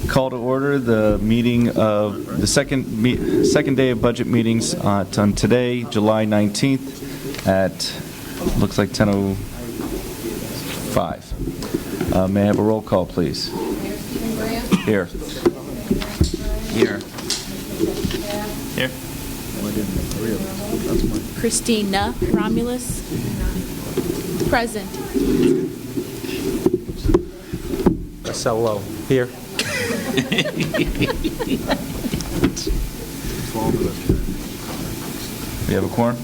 Call to order the meeting of the second day of budget meetings on today, July 19th at, looks like 10:05. May I have a roll call, please? Here. Here. Here. Christina Romulus. Present. Marcelo. Here. We have a quorum?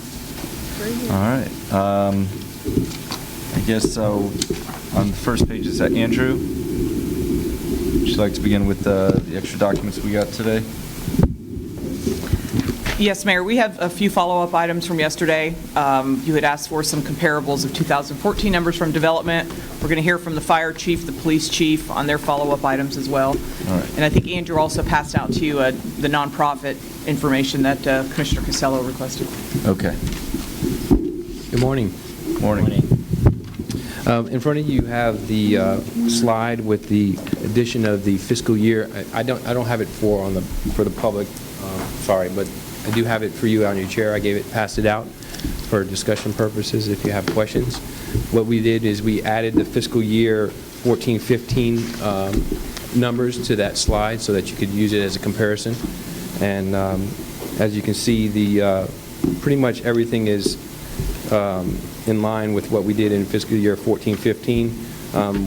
All right. I guess so. On the first page, is that Andrew? Would you like to begin with the extra documents we got today? Yes, Mayor. We have a few follow-up items from yesterday. You had asked for some comparables of 2014 numbers from development. We're going to hear from the fire chief, the police chief on their follow-up items as well. All right. And I think Andrew also passed out to you the nonprofit information that Commissioner Costello requested. Okay. Good morning. Morning. In front of you have the slide with the addition of the fiscal year. I don't have it for the public. Sorry, but I do have it for you on your chair. Passed it out for discussion purposes if you have questions. What we did is we added the fiscal year 14-15 numbers to that slide so that you could use it as a comparison. And as you can see, pretty much everything is in line with what we did in fiscal year 14-15.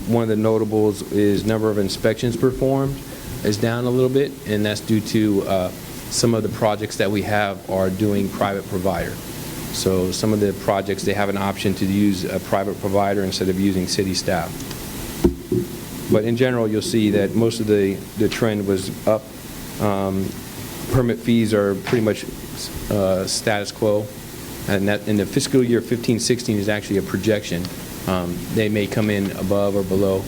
One of the notables is number of inspections performed is down a little bit, and that's due to some of the projects that we have are doing private provider. So some of the projects, they have an option to use a private provider instead of using city staff. But in general, you'll see that most of the trend was up. Permit fees are pretty much status quo. And that in the fiscal year 15-16 is actually a projection. They may come in above or below,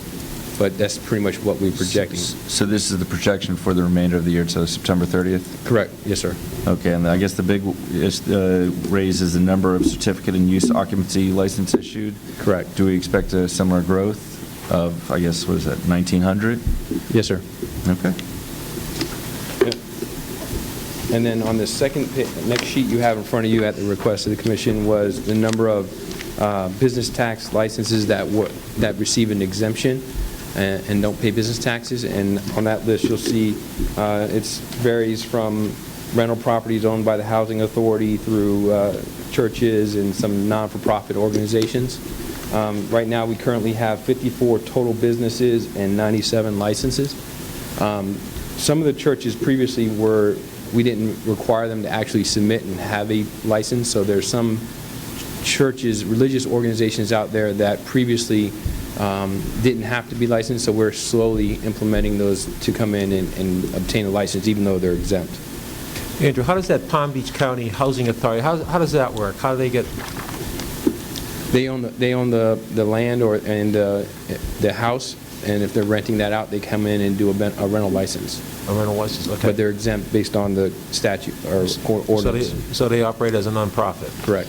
but that's pretty much what we're projecting. So this is the projection for the remainder of the year to September 30th? Correct. Yes, sir. Okay, and I guess the big raise is the number of certificate and use occupancy license issued? Correct. Do we expect a similar growth of, I guess, what is that, 1,900? Yes, sir. Okay. And then on the next sheet you have in front of you at the request of the commission was the number of business tax licenses that receive an exemption and don't pay business taxes. And on that list you'll see it varies from rental properties owned by the housing authority through churches and some non-for-profit organizations. Right now we currently have 54 total businesses and 97 licenses. Some of the churches previously we didn't require them to actually submit and have a license, so there's some churches, religious organizations out there that previously didn't have to be licensed, so we're slowly implementing those to come in and obtain a license even though they're exempt. Andrew, how does that Palm Beach County Housing Authority, how does that work? How do they get... They own the land and the house, and if they're renting that out, they come in and do a rental license. A rental license, okay. But they're exempt based on the statute or ordinance. So they operate as a nonprofit? Correct.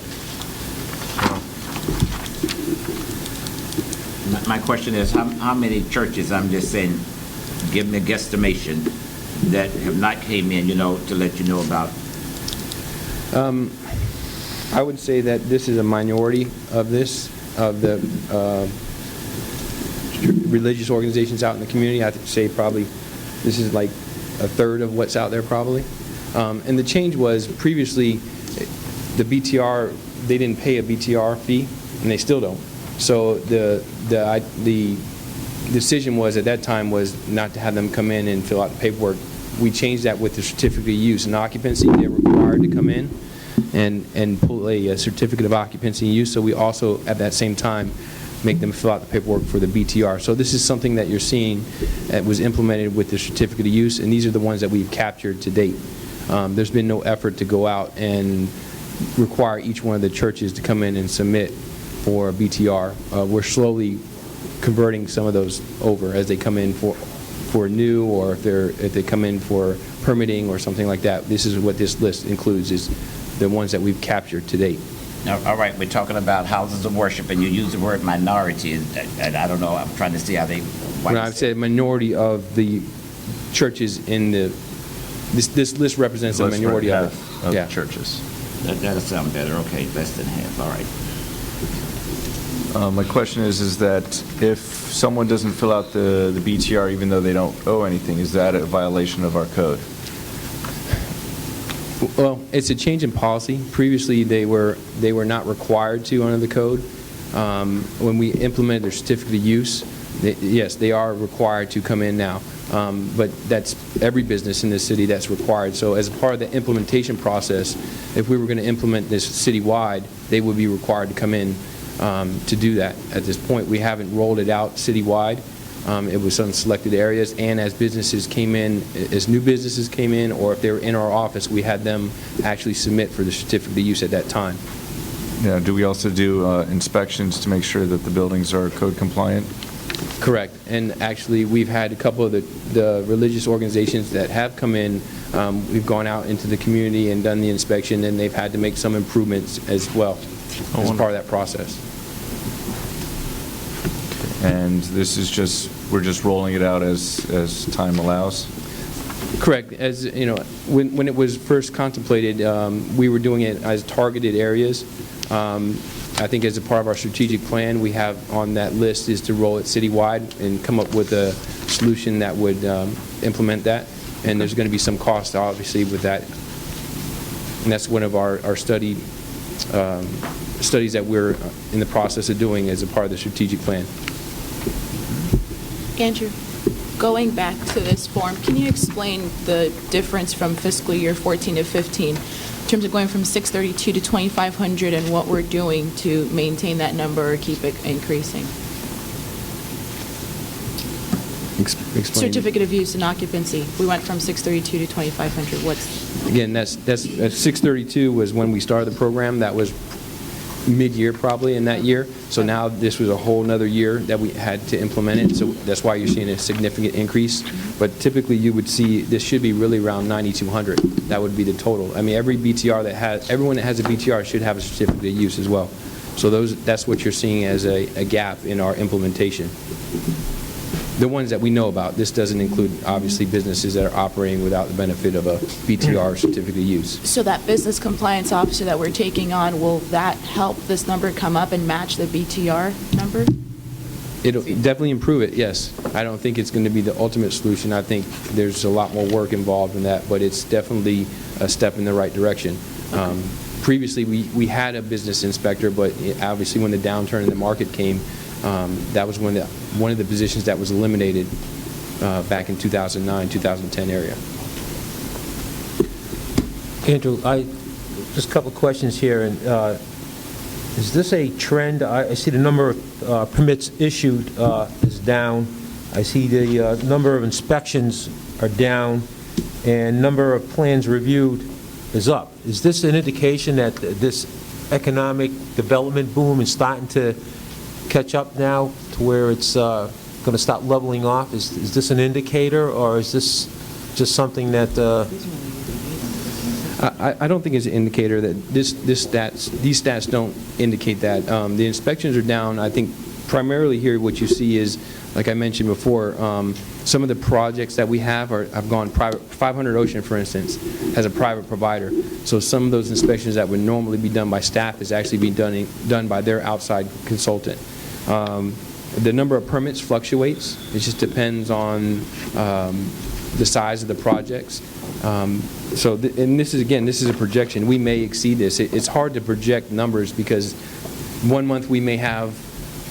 My question is, how many churches, I'm just saying, give me a guesstimation, that have not came in, to let you know about? I would say that this is a minority of the religious organizations out in the community. I'd say probably this is like a third of what's out there probably. And the change was previously the BTR, they didn't pay a BTR fee, and they still don't. So the decision was at that time was not to have them come in and fill out the paperwork. We changed that with the certificate of use and occupancy. They're required to come in and pull a certificate of occupancy and use. So we also at that same time make them fill out the paperwork for the BTR. So this is something that you're seeing that was implemented with the certificate of use, and these are the ones that we've captured to date. There's been no effort to go out and require each one of the churches to come in and submit for a BTR. We're slowly converting some of those over as they come in for new, or if they come in for permitting or something like that. This is what this list includes, is the ones that we've captured to date. All right, we're talking about houses of worship, and you use the word minority, and I don't know, I'm trying to see how they... When I've said minority of the churches in this list represents a minority of it. Half of Yeah. churches. That'll sound better, okay, less than half, all right. My question is that if someone doesn't fill out the BTR even though they don't owe anything, is that a violation of our code? Well, it's a change in policy. Previously, they were not required to under the code. When we implemented their certificate of use, yes, they are required to come in now. But that's every business in this city that's required. So as a part of the implementation process, if we were going to implement this citywide, they would be required to come in to do that. At this point, we haven't rolled it out citywide. It was on selected areas, and as businesses came in, as new businesses came in, or if they were in our office, we had them actually submit for the certificate of use at that time. Yeah, do we also do inspections to make sure that the buildings are code compliant? Correct. And actually, we've had a couple of the religious organizations that have come in. We've gone out into the community and done the inspection, and they've had to make some improvements as well as part of that process. And this is we're just rolling it out as time allows? Correct. As you know, when it was first contemplated, we were doing it as targeted areas. I think as a part of our strategic plan, we have on that list is to roll it citywide and come up with a solution that would implement that. And there's going to be some cost, obviously, with that. And that's one of our studies that we're in the process of doing as a part of the strategic plan. Andrew, going back to this form, can you explain the difference from fiscal year 14 to 15 in terms of going from 632 to 2,500 and what we're doing to maintain that number or keep it increasing? Explain. Certificate of use and occupancy. We went from 632 to 2,500. What's... Again, that's 632 was when we started the program. That was mid-year probably in that year. So now this was a whole nother year that we had to implement it. So that's why you're seeing a significant increase. But typically you would see this should be really around 9,200. That would be the total. I mean, everyone that has a BTR should have a certificate of use as well. So that's what you're seeing as a gap in our implementation. The ones that we know about. This doesn't include, obviously, businesses that are operating without the benefit of a BTR certificate of use. So that business compliance officer that we're taking on, will that help this number come up and match the BTR number? It'll definitely improve it, yes. I don't think it's going to be the ultimate solution. I think there's a lot more work involved in that, but it's definitely a step in the right direction. Previously, we had a business inspector, but obviously when the downturn in the market came, that was one of the positions that was eliminated back in 2009, 2010 area. Andrew, just a couple of questions here. And is this a trend? I see the number of permits issued is down. I see the number of inspections are down, and number of plans reviewed is up. Is this an indication that this economic development boom is starting to catch up now to where it's going to start leveling off? Is this an indicator, or is this just something that... I don't think it's an indicator that these stats don't indicate that. The inspections are down. I think primarily here what you see is, like I mentioned before, some of the projects that we have have gone private. 500 Ocean, for instance, has a private provider. So some of those inspections that would normally be done by staff is actually being done by their outside consultant. The number of permits fluctuates. It just depends on the size of the projects. And this is a projection. We may exceed this. It's hard to project numbers because one month we may have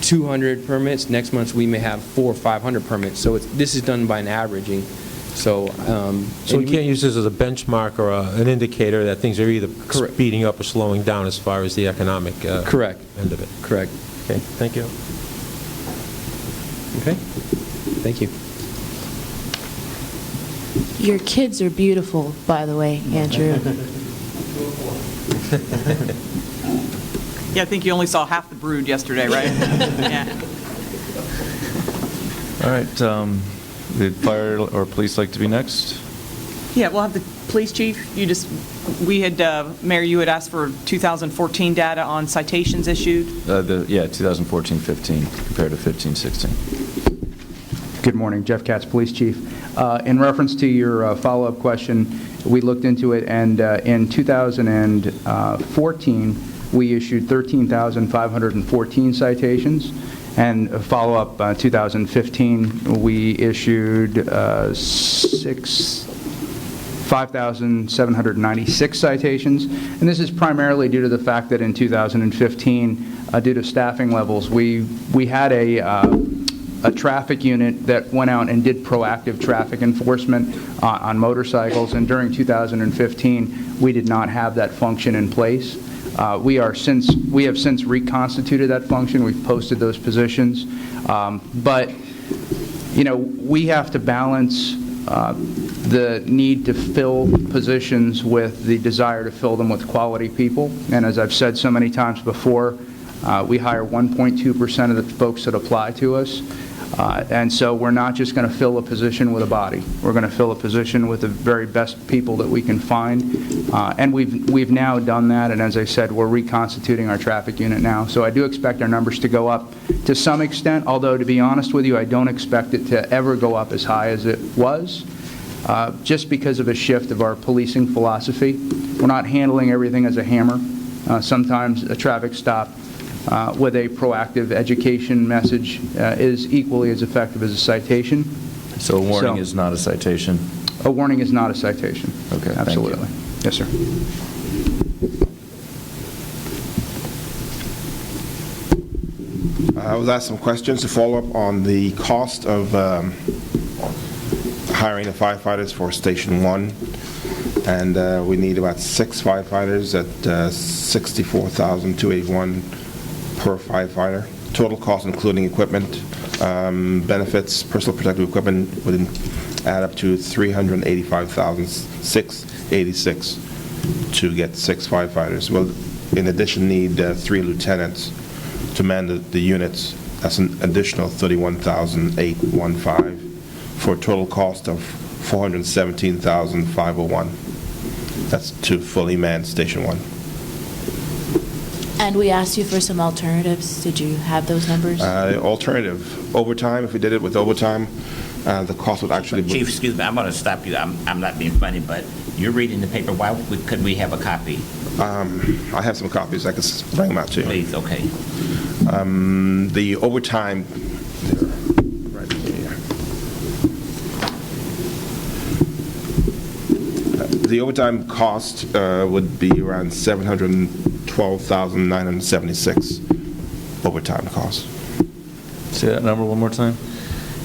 200 permits, next month we may have 400 or 500 permits. So this is done by an averaging. So we can't use this as a benchmark or an indicator that things are either speeding up or slowing down as far as the economic correct end of it. Correct. Okay, thank you. Okay, thank you. Your kids are beautiful, by the way, Andrew. Yeah, I think you only saw half the brood yesterday, right? Yeah. All right. Would fire or police like to be next? Yeah, we'll have the police chief. Mayor, you had asked for 2014 data on citations issued. 2014-15 compared to 15-16. Good morning, Jeff Katz, Police Chief. In reference to your follow-up question, we looked into it, and in 2014, we issued 13,514 citations, and a follow-up 2015, we issued 5,796 citations, and this is primarily due to the fact that in 2015, due to staffing levels, we had a traffic unit that went out and did proactive traffic enforcement on motorcycles, and during 2015, we did not have that function in place. We have since reconstituted that function. We've posted those positions, but we have to balance the need to fill positions with the desire to fill them with quality people. And as I've said so many times before, we hire 1.2% of the folks that apply to us. And so we're not just going to fill a position with a body. We're going to fill a position with the very best people that we can find. And we've now done that, and as I said, we're reconstituting our traffic unit now. So I do expect our numbers to go up to some extent, although to be honest with you, I don't expect it to ever go up as high as it was, just because of a shift of our policing philosophy. We're not handling everything as a hammer. Sometimes a traffic stop with a proactive education message is equally as effective as a citation. So a warning is not a citation? A warning is not a citation. Okay, absolutely. Yes, sir. I was asked some questions to follow up on the cost of hiring the firefighters for Station 1. And we need about 6 firefighters at $64,281 per firefighter. Total cost, including equipment, benefits, personal protective equipment, would add up to $385,686 to get 6 firefighters. We'll, in addition, need 3 lieutenants to man the units. That's an additional $31,815 for a total cost of $417,501. That's to fully man Station 1. And we asked you for some alternatives. Did you have those numbers? Alternative, overtime, if we did it with overtime, the cost would actually be... Chief, excuse me, I'm going to stop you. I'm not being funny, but you're reading the paper. Why could we have a copy? I have some copies. I can bring them out to you. Please, okay. The overtime... Right here. The overtime cost would be around $712,976 overtime cost. Say that number one more time.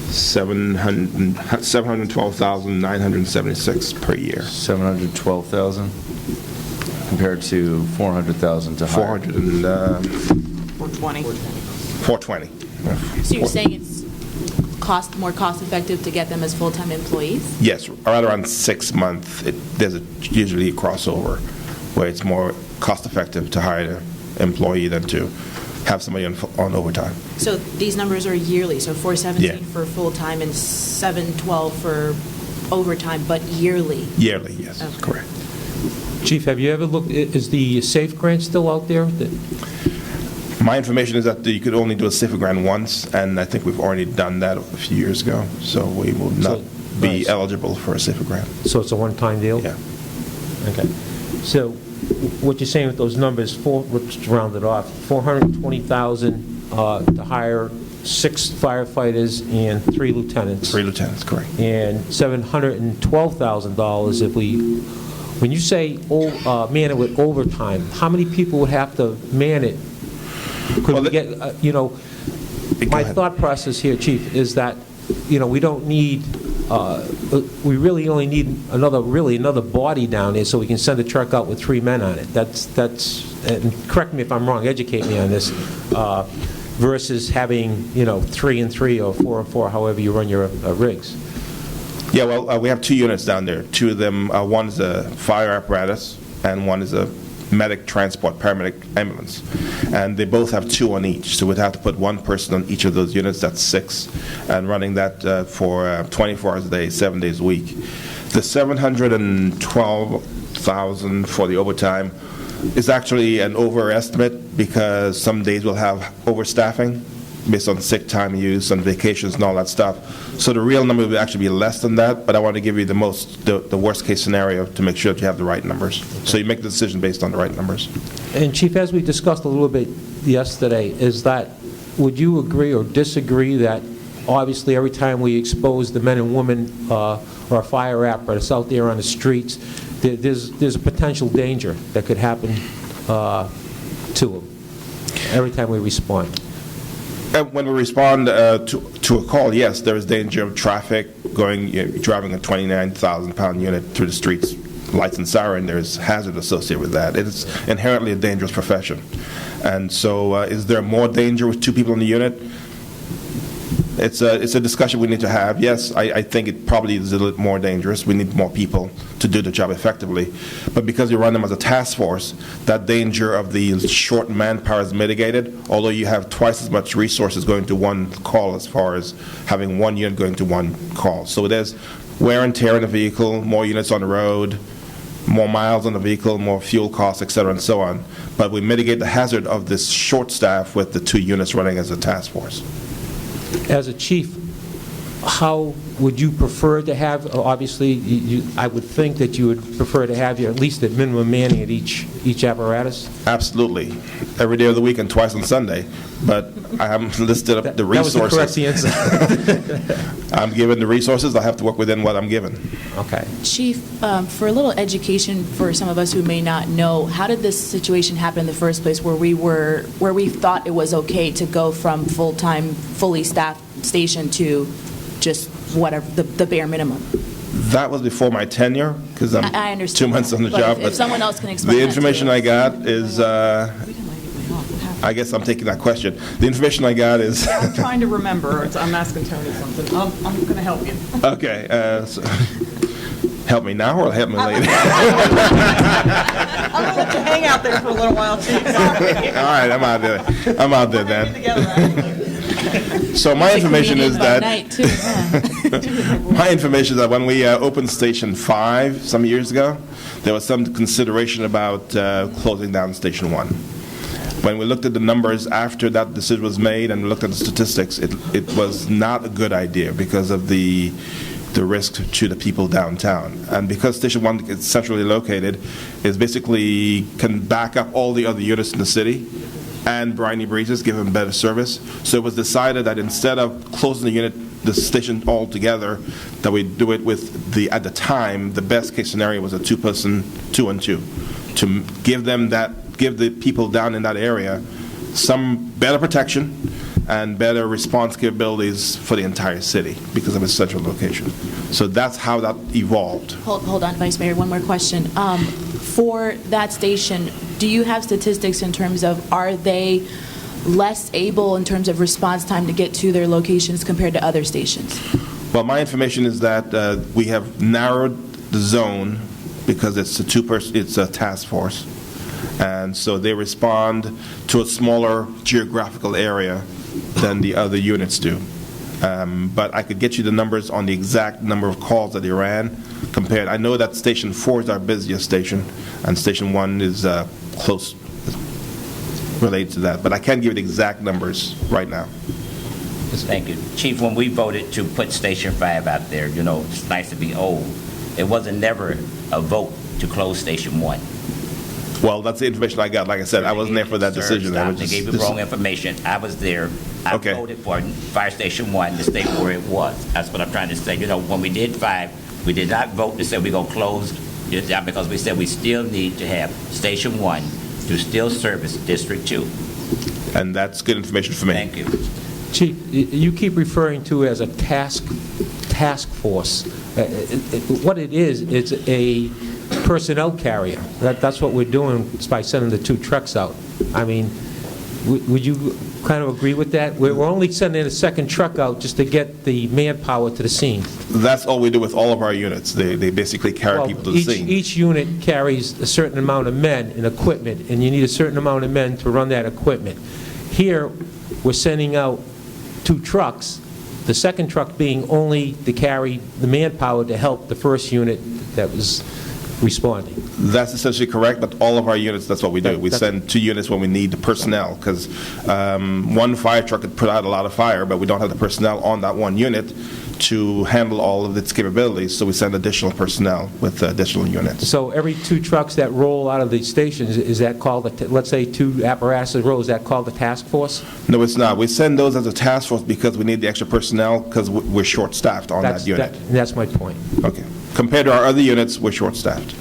$712,976 per year. 712,000 compared to 400,000 to hire. 420. 420. So you're saying it's more cost effective to get them as full-time employees? Yes, around 6 months, there's usually a crossover where it's more cost effective to hire an employee than to have somebody on overtime. So these numbers are yearly, so 417 for full-time and 712 for overtime, but yearly? Yearly, yes, Okay. correct. Chief, have you ever looked, is the SAFE grant still out there? My information is that you could only do a safer grant once, and I think we've already done that a few years ago, so we will not be eligible for a safer grant. So it's a one-time deal? Yeah. Okay. So what you're saying with those numbers, let's round it off, 420,000 to hire 6 firefighters and 3 lieutenants. 3 lieutenants, correct. And $712,000 if we, when you say man it with overtime, how many people would have to man it? Could we get, my thought process here, Chief, is that, we don't need, we really only need another body down there so we can send a truck out with 3 men on it. That's, and correct me if I'm wrong, educate me on this, versus having, 3 and 3 or 4 and 4, however you run your rigs. Yeah, well, we have 2 units down there. 2 of them, one is a fire apparatus, and one is a medic transport, paramedic ambulance. And they both have 2 on each, so we'd have to put 1 person on each of those units, that's 6, and running that for 24 hours a day, 7 days a week. The $712,000 for the overtime is actually an overestimate because some days we'll have overstaffing, based on sick time use and vacations and all that stuff. So the real number would actually be less than that, but I want to give you the worst-case scenario to make sure that you have the right numbers. So you make the decision based on the right numbers. And Chief, as we discussed a little bit yesterday, is that, would you agree or disagree that obviously every time we expose the men and women or a fire apparatus out there on the streets, there's a potential danger that could happen to them every time we respond? When we respond to a call, yes, there is danger of traffic driving a 29,000-pound unit through the streets, lights and siren. There's hazard associated with that. It's inherently a dangerous profession. And so is there more danger with 2 people in the unit? It's a discussion we need to have. Yes, I think it probably is a little more dangerous. We need more people to do the job effectively. But because we run them as a task force, that danger of the short manpower is mitigated, although you have twice as much resources going to one call as far as having one unit going to one call. So there's wear and tear in the vehicle, more units on the road, more miles on the vehicle, more fuel costs, et cetera, and so on. But we mitigate the hazard of this short staff with the 2 units running as a task force. As a chief, how would you prefer to have, obviously, I would think that you would prefer to have at least at minimum manning at each apparatus? Absolutely. Every day of the week and twice on Sunday. But I haven't listed up the resources. That was the correct answer. I'm given the resources. I have to work within what I'm given. Okay. Chief, for a little education for some of us who may not know, how did this situation happen in the first place where we thought it was okay to go from full-time, fully staffed station to just whatever, the bare minimum? That was before my tenure, because I'm I understand 2 months on the that, job. if someone else can explain the that to information us. I got is, I guess I'm taking that question. The information I got is... I'm trying to remember. I'm asking Tony something. I'm going to help you. Okay. Help me now or help me later? I'm going to let you hang out there for a little while, Chief. Sorry. All right, I'm out there. I'm out there then. Together, actually. So my information is By that... night, too, huh? My information is that when we opened Station 5 some years ago, there was some consideration about closing down Station 1. When we looked at the numbers after that decision was made and looked at the statistics, it was not a good idea because of the risk to the people downtown. And because Station 1 is centrally located, it basically can back up all the other units in the city and Briny Breezes, give them better service. So it was decided that instead of closing the station altogether, that we do it with at the time, the best case scenario was a 2-person, 2 and 2, to give the people down in that area some better protection and better response capabilities for the entire city because of its central location. So that's how that evolved. Hold on, Vice Mayor, one more question. For that station, do you have statistics in terms of, are they less able in terms of response time to get to their locations compared to other stations? Well, my information is that we have narrowed the zone because it's a task force. And so they respond to a smaller geographical area than the other units do. But I could get you the numbers on the exact number of calls that they ran compared. I know that Station 4 is our busiest station, and Station 1 is close related to that. But I can't give you the exact numbers right now. Thank you. Chief, when we voted to put Station 5 out there, it's nice to be old. It wasn't never a vote to close Station 1. Well, that's the information I got. Like I said, I wasn't there for that decision. They gave you wrong information. I was there. I voted for Fire Station 1 to stay where it was. That's what I'm trying to say. When we did 5, we did not vote to say we're going to close it down because we said we still need to have Station 1 to still service District 2. And that's good information for me. Thank you. Chief, you keep referring to it as a task force. What it is, it's a personnel carrier. That's what we're doing by sending the 2 trucks out. I mean, would you kind of agree with that? We're only sending a second truck out just to get the manpower to the scene. That's all we do with all of our units. They basically carry people to the scene. Each unit carries a certain amount of men and equipment, and you need a certain amount of men to run that equipment. Here, we're sending out 2 trucks, the second truck being only to carry the manpower to help the first unit that was responding. That's essentially correct, but all of our units, that's what we do. We That's- send 2 units when we need the personnel, because one fire truck could put out a lot of fire, but we don't have the personnel on that one unit to handle all of its capabilities, so we send additional personnel with additional units. So every 2 trucks that roll out of the stations, is that called, let's say 2 apparatuses roll, is that called the task force? No, it's not. We send those as a task force because we need the extra personnel, because we're short-staffed on that unit. That's my point. Okay. Compared to our other units, we're short-staffed.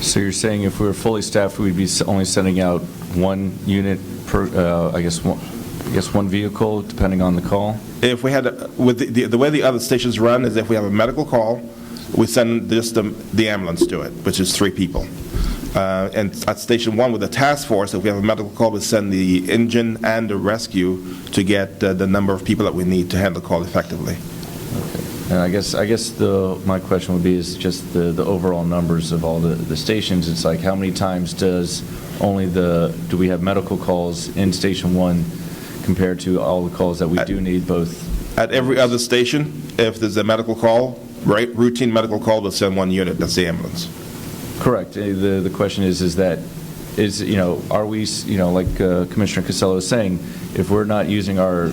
So you're saying if we were fully staffed, we'd be only sending out 1 unit per, I guess one vehicle, depending on the call? If we had, with the way the other stations run is if we have a medical call, we send just the ambulance to it, which is 3 people. And at Station 1 with the task force, if we have a medical call, we send the engine and the rescue to get the number of people that we need to handle the call effectively. And I guess my question would be is just the overall numbers of all the stations. It's like how many times do we have medical calls in Station 1 compared to all the calls that we do need both? At every other station, if there's a medical call, right, routine medical call, we'll send 1 unit, that's the ambulance. Correct. The question is are we, like Commissioner Casella was saying, if we're not using our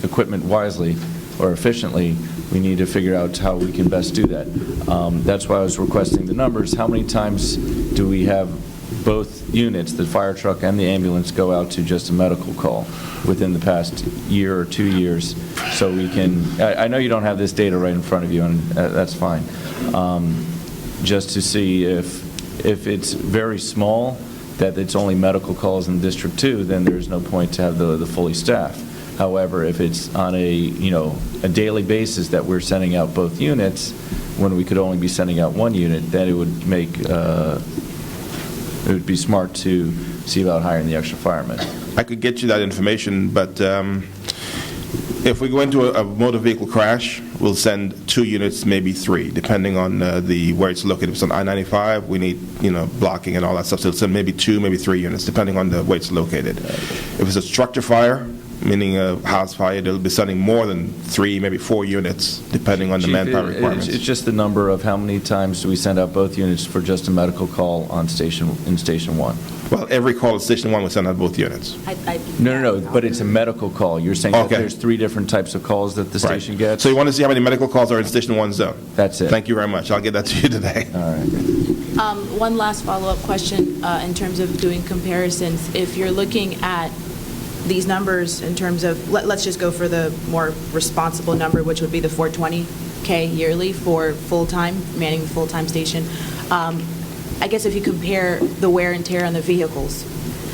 equipment wisely or efficiently, we need to figure out how we can best do that. That's why I was requesting the numbers. How many times do we have both units, the fire truck and the ambulance, go out to just a medical call within the past year or 2 years? So we can, I know you don't have this data right in front of you, and that's fine. Just to see if it's very small, that it's only medical calls in District 2, then there's no point to have the fully staffed. However, if it's on a daily basis that we're sending out both units, when we could only be sending out 1 unit, then it would make, it would be smart to see about hiring the extra firemen. I could get you that information, but if we go into a motor vehicle crash, we'll send 2 units, maybe 3, depending on where it's located. If it's on I-95, we need, blocking and all that stuff. So we'll send maybe 2, maybe 3 units, depending on where it's located. If it's a structure fire, meaning a house fire, they'll be sending more than 3, maybe 4 units, depending on the manpower requirements. It's just the number of how many times do we send out both units for just a medical call in Station 1? Well, every call at Station 1, we send out both units. No, but it's a medical call. You're saying that Okay. there's 3 different types of calls that the station gets? So you want to see how many medical calls are in Station 1 zone? That's it. Thank you very much. I'll get that to you today. All right. One last follow-up question in terms of doing comparisons. If you're looking at these numbers in terms of, let's just go for the more responsible number, which would be the $420K yearly for full-time, manning the full-time station. I guess if you compare the wear and tear on the vehicles,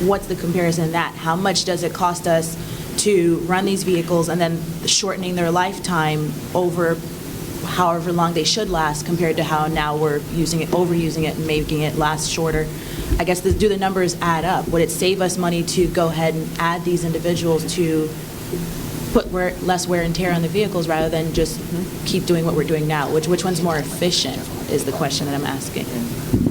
what's the comparison in that? How much does it cost us to run these vehicles and then shortening their lifetime over however long they should last compared to how now we're overusing it and making it last shorter? I guess, do the numbers add up? Would it save us money to go ahead and add these individuals to put less wear and tear on the vehicles rather than just keep doing what we're doing now? Which one's more efficient is the question that I'm asking.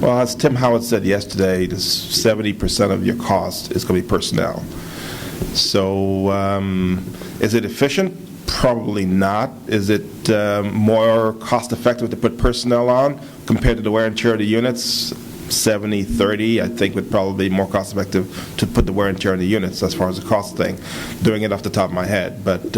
Well, as Tim Howard said yesterday, 70% of your cost is going to be personnel. So is it efficient? Probably not. Is it more cost-effective to put personnel on compared to the wear and tear of the units? 70-30, I think, would probably be more cost-effective to put the wear and tear on the units as far as the cost thing, doing it off the top of my head. But,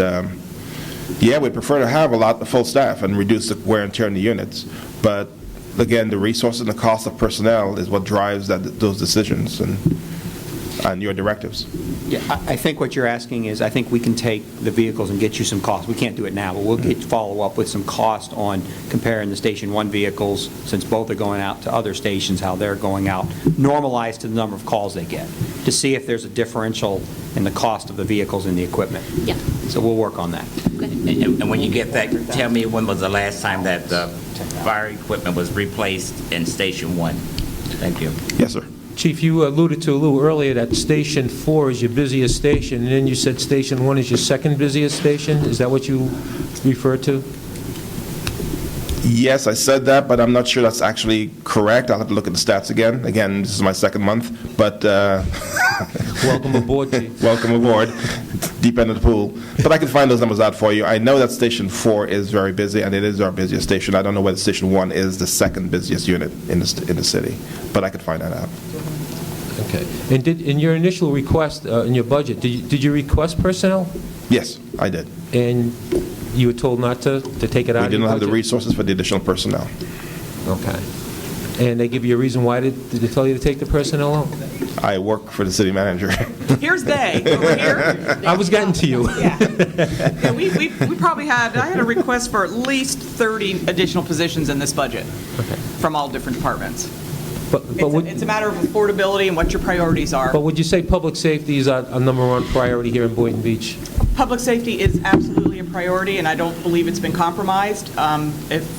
yeah, we'd prefer to have a full staff and reduce the wear and tear on the units. But, again, the resources and the cost of personnel is what drives those decisions and your directives. Yeah, I think what you're asking is, I think we can take the vehicles and get you some costs. We can't do it now, but we'll follow up with some cost on comparing the Station 1 vehicles, since both are going out to other stations, how they're going out, normalized to the number of calls they get, to see if there's a differential in the cost of the vehicles and the equipment. Yeah. So we'll work on that. And when you get that, tell me when was the last time that the fire equipment was replaced in Station 1? Thank you. Yes, sir. Chief, you alluded to a little earlier that Station 4 is your busiest station, and then you said Station 1 is your second busiest station. Is that what you referred to? Yes, I said that, but I'm not sure that's actually correct. I'll have to look at the stats again. Again, this is my second month, but Welcome aboard, Chief. welcome aboard. Deep end of the pool. But I can find those numbers out for you. I know that Station 4 is very busy, and it is our busiest station. I don't know whether Station 1 is the second busiest unit in the city, but I could find that out. Okay. And in your initial request, in your budget, did you request personnel? Yes, I did. And you were told not to take it out We of did your not have the budget? resources for the additional personnel. Okay. And they give you a reason why? Did they tell you to take the personnel out? I work for the city manager. Here's they, over here. I was getting to you. Yeah, we probably had, I had a request for at least 30 additional positions in this budget from all different departments. But It's a matter of affordability and what your priorities are. But would you say public safety is a number one priority here in Boynton Beach? Public safety is absolutely a priority, and I don't believe it's been compromised.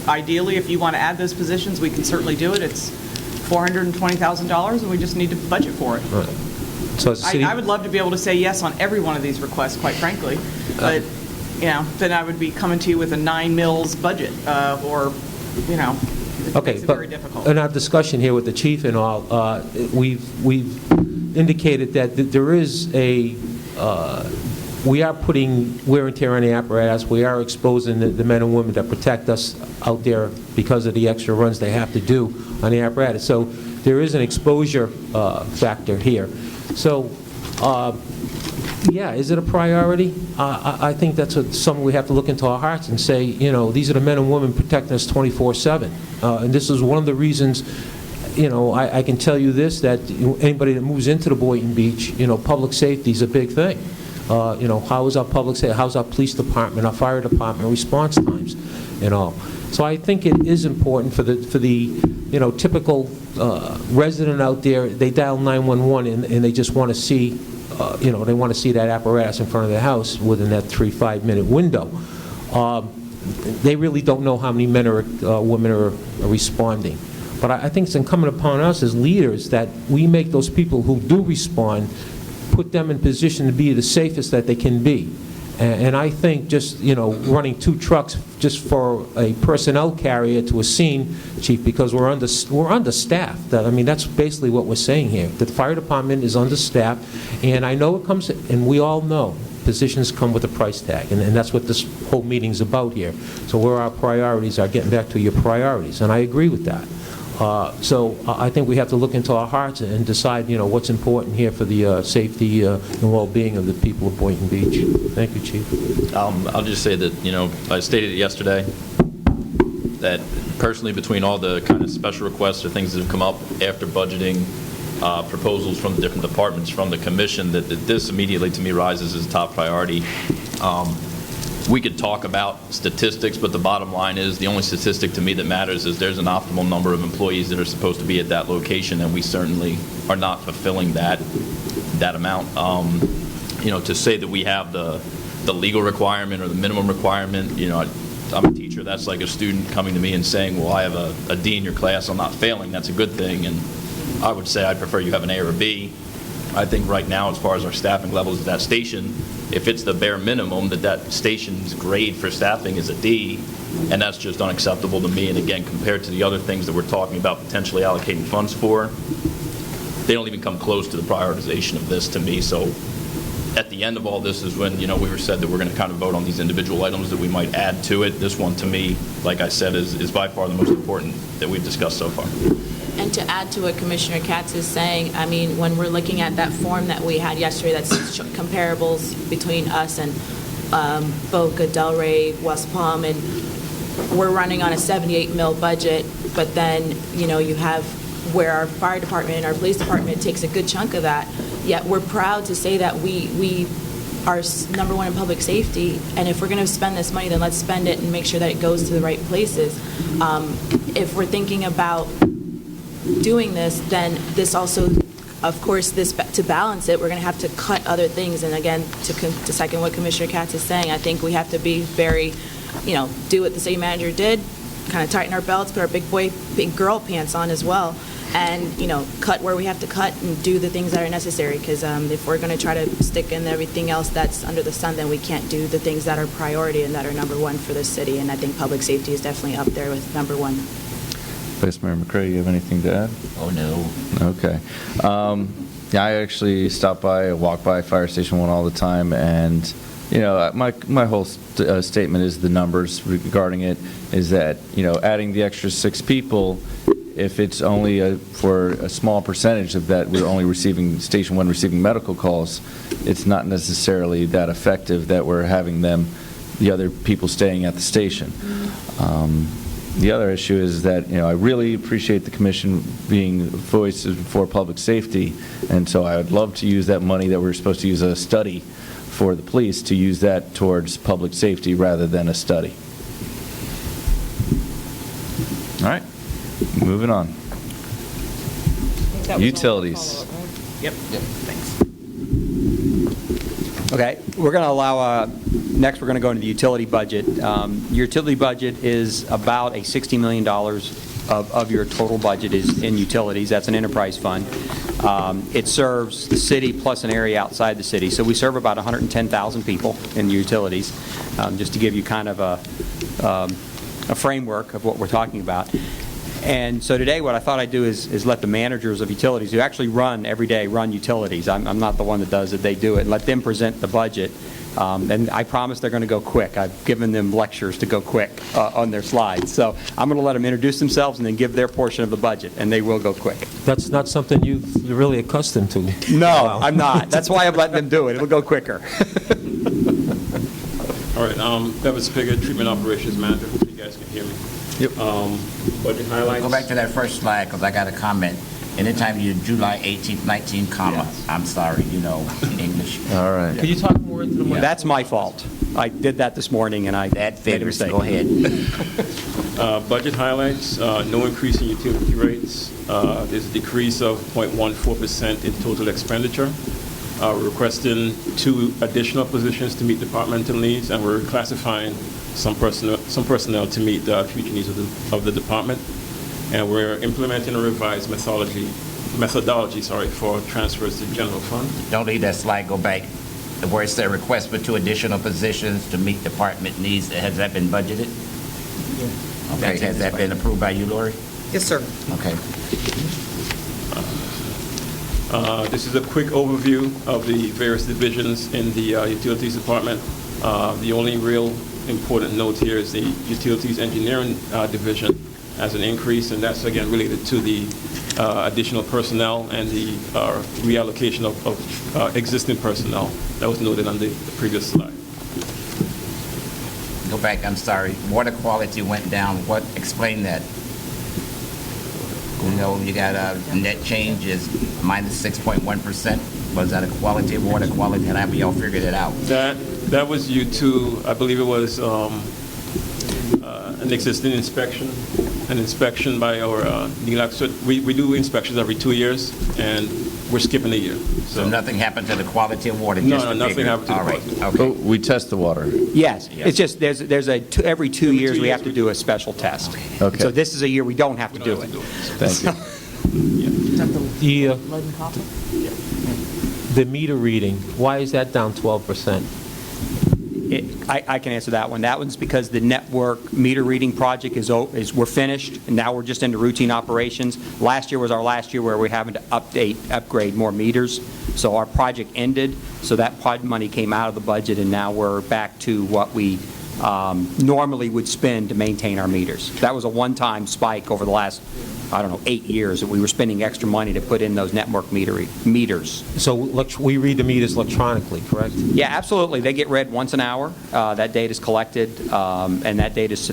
Ideally, if you want to add those positions, we can certainly do it. It's $420,000, and we just need to budget for it. Right. So as a city, I would love to be able to say yes on every one of these requests, quite frankly, but, then I would be coming to you with a 9 mills budget, or, it okay, makes it but very difficult. in our discussion here with the chief and all, we've indicated that there is we are putting wear and tear on the apparatus. We are exposing the men and women that protect us out there because of the extra runs they have to do on the apparatus. So there is an exposure factor here. So, yeah, is it a priority? I think that's something we have to look into our hearts and say, these are the men and women protecting us 24/7. And this is one of the reasons, I can tell you this, that anybody that moves into the Boynton Beach, public safety is a big thing. How is our public safety, how's our police department, our fire department response times, and all. So I think it is important for the typical resident out there. They dial 911 and they just want to see, they want to see that apparatus in front of their house within that 3-5 minute window. They really don't know how many men or women are responding. But I think it's incumbent upon us as leaders that we make those people who do respond, put them in position to be the safest that they can be. And I think just, running 2 trucks just for a personnel carrier to a scene, Chief, because we're understaffed. That's basically what we're saying here. The fire department is understaffed, and I know it comes, and we all know, positions come with a price tag, and that's what this whole meeting's about here. So where our priorities are, getting back to your priorities, and I agree with that. So I think we have to look into our hearts and decide, what's important here for the safety and well-being of the people of Boynton Beach. Thank you, Chief. I'll just say that, I stated it yesterday, that personally between all the kind of special requests or things that have come up after budgeting, proposals from the different departments, from the commission, that this immediately to me rises as a top priority. We could talk about statistics, but the bottom line is the only statistic to me that matters is there's an optimal number of employees that are supposed to be at that location, and we certainly are not fulfilling that amount. To say that we have the legal requirement or the minimum requirement, I'm a teacher. That's like a student coming to me and saying, well, I have a D in your class, I'm not failing. That's a good thing. And I would say I'd prefer you have an A or a B. I think right now, as far as our staffing levels at that station, if it's the bare minimum, that station's grade for staffing is a D, and that's just unacceptable to me. And again, compared to the other things that we're talking about potentially allocating funds for, they don't even come close to the prioritization of this to me. So at the end of all this is when, we were said that we're going to kind of vote on these individual items that we might add to it. This one, to me, like I said, is by far the most important that we've discussed so far. And to add to what Commissioner Katz is saying, when we're looking at that form that we had yesterday, that's comparables between us and Boca, Delray, West Palm, and we're running on a 78 mil budget, but then, you have where our fire department and our police department takes a good chunk of that, yet we're proud to say that we are number one in public safety, and if we're going to spend this money, then let's spend it and make sure that it goes to the right places. If we're thinking about doing this, then this also, of course, to balance it, we're going to have to cut other things. And again, to second what Commissioner Katz is saying, I think we have to be very, do what the city manager did, kind of tighten our belts, put our big girl pants on as well, and, cut where we have to cut and do the things that are necessary, because if we're going to try to stick in everything else that's under the sun, then we can't do the things that are priority and that are number one for the city, and I think public safety is definitely up there with number one. Vice Mayor McCray, you have anything to add? Oh, no. Okay. Yeah, I actually stop by, walk by Fire Station 1 all the time, and, my whole statement is the numbers regarding it is that, adding the extra 6 people, if it's only for a small percentage of that, we're only receiving, Station 1 receiving medical calls, it's not necessarily that effective that we're having the other people staying at the station. The other issue is that, I really appreciate the commission being voices for public safety, and so I would love to use that money that we're supposed to use a study for the police to use that towards public safety rather than a study. All right, moving on. Utilities. Yep, thanks. Okay, we're going to allow, next we're going to go into the utility budget. Your utility budget is about a $60 million of your total budget is in utilities. That's an enterprise fund. It serves the city plus an area outside the city. So we serve about 110,000 people in utilities, just to give you kind of a framework of what we're talking about. And so today what I thought I'd do is let the managers of utilities who actually run every day run utilities. I'm not the one that does it, they do it, and let them present the budget. And I promise they're going to go quick. I've given them lectures to go quick on their slides. So I'm going to let them introduce themselves and then give their portion of the budget, and they will go quick. That's not something you're really accustomed to. No, I'm not. That's why I'm letting them do it. It'll go quicker. All right, Bevis Spigot, Treatment Operations Manager. Hope you guys can hear me. Yep. Budget highlights. Go back to that first slide, because I got a comment. Anytime you July 18th, 19, comma, I'm sorry, English. All right. Could you talk more into the mic? That's my fault. I did that this morning, and I That made a figures, mistake. go ahead. Budget highlights, no increase in utility rates. There's a decrease of 0.14% in total expenditure. We're requesting 2 additional positions to meet departmental needs, and we're classifying some personnel to meet the future needs of the department. And we're implementing a revised methodology for transfers to general fund. Don't leave that slide, go back. Where it said request for 2 additional positions to meet department needs, has that been budgeted? Yeah. Okay, has that been approved by you, Lori? Yes, sir. Okay. This is a quick overview of the various divisions in the utilities department. The only real important note here is the utilities engineering division has an increase, and that's again related to the additional personnel and the reallocation of existing personnel that was noted on the previous slide. Go back, I'm sorry. Water quality went down. What, explain that? You got a net change is minus 6.1%. Was that a quality of water quality? And have y'all figured it out? That was due to, I believe it was an existing inspection, by our Millage. So we do inspections every 2 years, and we're skipping a year. So nothing happened to the quality of water? No, just nothing figure. happened to the All right. quality. Okay. But we test the water. Yes, it's just there's every 2 years we have to do a special test. Okay. So this is a year we don't have to do it. Thank you. The meter reading, why is that down 12%? I can answer that one. That one's because the network meter reading project we're finished, and now we're just into routine operations. Last year was our last year where we're having to upgrade more meters. So our project ended, so that money came out of the budget, and now we're back to what we normally would spend to maintain our meters. That was a one-time spike over the last, 8 years that we were spending extra money to put in those network meters. So we read the meters electronically, correct? Yeah, absolutely. They get read once an hour. That data is collected, and that data is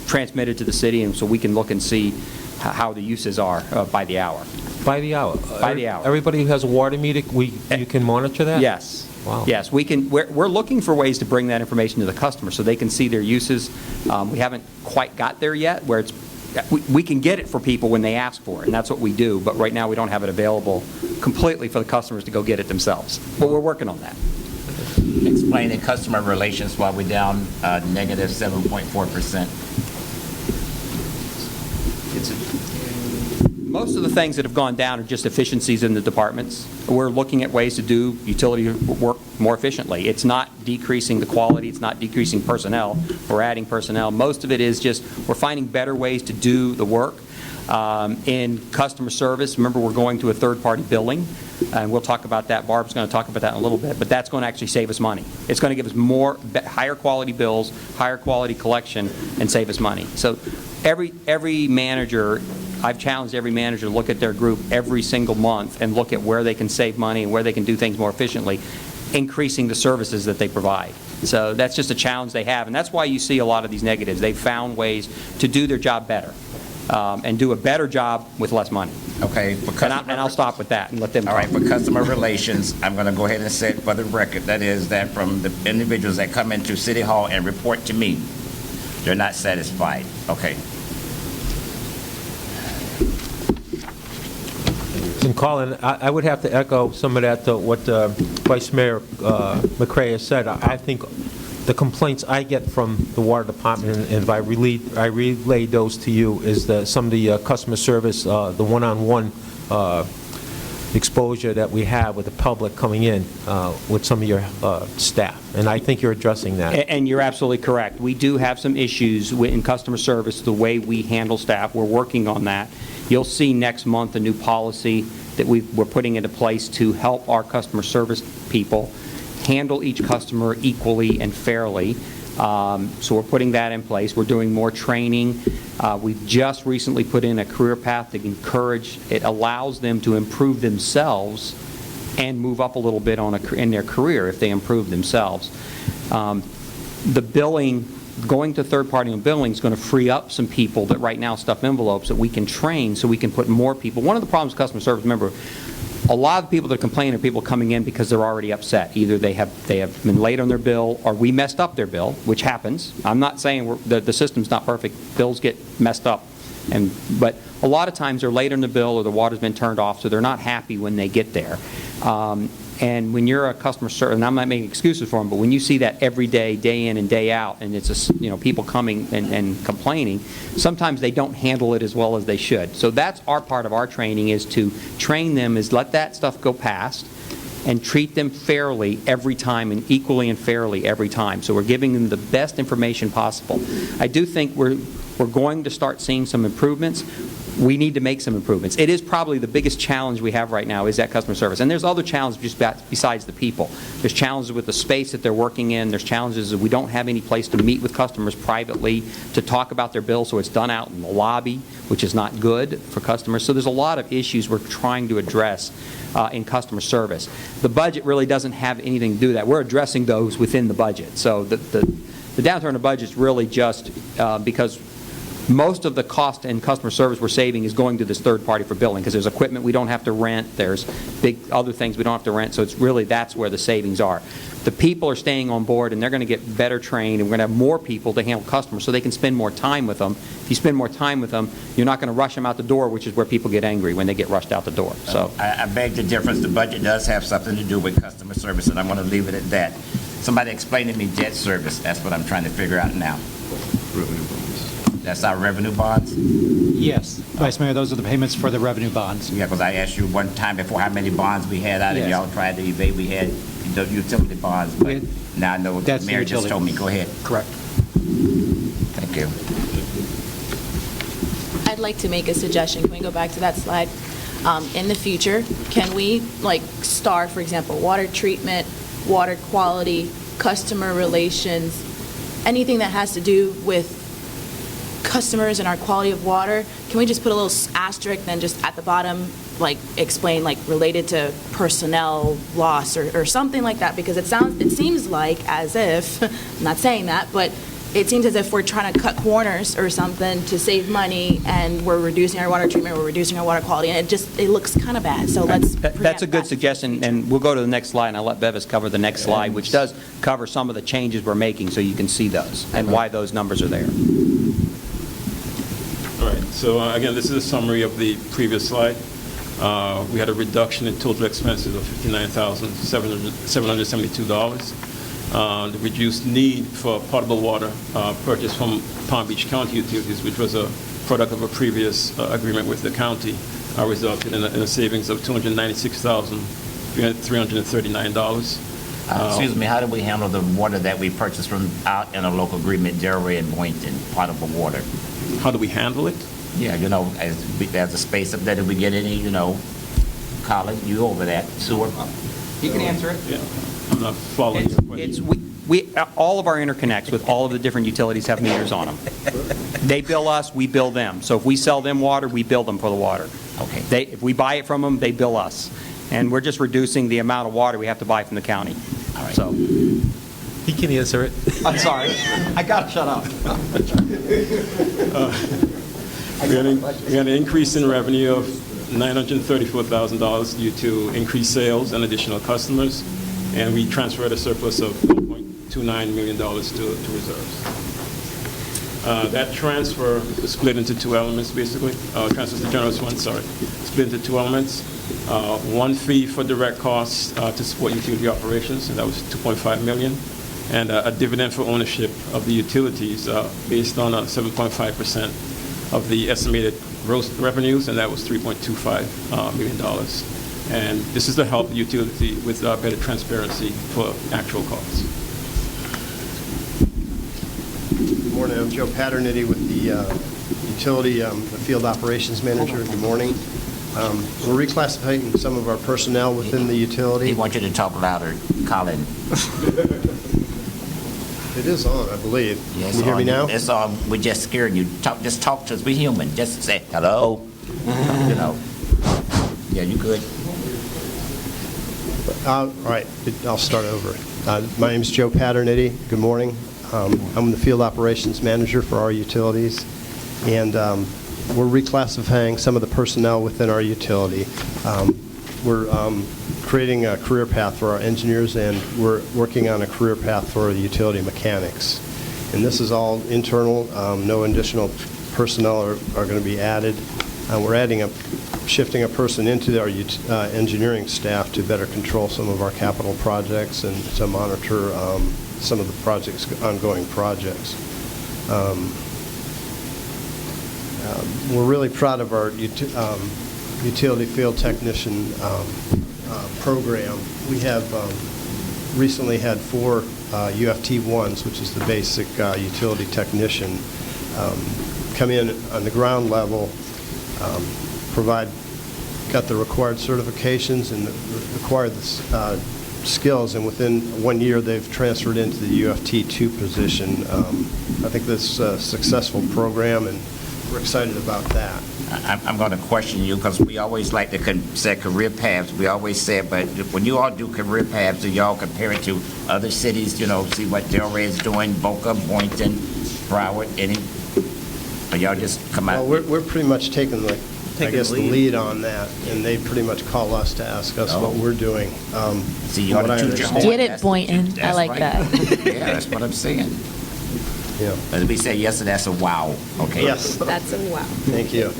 transmitted to the city, and so we can look and see how the uses are by the hour. By the hour? By the hour. Everybody who has a water meter, you can monitor that? Yes. Wow. Yes, we're looking for ways to bring that information to the customer so they can see their uses. We haven't quite got there yet, where we can get it for people when they ask for it, and that's what we do, but right now we don't have it available completely for the customers to go get it themselves. But we're working on that. Explain the customer relations while we're down negative 7.4%. Most of the things that have gone down are just efficiencies in the departments. We're looking at ways to do utility work more efficiently. It's not decreasing the quality. It's not decreasing personnel. We're adding personnel. Most of it is just we're finding better ways to do the work. In customer service, remember, we're going to a third-party billing, and we'll talk about that. Barb's going to talk about that in a little bit, but that's going to actually save us money. It's going to give us higher quality bills, higher quality collection, and save us money. So every manager, I've challenged every manager to look at their group every single month and look at where they can save money and where they can do things more efficiently, increasing the services that they provide. So that's just a challenge they have, and that's why you see a lot of these negatives. They've found ways to do their job better. And do a better job with less money. Okay. And I'll stop with that and let them talk. All right, for customer relations, I'm going to go ahead and say it for the record, that is that from the individuals that come into City Hall and report to me, they're not satisfied. Okay. And Colin, I would have to echo some of that, what Vice Mayor McCray has said. I think the complaints I get from the water department, and if I relay those to you, is some of the customer service, the one-on-one exposure that we have with the public coming in with some of your staff. And I think you're addressing that. And you're absolutely correct. We do have some issues in customer service, the way we handle staff. We're working on that. You'll see next month a new policy that we're putting into place to help our customer service people handle each customer equally and fairly. So we're putting that in place. We're doing more training. We've just recently put in a career path to encourage, it allows them to improve themselves and move up a little bit in their career if they improve themselves. The billing, going to third-party on billing is going to free up some people that right now stuff envelopes that we can train so we can put more people. One of the problems with customer service, remember, a lot of the people that complain are people coming in because they're already upset. Either they have been late on their bill or we messed up their bill, which happens. I'm not saying the system's not perfect. Bills get messed up. But a lot of times they're late on the bill or the water's been turned off, so they're not happy when they get there. And when you're a customer service, and I'm not making excuses for them, but when you see that every day, day in and day out, and it's people coming and complaining, sometimes they don't handle it as well as they should. So that's our part of our training, is to train them, is let that stuff go past and treat them fairly every time and equally and fairly every time. So we're giving them the best information possible. I do think we're going to start seeing some improvements. We need to make some improvements. It is probably the biggest challenge we have right now is that customer service. And there's other challenges besides the people. There's challenges with the space that they're working in. There's challenges that we don't have any place to meet with customers privately to talk about their bill, so it's done out in the lobby, which is not good for customers. So there's a lot of issues we're trying to address in customer service. The budget really doesn't have anything to do with that. We're addressing those within the budget. So the downturn in the budget is really just because most of the cost in customer service we're saving is going to this third party for billing, because there's equipment we don't have to rent, there's big other things we don't have to rent, so it's really that's where the savings are. The people are staying on board and they're going to get better trained, and we're going to have more people to handle customers so they can spend more time with them. If you spend more time with them, you're not going to rush them out the door, which is where people get angry when they get rushed out the door. So I beg the difference. The budget does have something to do with customer service, and I'm going to leave it at that. Somebody explain to me debt service. That's what I'm trying to figure out now. That's our revenue bonds? Yes, Vice Mayor, those are the payments for the revenue bonds. Yeah, because I asked you one time before how many bonds we had out, and Yes. y'all tried to evade. We had the utility bonds, but now I know the mayor just told me. Go ahead. Correct. Thank you. I'd like to make a suggestion. Can we go back to that slide? In the future, can we star, for example, water treatment, water quality, customer relations, anything that has to do with customers and our quality of water? Can we just put a little asterisk, then just at the bottom, explain related to personnel loss or something like that? Because it seems like as if, I'm not saying that, but it seems as if we're trying to cut corners or something to save money, and we're reducing our water treatment, we're reducing our water quality, and it looks kind of bad. So let's. That's a good suggestion, and we'll go to the next slide, and I'll let Bevis cover the next slide, which does cover some of the changes we're making, so you can see those and why those numbers are there. All right, so again, this is a summary of the previous slide. We had a reduction in total expenses of $59,772. The reduced need for potable water purchased from Palm Beach County Utilities, which was a product of a previous agreement with the county, resulted in a savings of $296,339. Excuse me, how do we handle the water that we purchase from out in a local agreement, Delray and Boynton, potable water? How do we handle it? Yeah, as a space up there, do we get any, Colin, you over that, sewer? You can answer it. Yeah, I'm not following your question. All of our interconnects with all of the different utilities have meters on them. They bill us, we bill them. So if we sell them water, we bill them for the water. Okay. If we buy it from them, they bill us. And we're just reducing the amount of water we have to buy from the county. All right. So, He can answer it. I'm sorry. I got to shut up. We had an increase in revenue of $934,000 due to increased sales and additional customers, and we transferred a surplus of $1.29 million to reserves. That transfer is split into two elements, basically. Transfer to general fund, split into two elements. One fee for direct costs to support utility operations, and that was $2.5 million, and a dividend for ownership of the utilities based on 7.5% of the estimated gross revenues, and that was $3.25 million. And this is to help the utility with better transparency for actual costs. Good morning. I'm Joe Paternity with the utility, the field operations manager. Good morning. We're reclassifying some of our personnel within the utility. He wants you to talk louder, Colin. It is on, I believe. Yes, Can you hear me now? It's on. We're just scared you. Just talk to us. We're human. Just say hello. Yeah, you good. All right. I'll start over. My name is Joe Paternity. Good morning. I'm the field operations manager for our utilities, and we're reclassifying some of the personnel within our utility. We're creating a career path for our engineers, and we're working on a career path for the utility mechanics. And this is all internal. No additional personnel are going to be added. We're shifting a person into our engineering staff to better control some of our capital projects and to monitor some of the ongoing projects. We're really proud of our utility field technician program. We have recently had 4 UFT-1s, which is the basic utility technician, come in on the ground level, got the required certifications and required skills, and within 1 year they've transferred into the UFT-2 position. I think this is a successful program, and we're excited about that. I'm going to question you because we always like to say career paths. We always say it, but when you all do career paths, do y'all compare it to other cities, see what Delray is doing, Boca, Boynton, Broward, or y'all just come out? Well, we're pretty much taking the lead on that, and they pretty much call us to ask us what we're doing. See, you ought to toot your horn. Get it, Boynton. I like that. Yeah, that's what I'm saying. Yeah. As we said yesterday, that's a wow. Okay. Yes. That's a wow. Thank you.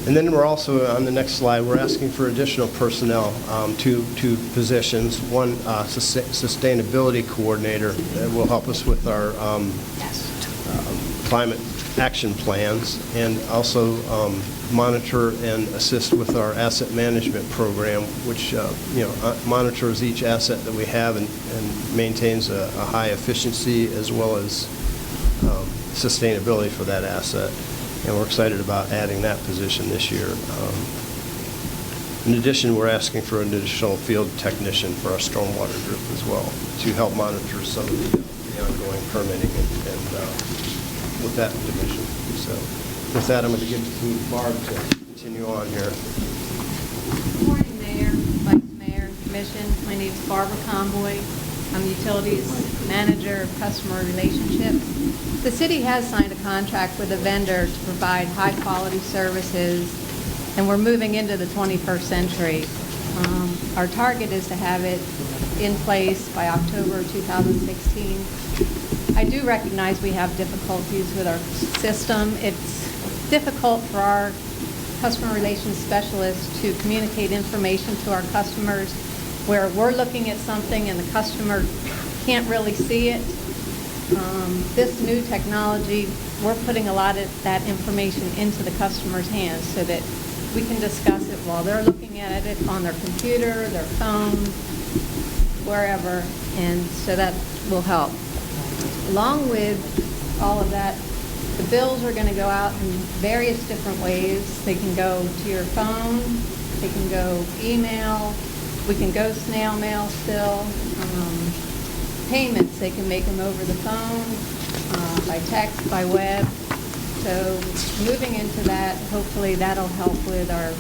And then we're also, on the next slide, we're asking for additional personnel, two positions. One, sustainability coordinator that will help us with our climate action plans, and also monitor and assist with our asset management program, which monitors each asset that we have and maintains a high efficiency as well as sustainability for that asset. And we're excited about adding that position this year. In addition, we're asking for an additional field technician for our stormwater group as well to help monitor some of the ongoing permitting and with that division. So with that, I'm going to give it to Barb to continue on here. Good morning, Mayor, Vice Mayor, Commission. My name is Barbara Conboy. I'm the Utilities Manager of Customer Relationships. The city has signed a contract with a vendor to provide high-quality services, and we're moving into the 21st century. Our target is to have it in place by October 2016. I do recognize we have difficulties with our system. It's difficult for our customer relations specialists to communicate information to our customers where we're looking at something and the customer can't really see it. This new technology we're putting a lot of that information into the customer's hands so that we can discuss it while they're looking at it on their computer, their phone, wherever, and so that will help. Along with all of that, the bills are going to go out in various different ways. They can go to your phone, they can go email, we can go snail mail still. Payments, they can make them over the phone, by text, by web. So moving into that, hopefully that'll help with our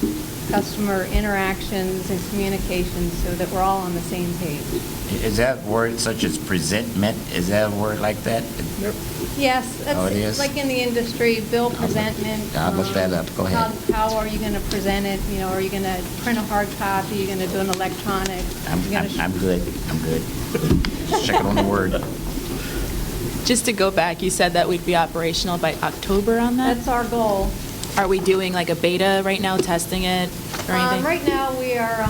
customer interactions and communications so that we're all on the same page. Is that word such as presentment? Is that a word like that? Yes, Oh, it is? it's like in the industry, bill presentment. I'll look that up. Go ahead. How are you going to present it? You know, are you going to print a hard copy? Are you going to do an electronic? I'm good. I'm good. Just checking on the word. Just to go back, you said that we'd be operational by October on that? That's our goal. Are we doing like a beta right now, testing it or anything? Right now, we are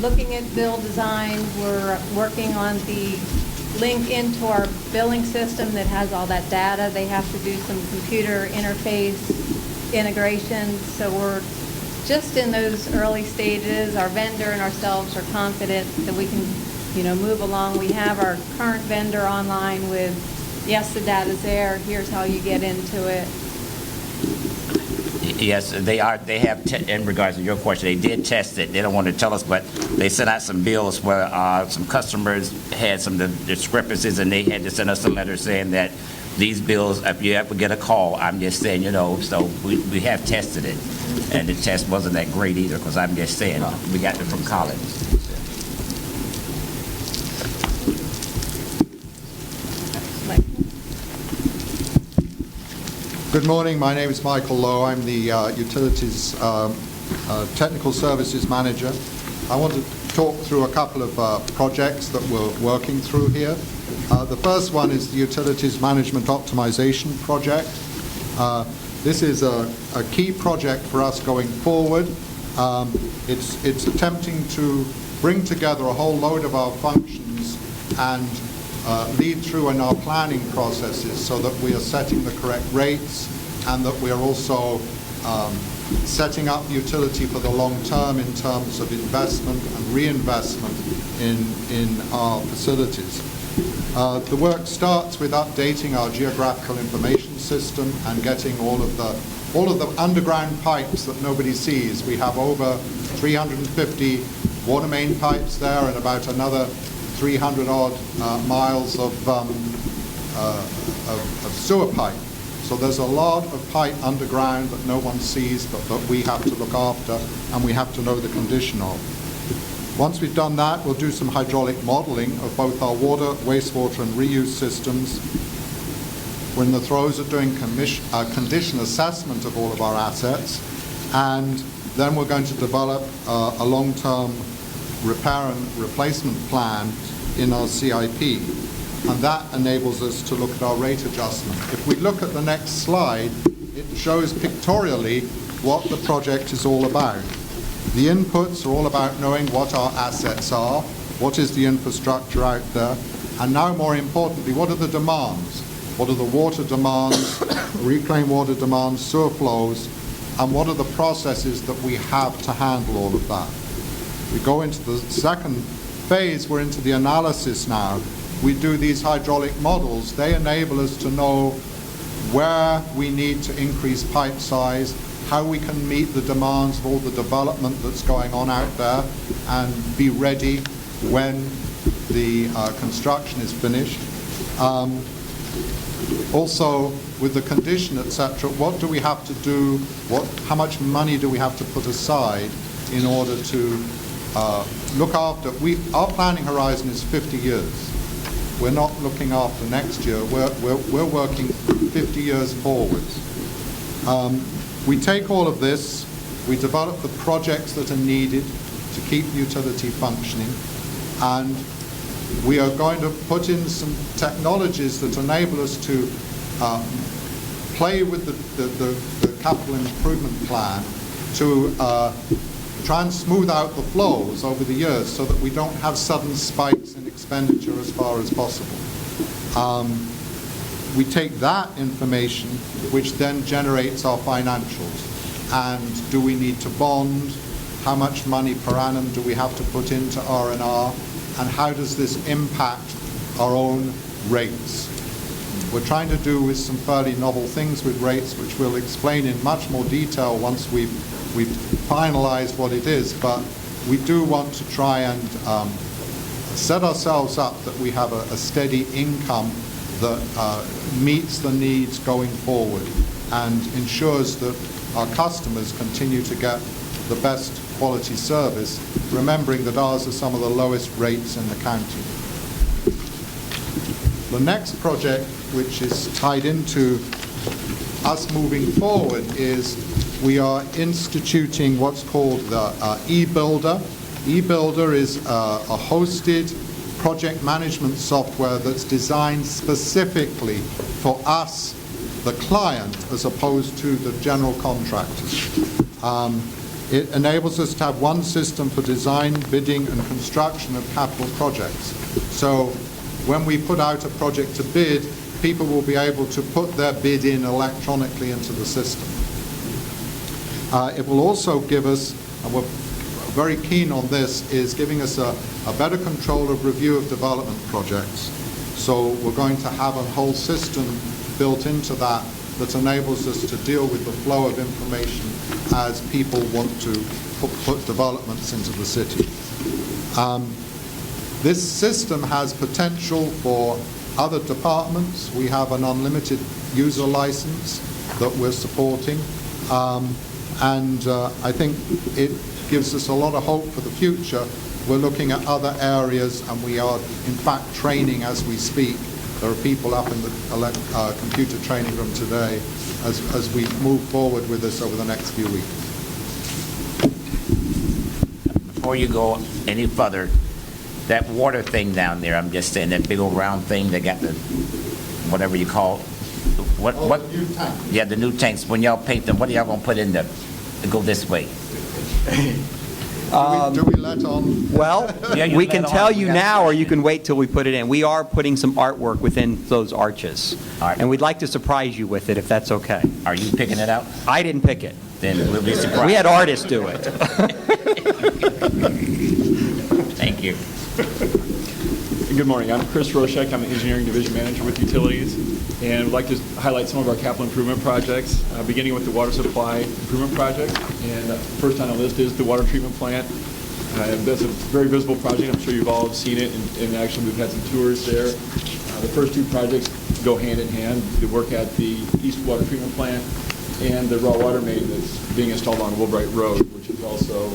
looking at bill design. We're working on the link into our billing system that has all that data. They have to do some computer interface integration. So we're just in those early stages. Our vendor and ourselves are confident that we can, move along. We have our current vendor online with, yes, the data's there. Here's how you get into it. Yes, they are. They have, in regards to your question, they did test it. They don't want to tell us, but they sent out some bills where some customers had some discrepancies, and they had to send us a letter saying that these bills, if you ever get a call, I'm just saying, so we have tested it. And the test wasn't that great either, because I'm just saying, we got it from Collins. Good morning. My name is Michael Lowe. I'm the Utilities Technical Services Manager. I want to talk through a couple of projects that we're working through here. The first one is the Utilities Management Optimization Project. This is a key project for us going forward. It's attempting to bring together a whole load of our functions and lead through in our planning processes so that we are setting the correct rates and that we are also setting up the utility for the long term in terms of investment and reinvestment in our facilities. The work starts with updating our geographical information system and getting all of the underground pipes that nobody sees. We have over 350 water main pipes there and about another 300-odd miles of sewer pipe. So there's a lot of pipe underground that no one sees, but that we have to look after and we have to know the condition of. Once we've done that, we'll do some hydraulic modeling of both our water, wastewater, and reuse systems. We're in the throes of doing condition assessment of all of our assets, and then we're going to develop a long-term repair and replacement plan in our CIP, and that enables us to look at our rate adjustment. If we look at the next slide, it shows pictorially what the project is all about. The inputs are all about knowing what our assets are, what is the infrastructure out there, and now more importantly, what are the demands? What are the water demands, reclaimed water demands, sewer flows, and what are the processes that we have to handle all of that? We go into the second phase, we're into the analysis now. We do these hydraulic models. They enable us to know where we need to increase pipe size, how we can meet the demands of all the development that's going on out there, and be ready when the construction is finished. Also, with the condition, etc., what do we have to do? How much money do we have to put aside in order to look after? Our planning horizon is 50 years. We're not looking after next year. We're working 50 years forwards. We take all of this, we develop the projects that are needed to keep the utility functioning, and we are going to put in some technologies that enable us to play with the capital improvement plan to try and smooth out the flows over the years so that we don't have sudden spikes in expenditure as far as possible. we take that information, which then generates our financials. And do we need to bond? How much money per annum do we have to put into R&R? And how does this impact our own rates? We're trying to do with some fairly novel things with rates, which we'll explain in much more detail once we've finalized what it is. But we do want to try and set ourselves up that we have a steady income that meets the needs going forward and ensures that our customers continue to get the best quality service, remembering that ours are some of the lowest rates in the county. The next project, which is tied into us moving forward, is we are instituting what's called the eBuilder. eBuilder is a hosted project management software that's designed specifically for us, the client, as opposed to the general contractors. It enables us to have one system for design, bidding, and construction of capital projects. So when we put out a project to bid, people will be able to put their bid in electronically into the system. It will also give us, and we're very keen on this, is giving us a better control of review of development projects. So we're going to have a whole system built into that that enables us to deal with the flow of information as people want to put developments into the city. This system has potential for other departments. We have an unlimited user license that we're supporting. And I think it gives us a lot of hope for the future. We're looking at other areas, and we are, in fact, training as we speak. There are people up in the computer training room today as we move forward with this over the next few weeks. Before you go any further, that water thing down there, I'm just saying, that big old round thing that got the, whatever you call it. What? The new tank. Yeah, the new tanks. When y'all paint them, what are y'all going to put in them to go this way? Do we let on? Well, Yeah, we let can on. tell We you got now, or questions. you can wait till we put it in. We are putting some artwork within those arches. All right. And we'd like to surprise you with it, if that's okay. Are you picking it out? I didn't pick it. Then we'll be surprised. We had artists do it. Thank you. Good morning. I'm Chris Roshek. I'm the Engineering Division Manager with Utilities, and would like to highlight some of our capital improvement projects, beginning with the water supply improvement project. And first on the list is the water treatment plant. That's a very visible project. I'm sure you've all seen it, and actually we've had some tours there. The first two projects go hand in hand. The work at the East Water Treatment Plant and the raw water main that's being installed on Wilbright Road, which is also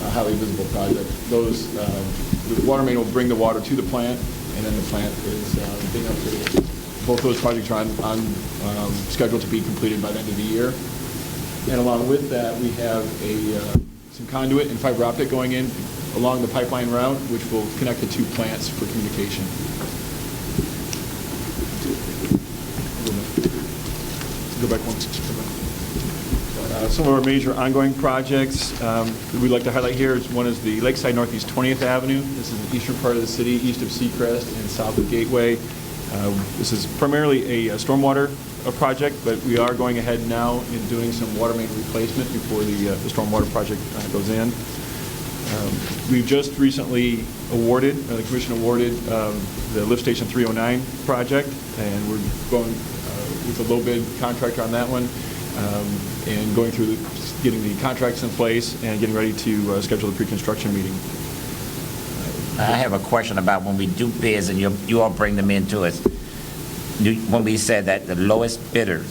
a highly visible project. Those, the water main will bring the water to the plant, and then the plant is being upgraded. Both those projects are on schedule to be completed by the end of the year. And along with that, we have some conduit and fiber optic going in along the pipeline route, which will connect the two plants for communication. Go back one. Some of our major ongoing projects we'd like to highlight here is one is the Lakeside Northeast 20th Avenue. This is the eastern part of the city, east of Seacrest and south of Gateway. This is primarily a stormwater project, but we are going ahead now and doing some water main replacement before the stormwater project goes in. We've just recently awarded, the commission awarded the Lift Station 309 project, and we're going with a low bid contractor on that one, and going through getting the contracts in place and getting ready to schedule the pre-construction meeting. I have a question about when we do bids and you all bring them into us. When we said that the lowest bidder,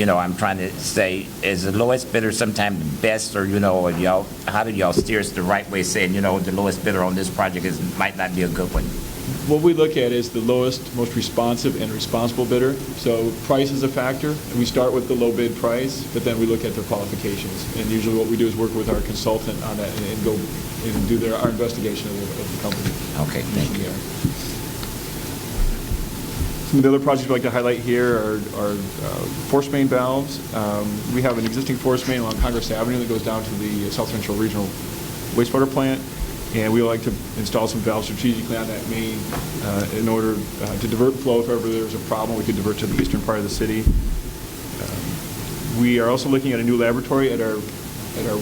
I'm trying to say, is the lowest bidder sometimes the best, or, or y'all, how do y'all steer us the right way, saying, the lowest bidder on this project might not be a good one? What we look at is the lowest, most responsive and responsible bidder. So price is a factor, and we start with the low bid price, but then we look at their qualifications. And usually what we do is work with our consultant on that and go and do our investigation of the company. Okay, thank you. Some of the other projects we'd like to highlight here are force main valves. We have an existing force main along Congress Avenue that goes down to the South Central Regional Wastewater Plant. and we would like to install some valves strategically on that main in order to divert flow if ever there's a problem. We could divert to the eastern part of the city. We are also looking at a new laboratory at our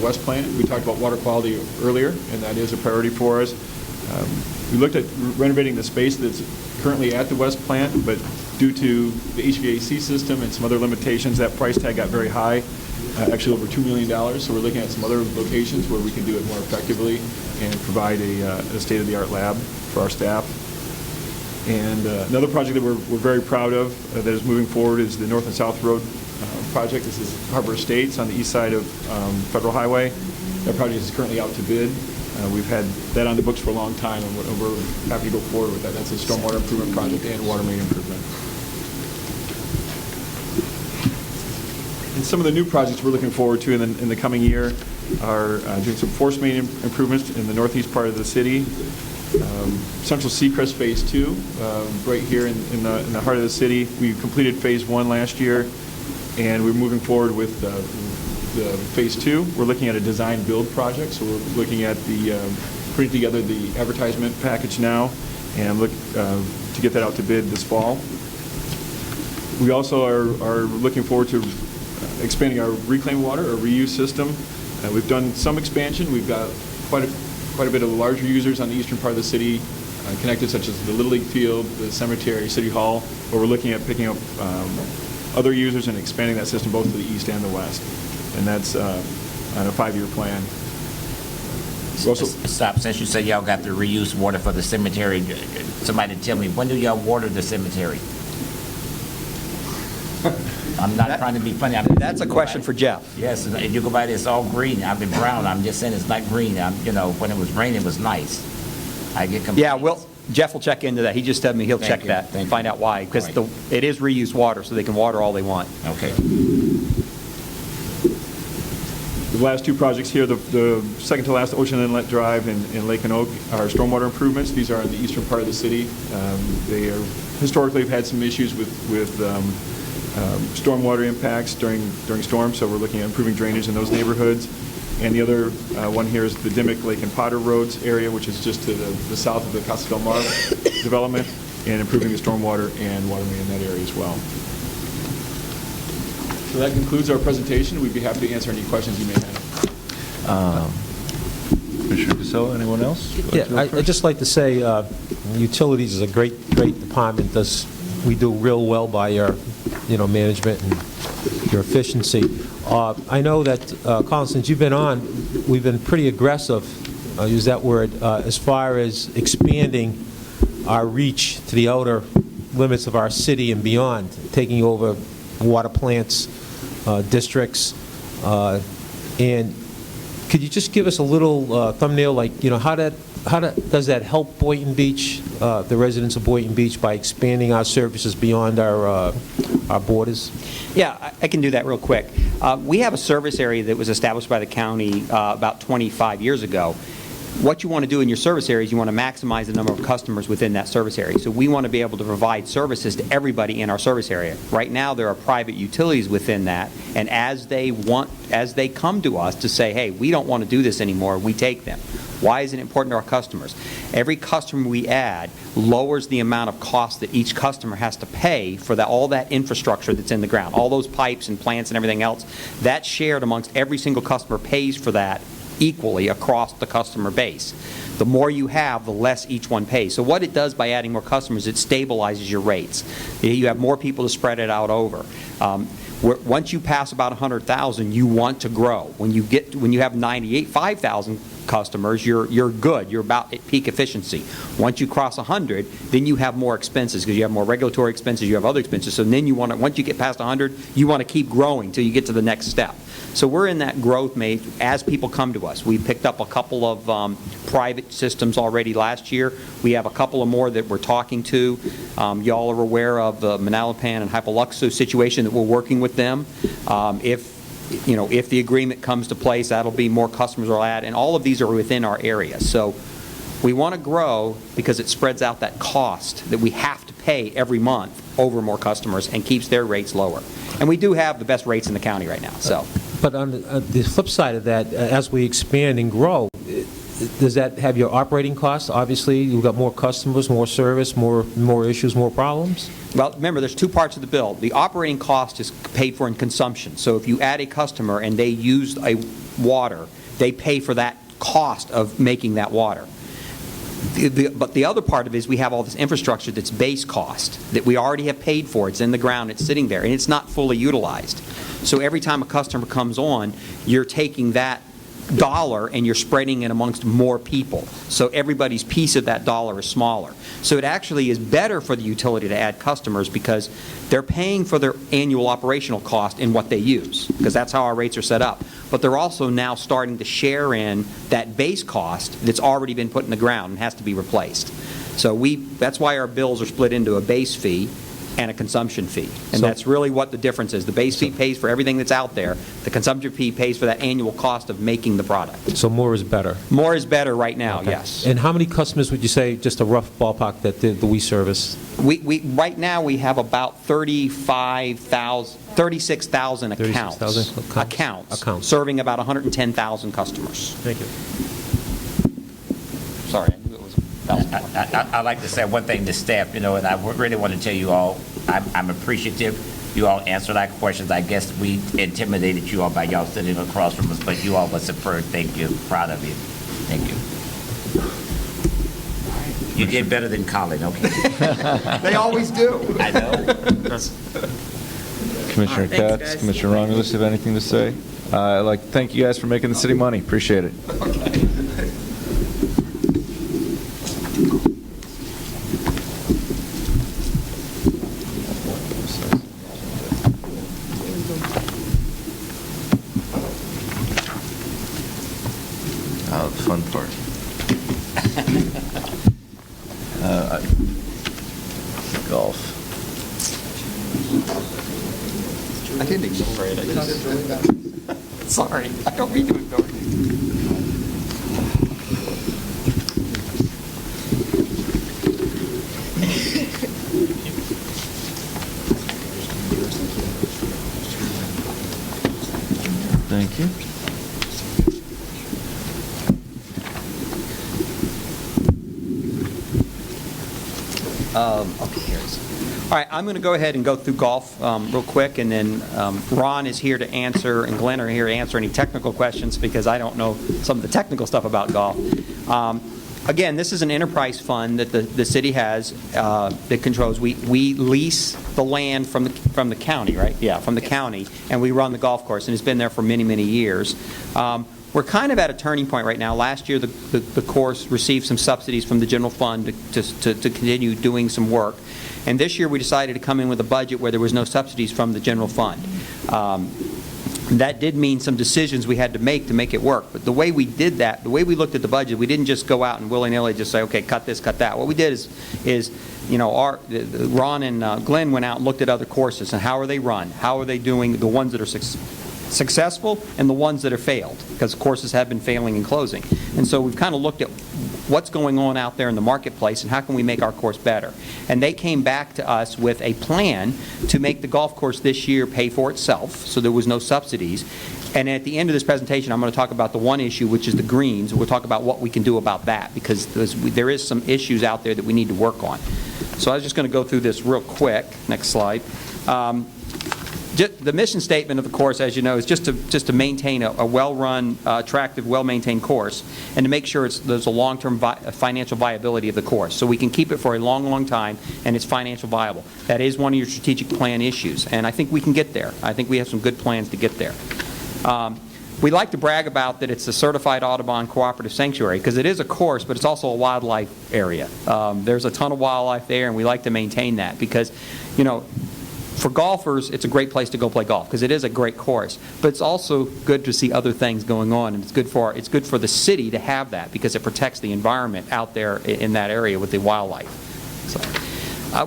west plant. We talked about water quality earlier, and that is a priority for us. We looked at renovating the space that's currently at the west plant, but due to the HVAC system and some other limitations, that price tag got very high, actually over $2 million. So we're looking at some other locations where we can do it more effectively and provide a state-of-the-art lab for our staff. And another project that we're very proud of that is moving forward is the North and South Road project. This is Harbor Estates on the east side of Federal Highway. That project is currently out to bid. We've had that on the books for a long time, and we're happy to go forward with that. That's a stormwater improvement project and water main improvement. And some of the new projects we're looking forward to in the coming year are doing some force main improvements in the northeast part of the city. Central Seacrest Phase 2, right here in the heart of the city. We completed Phase 1 last year, and we're moving forward with the Phase 2. We're looking at a design-build project, so we're looking at putting together the advertisement package now, and look to get that out to bid this fall. We also are looking forward to expanding our reclaimed water, or reuse system. We've done some expansion. We've got quite a bit of larger users on the eastern part of the city connected, such as the Little League Field, the cemetery, City Hall, where we're looking at picking up other users and expanding that system both to the east and the west. And that's on a 5-year plan. Stop. Since you said y'all got the reuse water for the cemetery, somebody tell me, when do y'all water the cemetery? I'm not trying to be funny. That's a question for Jeff. Yes, and you go by there, it's all green. I've been brown. I'm just saying it's not green. When it was raining, it was nice. I get complaints. Yeah, Jeff will check into that. He just told me he'll check that and find out why, because it is reused water, so they can water all they want. Okay. The last two projects here, the second to last Ocean Inlet Drive and Lake and Oak, are stormwater improvements. These are in the eastern part of the city. They are historically have had some issues with stormwater impacts during storms, so we're looking at improving drainage in those neighborhoods. And the other one here is the Dimmick Lake and Potter Roads area, which is just to the south of the Casa del Mar development, and improving the stormwater and water main in that area as well. So that concludes our presentation. We'd be happy to answer any questions you may have. Commissioner Casella, anyone else? Yeah, I'd just like to say utilities is a great department. We do real well by your management and your efficiency. I know that, Colin, since you've been on, we've been pretty aggressive, I'll use that word, as far as expanding our reach to the outer limits of our city and beyond, taking over water plants, districts, and could you just give us a little thumbnail, like, how does that help Boynton Beach, the residents of Boynton Beach, by expanding our services beyond our borders? Yeah, I can do that real quick. We have a service area that was established by the county about 25 years ago. What you want to do in your service area is you want to maximize the number of customers within that service area. So we want to be able to provide services to everybody in our service area. Right now, there are private utilities within that, and as they come to us to say, hey, we don't want to do this anymore, we take them. Why is it important to our customers? Every customer we add lowers the amount of cost that each customer has to pay for all that infrastructure that's in the ground. All those pipes and plants and everything else, that's shared amongst every single customer, pays for that equally across the customer base. The more you have, the less each one pays. So what it does by adding more customers, it stabilizes your rates. You have more people to spread it out over. Once you pass about 100,000, you want to grow. When you have 5,000 customers, you're good. You're about at peak efficiency. Once you cross 100, then you have more expenses because you have more regulatory expenses, you have other expenses. So then once you get past 100, you want to keep growing till you get to the next step. So we're in that growth mode as people come to us. We picked up a couple of private systems already last year. We have a couple of more that we're talking to. Y'all are aware of the Manalapan and Hypoluxo situation that we're working with them. If the agreement comes to place, that'll be more customers will add, and all of these are within our area. So we want to grow because it spreads out that cost that we have to pay every month over more customers and keeps their rates lower. And we do have the best rates in the county right now. So. But on the flip side of that, as we expand and grow, does that have your operating costs? Obviously, you've got more customers, more service, more issues, more problems? Well, remember, there's two parts of the bill. The operating cost is paid for in consumption. So if you add a customer and they use a water, they pay for that cost of making that water. But the other part of it is we have all this infrastructure that's base cost that we already have paid for. It's in the ground, it's sitting there, and it's not fully utilized. So every time a customer comes on, you're taking that dollar and you're spreading it amongst more people. So everybody's piece of that dollar is smaller. So it actually is better for the utility to add customers because they're paying for their annual operational cost in what they use, because that's how our rates are set up. But they're also now starting to share in that base cost that's already been put in the ground and has to be replaced. So that's why our bills are split into a base fee and a consumption fee. And that's really what the difference is. The base fee pays for everything that's out there. The consumption fee pays for that annual cost of making the product. So more is better? More is better right now, Okay. yes. And how many customers would you say, just a rough ballpark, that we service? Right now, we have about 36,000 accounts. 36,000 Accounts. Serving about 110,000 customers. Thank you. Sorry, I knew it was I'd like to say one thing to staff, and I really want to tell you all, I'm appreciative. You all answered our questions. I guess we intimidated you all by y'all sitting across from us, but you all were superb. Thank you. Proud of you. Thank you. You did better than Colin, okay? They always do. I know. Commissioner Katz, Commissioner Romulus, have anything to say? I'd like to thank you guys for making the city money. Appreciate it. Oh, the fun part. Golf. I didn't ignore it. Sorry, I don't mean to ignore it. Thank you. Okay, here it is. All right, I'm going to go ahead and go through golf real quick, and then Ron is here to answer, and Glenn are here to answer any technical questions because I don't know some of the technical stuff about golf. Again, this is an enterprise fund that the city has that controls. We lease the land from the county, right? Yeah, from the county, and we run the golf course, and it's been there for many, many years. We're kind of at a turning point right now. Last year, the course received some subsidies from the general fund to continue doing some work. And this year, we decided to come in with a budget where there was no subsidies from the general fund. That did mean some decisions we had to make it work. But the way we did that, the way we looked at the budget, we didn't just go out and willy-nilly just say, okay, cut this, cut that. What we did is Ron and Glenn went out and looked at other courses and how are they run? How are they doing, the ones that are successful and the ones that have failed, because courses have been failing and closing. And so we've kind of looked at what's going on out there in the marketplace and how can we make our course better. And they came back to us with a plan to make the golf course this year pay for itself, so there was no subsidies. And at the end of this presentation, I'm going to talk about the one issue, which is the greens. We'll talk about what we can do about that, because there is some issues out there that we need to work on. So I was just going to go through this real quick. Next slide. The mission statement of the course, as you know, is just to maintain a well-run, attractive, well-maintained course, and to make sure there's a long-term financial viability of the course, so we can keep it for a long, long time, and it's financial viable. That is one of your strategic plan issues, and I think we can get there. I think we have some good plans to get there. We like to brag about that it's a certified Audubon cooperative sanctuary, because it is a course, but it's also a wildlife area. There's a ton of wildlife there, and we like to maintain that, because, for golfers, it's a great place to go play golf because it is a great course. But it's also good to see other things going on, and it's good for the city to have that because it protects the environment out there in that area with the wildlife. So,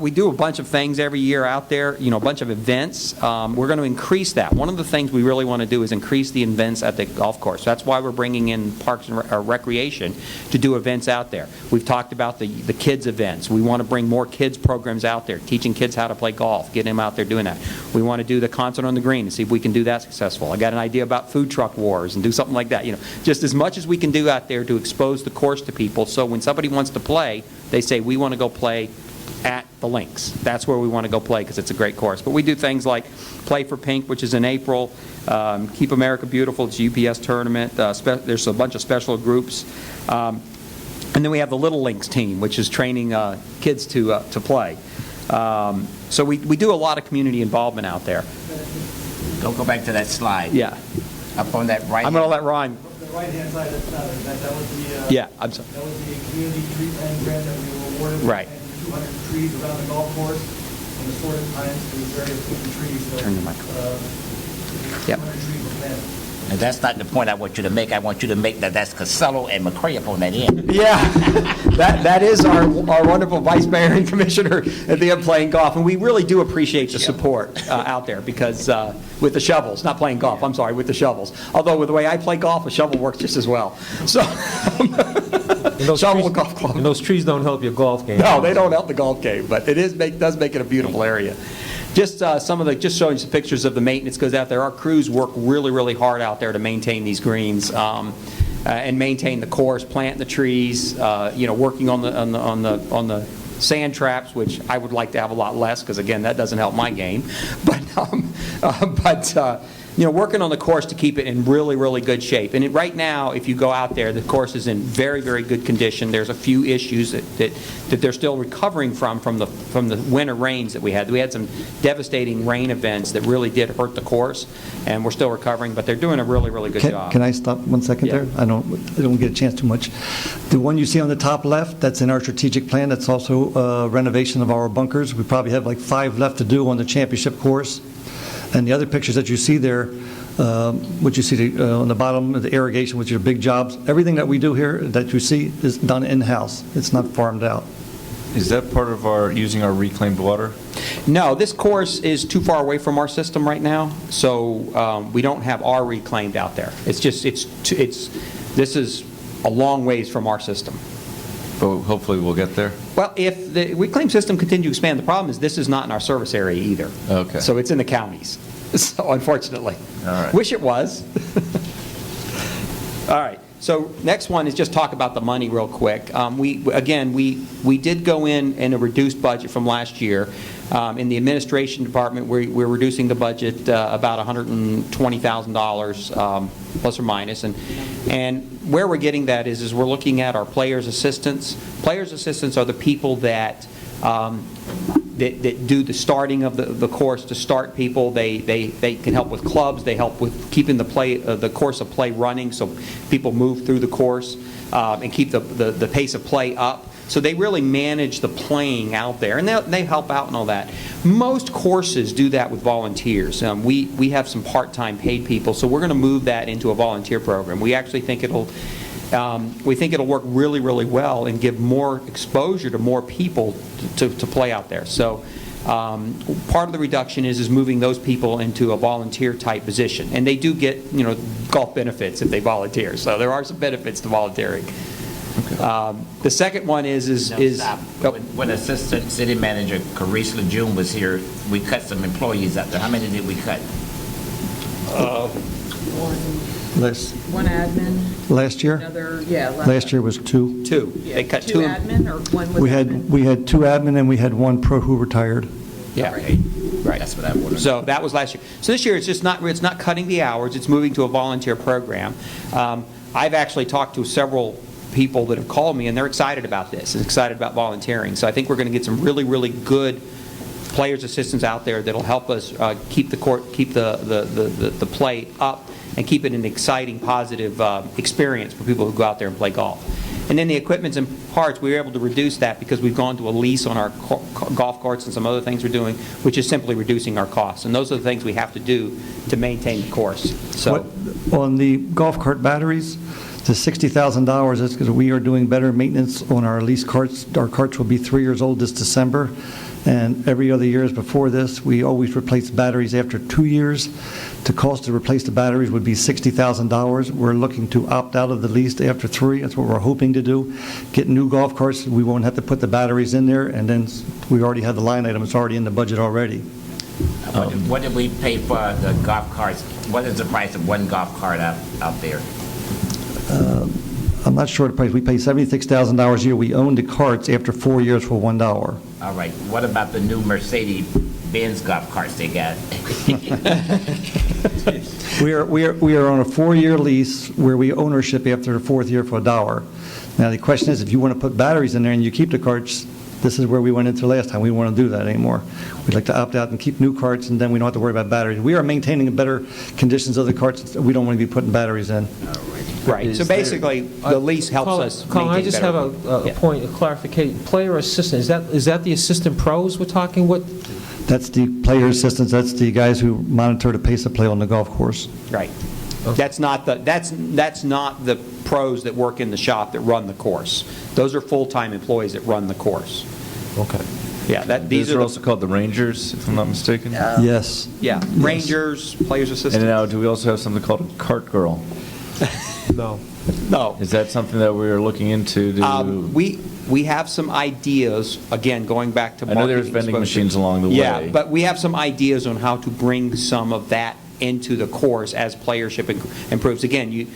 We do a bunch of things every year out there, a bunch of events. We're going to increase that. One of the things we really want to do is increase the events at the golf course. That's why we're bringing in Parks and Recreation to do events out there. We've talked about the kids events. We want to bring more kids programs out there, teaching kids how to play golf, getting them out there doing that. We want to do the concert on the green and see if we can do that successful. I got an idea about food truck wars and do something like that. Just as much as we can do out there to expose the course to people, so when somebody wants to play, they say, we want to go play at the links. That's where we want to go play because it's a great course. But we do things like Play for Pink, which is in April, Keep America Beautiful, it's a UPS tournament. There's a bunch of special groups. And then we have the Little Links team, which is training kids to play. So we do a lot of community involvement out there. Don't go back to that slide. Yeah. Up on that right. I'm going to let Ryan. The right-hand side, that was the... Yeah, I'm sorry. That was the community tree planting grant that we were awarded. Right. 200 trees around the golf course and assorted times to various different trees. So, Turn your mic. 200 trees were planted. And that's not the point I want you to make. I want you to make that's Costello and McCray up on that end. Yeah, that is our wonderful vice mayor and commissioner at the end playing golf, and we really do appreciate the support out there because with the shovels, not playing golf, I'm sorry, with the shovels. Although with the way I play golf, a shovel works just as well. So, shovel golf club. And those trees don't help your golf game. No, they don't help the golf game, but it does make it a beautiful area. Just just showing some pictures of the maintenance goes out there. Our crews work really, really hard out there to maintain these greens and maintain the course, plant the trees, working on the sand traps, which I would like to have a lot less because again, that doesn't help my game. But working on the course to keep it in really, really good shape. And right now, if you go out there, the course is in very, very good condition. There's a few issues that they're still recovering from the winter rains that we had. We had some devastating rain events that really did hurt the course, and we're still recovering, but they're doing a really, really good job. Can I stop 1 second there? I don't get a chance too much. The one you see on the top left, that's in our strategic plan. That's also renovation of our bunkers. We probably have like 5 left to do on the championship course. And the other pictures that you see there, what you see on the bottom, the irrigation, which are big jobs, everything that we do here that you see is done in-house. It's not farmed out. Is that part of using our reclaimed water? No, this course is too far away from our system right now, so we don't have our reclaimed out there. It's just, this is a long ways from our system. But hopefully we'll get there. Well, if the reclaim system continues to expand, the problem is this is not in our service area either. Okay. So it's in the counties, so unfortunately. All right. Wish it was. All right. So next one is just talk about the money real quick. We did go in a reduced budget from last year. In the administration department, we're reducing the budget about $120,000 plus or minus, and where we're getting that is we're looking at our players' assistants. Players' assistants are the people that do the starting of the course to start people. They can help with clubs. They help with keeping the course of play running so people move through the course and keep the pace of play up. So they really manage the playing out there, and they help out and all that. Most courses do that with volunteers. We have some part-time paid people, so we're going to move that into a volunteer program. We actually think it'll work really, really well and give more exposure to more people to play out there. So part of the reduction is moving those people into a volunteer-type position, and they do get golf benefits if they volunteer. So there are some benefits to volunteering. Okay. The second one is When Assistant City Manager Carice Lejeune was here, we cut some employees out there. How many did we cut? One admin. Last year? Last year was 2. 2. Yeah, They cut 2 admin or one with admin? We had 2 admin and we had 1 pro who retired. Yeah. Right. That's what I wanted. So that was last year. So this year it's not cutting the hours. It's moving to a volunteer program. I've actually talked to several people that have called me, and they're excited about this and excited about volunteering. So I think we're going to get some really, really good players' assistants out there that'll help us keep the play up and keep it an exciting, positive experience for people who go out there and play golf. And then the equipment and parts, we were able to reduce that because we've gone to a lease on our golf carts and some other things we're doing, which is simply reducing our costs. And those are the things we have to do to maintain the course. So on the golf cart batteries, The $60,000 is because we are doing better maintenance on our leased carts. Our carts will be 3 years old this December, and every other years before this, we always replace batteries after 2 years. The cost to replace the batteries would be $60,000. We're looking to opt out of the lease after 3. That's what we're hoping to do. Get new golf carts. We won't have to put the batteries in there, and then we already have the line item. It's already in the budget already. What did we pay for the golf carts? What is the price of one golf cart out there? I'm not sure the price. We pay $76,000 a year. We own the carts after 4 years for $1. All right. What about the new Mercedes-Benz golf carts they got? We are on a 4-year lease where we ownership after the 4th year for $1. Now, the question is, if you want to put batteries in there and you keep the carts, this is where we went into last time. We don't want to do that anymore. We'd like to opt out and keep new carts, and then we don't have to worry about batteries. We are maintaining better conditions of the carts. We don't want to be putting batteries in. Right. So basically, the lease helps us Colin, I maintain just better. have a point of clarification. Player assistant, is that the assistant pros we're talking? What? That's the player assistants. That's the guys who monitor the pace of play on the golf course. Right. That's not the pros that work in the shop that run the course. Those are full-time employees that run the course. Okay. Yeah, These are also called the Rangers, if I'm not mistaken? Yes. Yeah, Rangers, players assistants. And now, do we also have something called a cart girl? No. No. Is that something that we're looking into? We have some ideas, again, going back to I know there's vending machines along the way. Yeah, but we have some ideas on how to bring some of that into the course as playership improves. Again,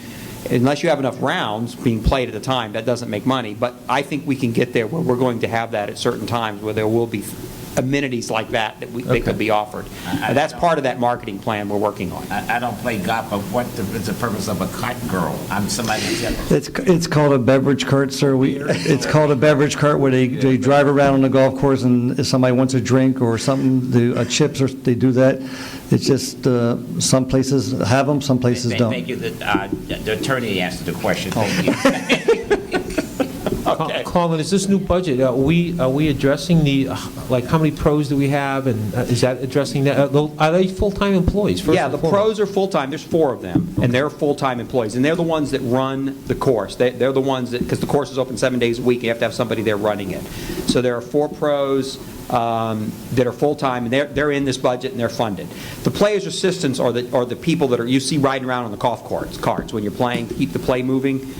unless you have enough rounds being played at a time, that doesn't make money. But I think we can get there where we're going to have that at certain times where there will be amenities like that that could be offered. That's part of that marketing plan we're working on. I don't play golf, but what is the purpose of a cart girl? I'm somebody It's called a beverage cart, sir. It's called a beverage cart where they drive around on the golf course, and if somebody wants a drink or something, chips, or they do that. It's just some places have them, some places don't. Thank you. The attorney answered the question. Thank you. Okay. Colin, is this new budget, are we addressing how many pros do we have, and is that addressing that? Are they full-time employees? Yeah, the pros are full-time. There's 4 of them, and they're full-time employees, and they're the ones that run the course. They're the ones that, because the course is open 7 days a week, you have to have somebody there running it. So there are 4 pros that are full-time, and they're in this budget, and they're funded. The players' assistants are the people that you see riding around on the golf carts when you're playing, keep the play moving.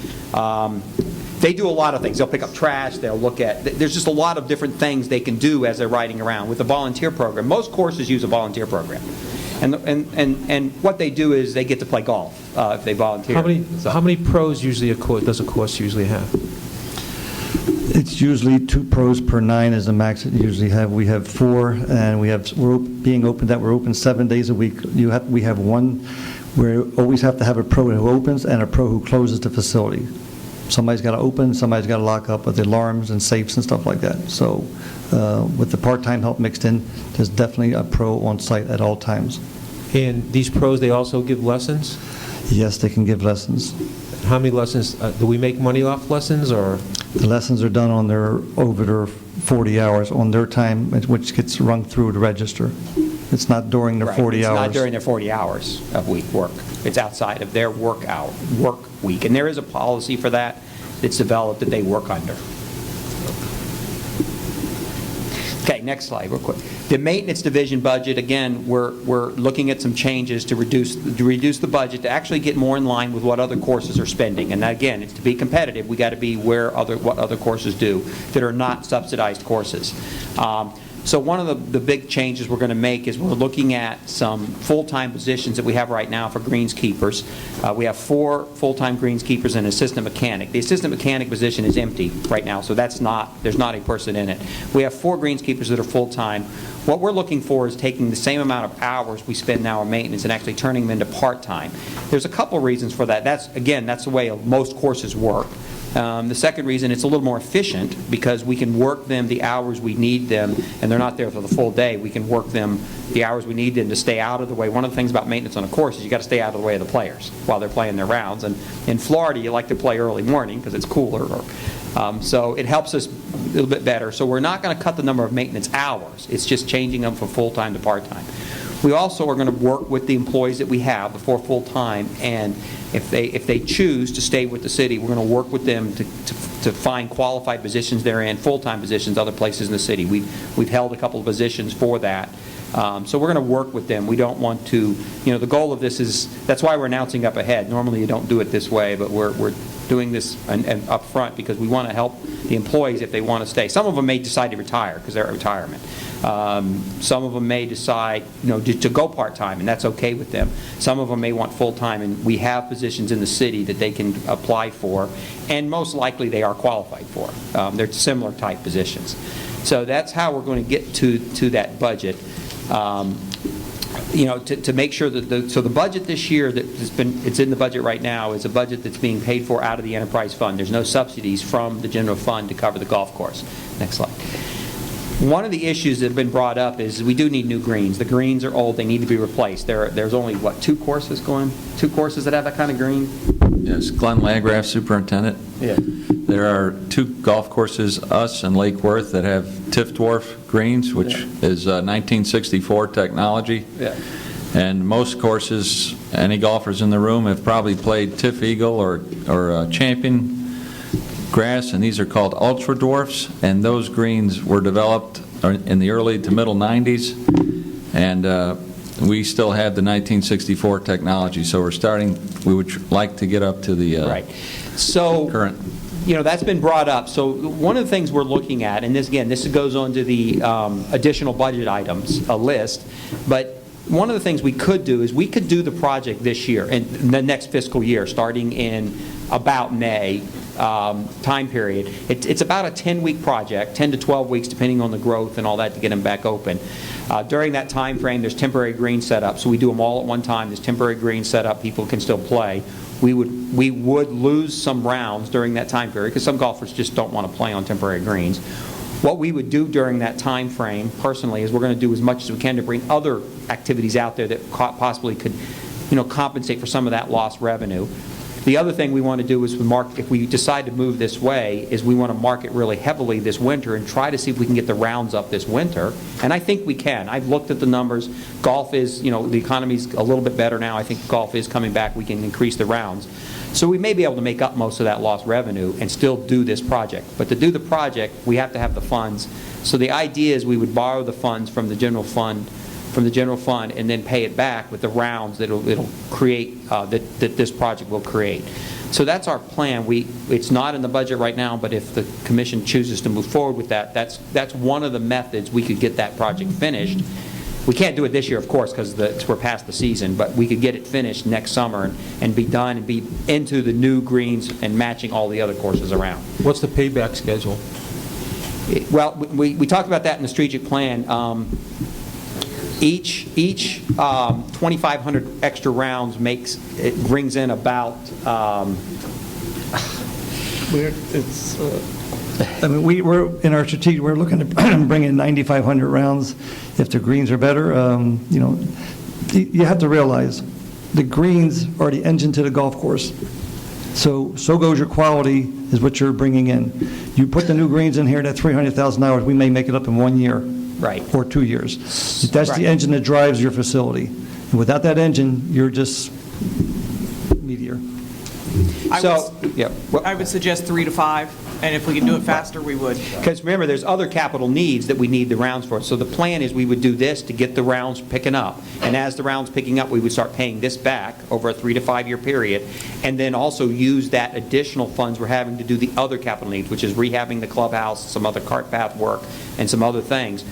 They do a lot of things. They'll pick up trash. They'll look at. There's just a lot of different things they can do as they're riding around with the volunteer program. Most courses use a volunteer program, and what they do is they get to play golf if they volunteer. How many pros usually does a course usually have? It's usually 2 pros per 9 is the max that you usually have. We have 4, and we're open 7 days a week. We have one. We always have to have a pro who opens and a pro who closes the facility. Somebody's got to open, somebody's got to lock up with the alarms and safes and stuff like that. So with the part-time help mixed in, there's definitely a pro on site at all times. And these pros, they also give lessons? Yes, they can give lessons. How many lessons? Do we make money off lessons, or? The lessons are done over their 40 hours on their time, which gets rung through the register. It's not during their 40 hours. It's not during their 40 hours of week work. It's outside of their work week. And there is a policy for that that's developed that they work under. Okay, next slide real quick. The maintenance division budget, again, we're looking at some changes to reduce the budget to actually get more in line with what other courses are spending. And again, it's to be competitive. We got to be what other courses do that are not subsidized courses. So one of the big changes we're going to make is we're looking at some full-time positions that we have right now for greenskeepers. We have 4 full-time greenskeepers and an assistant mechanic. The assistant mechanic position is empty right now, so there's not a person in it. We have 4 greenskeepers that are full-time. What we're looking for is taking the same amount of hours we spend now on maintenance and actually turning them into part-time. There's a couple reasons for that. That's the way most courses work. The second reason, it's a little more efficient because we can work them the hours we need them, and they're not there for the full day. We can work them the hours we need them to stay out of the way. One of the things about maintenance on a course is you got to stay out of the way of the players while they're playing their rounds. And in Florida, you like to play early morning because it's cooler. So it helps us a little bit better. So we're not going to cut the number of maintenance hours. It's just changing them from full-time to part-time. We also are going to work with the employees that we have, the 4 full-time, and if they choose to stay with the city, we're going to work with them to find qualified positions they're in, full-time positions, other places in the city. We've held a couple of positions for that. So we're going to work with them. We don't want to, the goal of this is, that's why we're announcing up ahead. Normally you don't do it this way, but we're doing this and up front because we want to help the employees if they want to stay. Some of them may decide to retire because they're at retirement. Some of them may decide, to go part-time, and that's okay with them. Some of them may want full-time, and we have positions in the city that they can apply for, and most likely they are qualified for. They're similar type positions. So that's how we're going to get to that budget. To make sure that the budget this year it's in the budget right now is a budget that's being paid for out of the enterprise fund. There's no subsidies from the general fund to cover the golf course. Next slide. One of the issues that have been brought up is we do need new greens. The greens are old; they need to be replaced. There's only 2 courses that have that kind of green. Yes, Glenn Landgraf, superintendent. Yeah. There are 2 golf courses, us and Lake Worth, that have TIF dwarf greens, which is 1964 technology. Yeah. And most courses, any golfers in the room have probably played TIF Eagle or Champion grass, and these are called ultra dwarfs. And those greens were developed in the early to middle 90s, and we still have the 1964 technology. So we would like to get up to the current. That's been brought up. So one of the things we're looking at, and this goes on to the additional budget items list, but one of the things we could do is we could do the project this year, in the next fiscal year, starting in about May time period. It's about a 10-week project, 10 to 12 weeks, depending on the growth and all that, to get them back open. During that time frame, there's temporary greens set up, so we do them all at one time. There's temporary greens set up. People can still play. We would lose some rounds during that time period because some golfers just don't want to play on temporary greens. What we would do during that time frame, personally, is we're going to do as much as we can to bring other activities out there that possibly could, compensate for some of that lost revenue. The other thing we want to do is if we decide to move this way, is we want to market really heavily this winter and try to see if we can get the rounds up this winter. And I think we can. I've looked at the numbers. Golf is, the economy's a little bit better now. I think golf is coming back. We can increase the rounds. So we may be able to make up most of that lost revenue and still do this project. But to do the project, we have to have the funds. So the idea is we would borrow the funds from the general fund, and then pay it back with the rounds that it'll create, that this project will create. So that's our plan. It's not in the budget right now, but if the commission chooses to move forward with that, that's one of the methods we could get that project finished. We can't do it this year, of course, because we're past the season, but we could get it finished next summer and be done and be into the new greens and matching all the other courses around. What's the payback schedule? Well, we talked about that in the strategic plan. Each 2,500 extra rounds brings in about. We're in our strategic. We're looking to bring in 9,500 rounds. If the greens are better, you have to realize the greens are the engine to the golf course. So goes your quality is what you're bringing in. You put the new greens in here, that $300,000, we may make it up in 1 year. Right. Or 2 years. That's the engine that drives your facility. And without that engine, you're just meteor. I would suggest 3 to 5, and if we can do it faster, we would. Because remember, there's other capital needs that we need the rounds for. So the plan is we would do this to get the rounds picking up. And as the rounds picking up, we would start paying this back over a 3 to 5 year period, and then also use that additional funds we're having to do the other capital needs, which is rehabbing the clubhouse, some other cart path work, and some other things.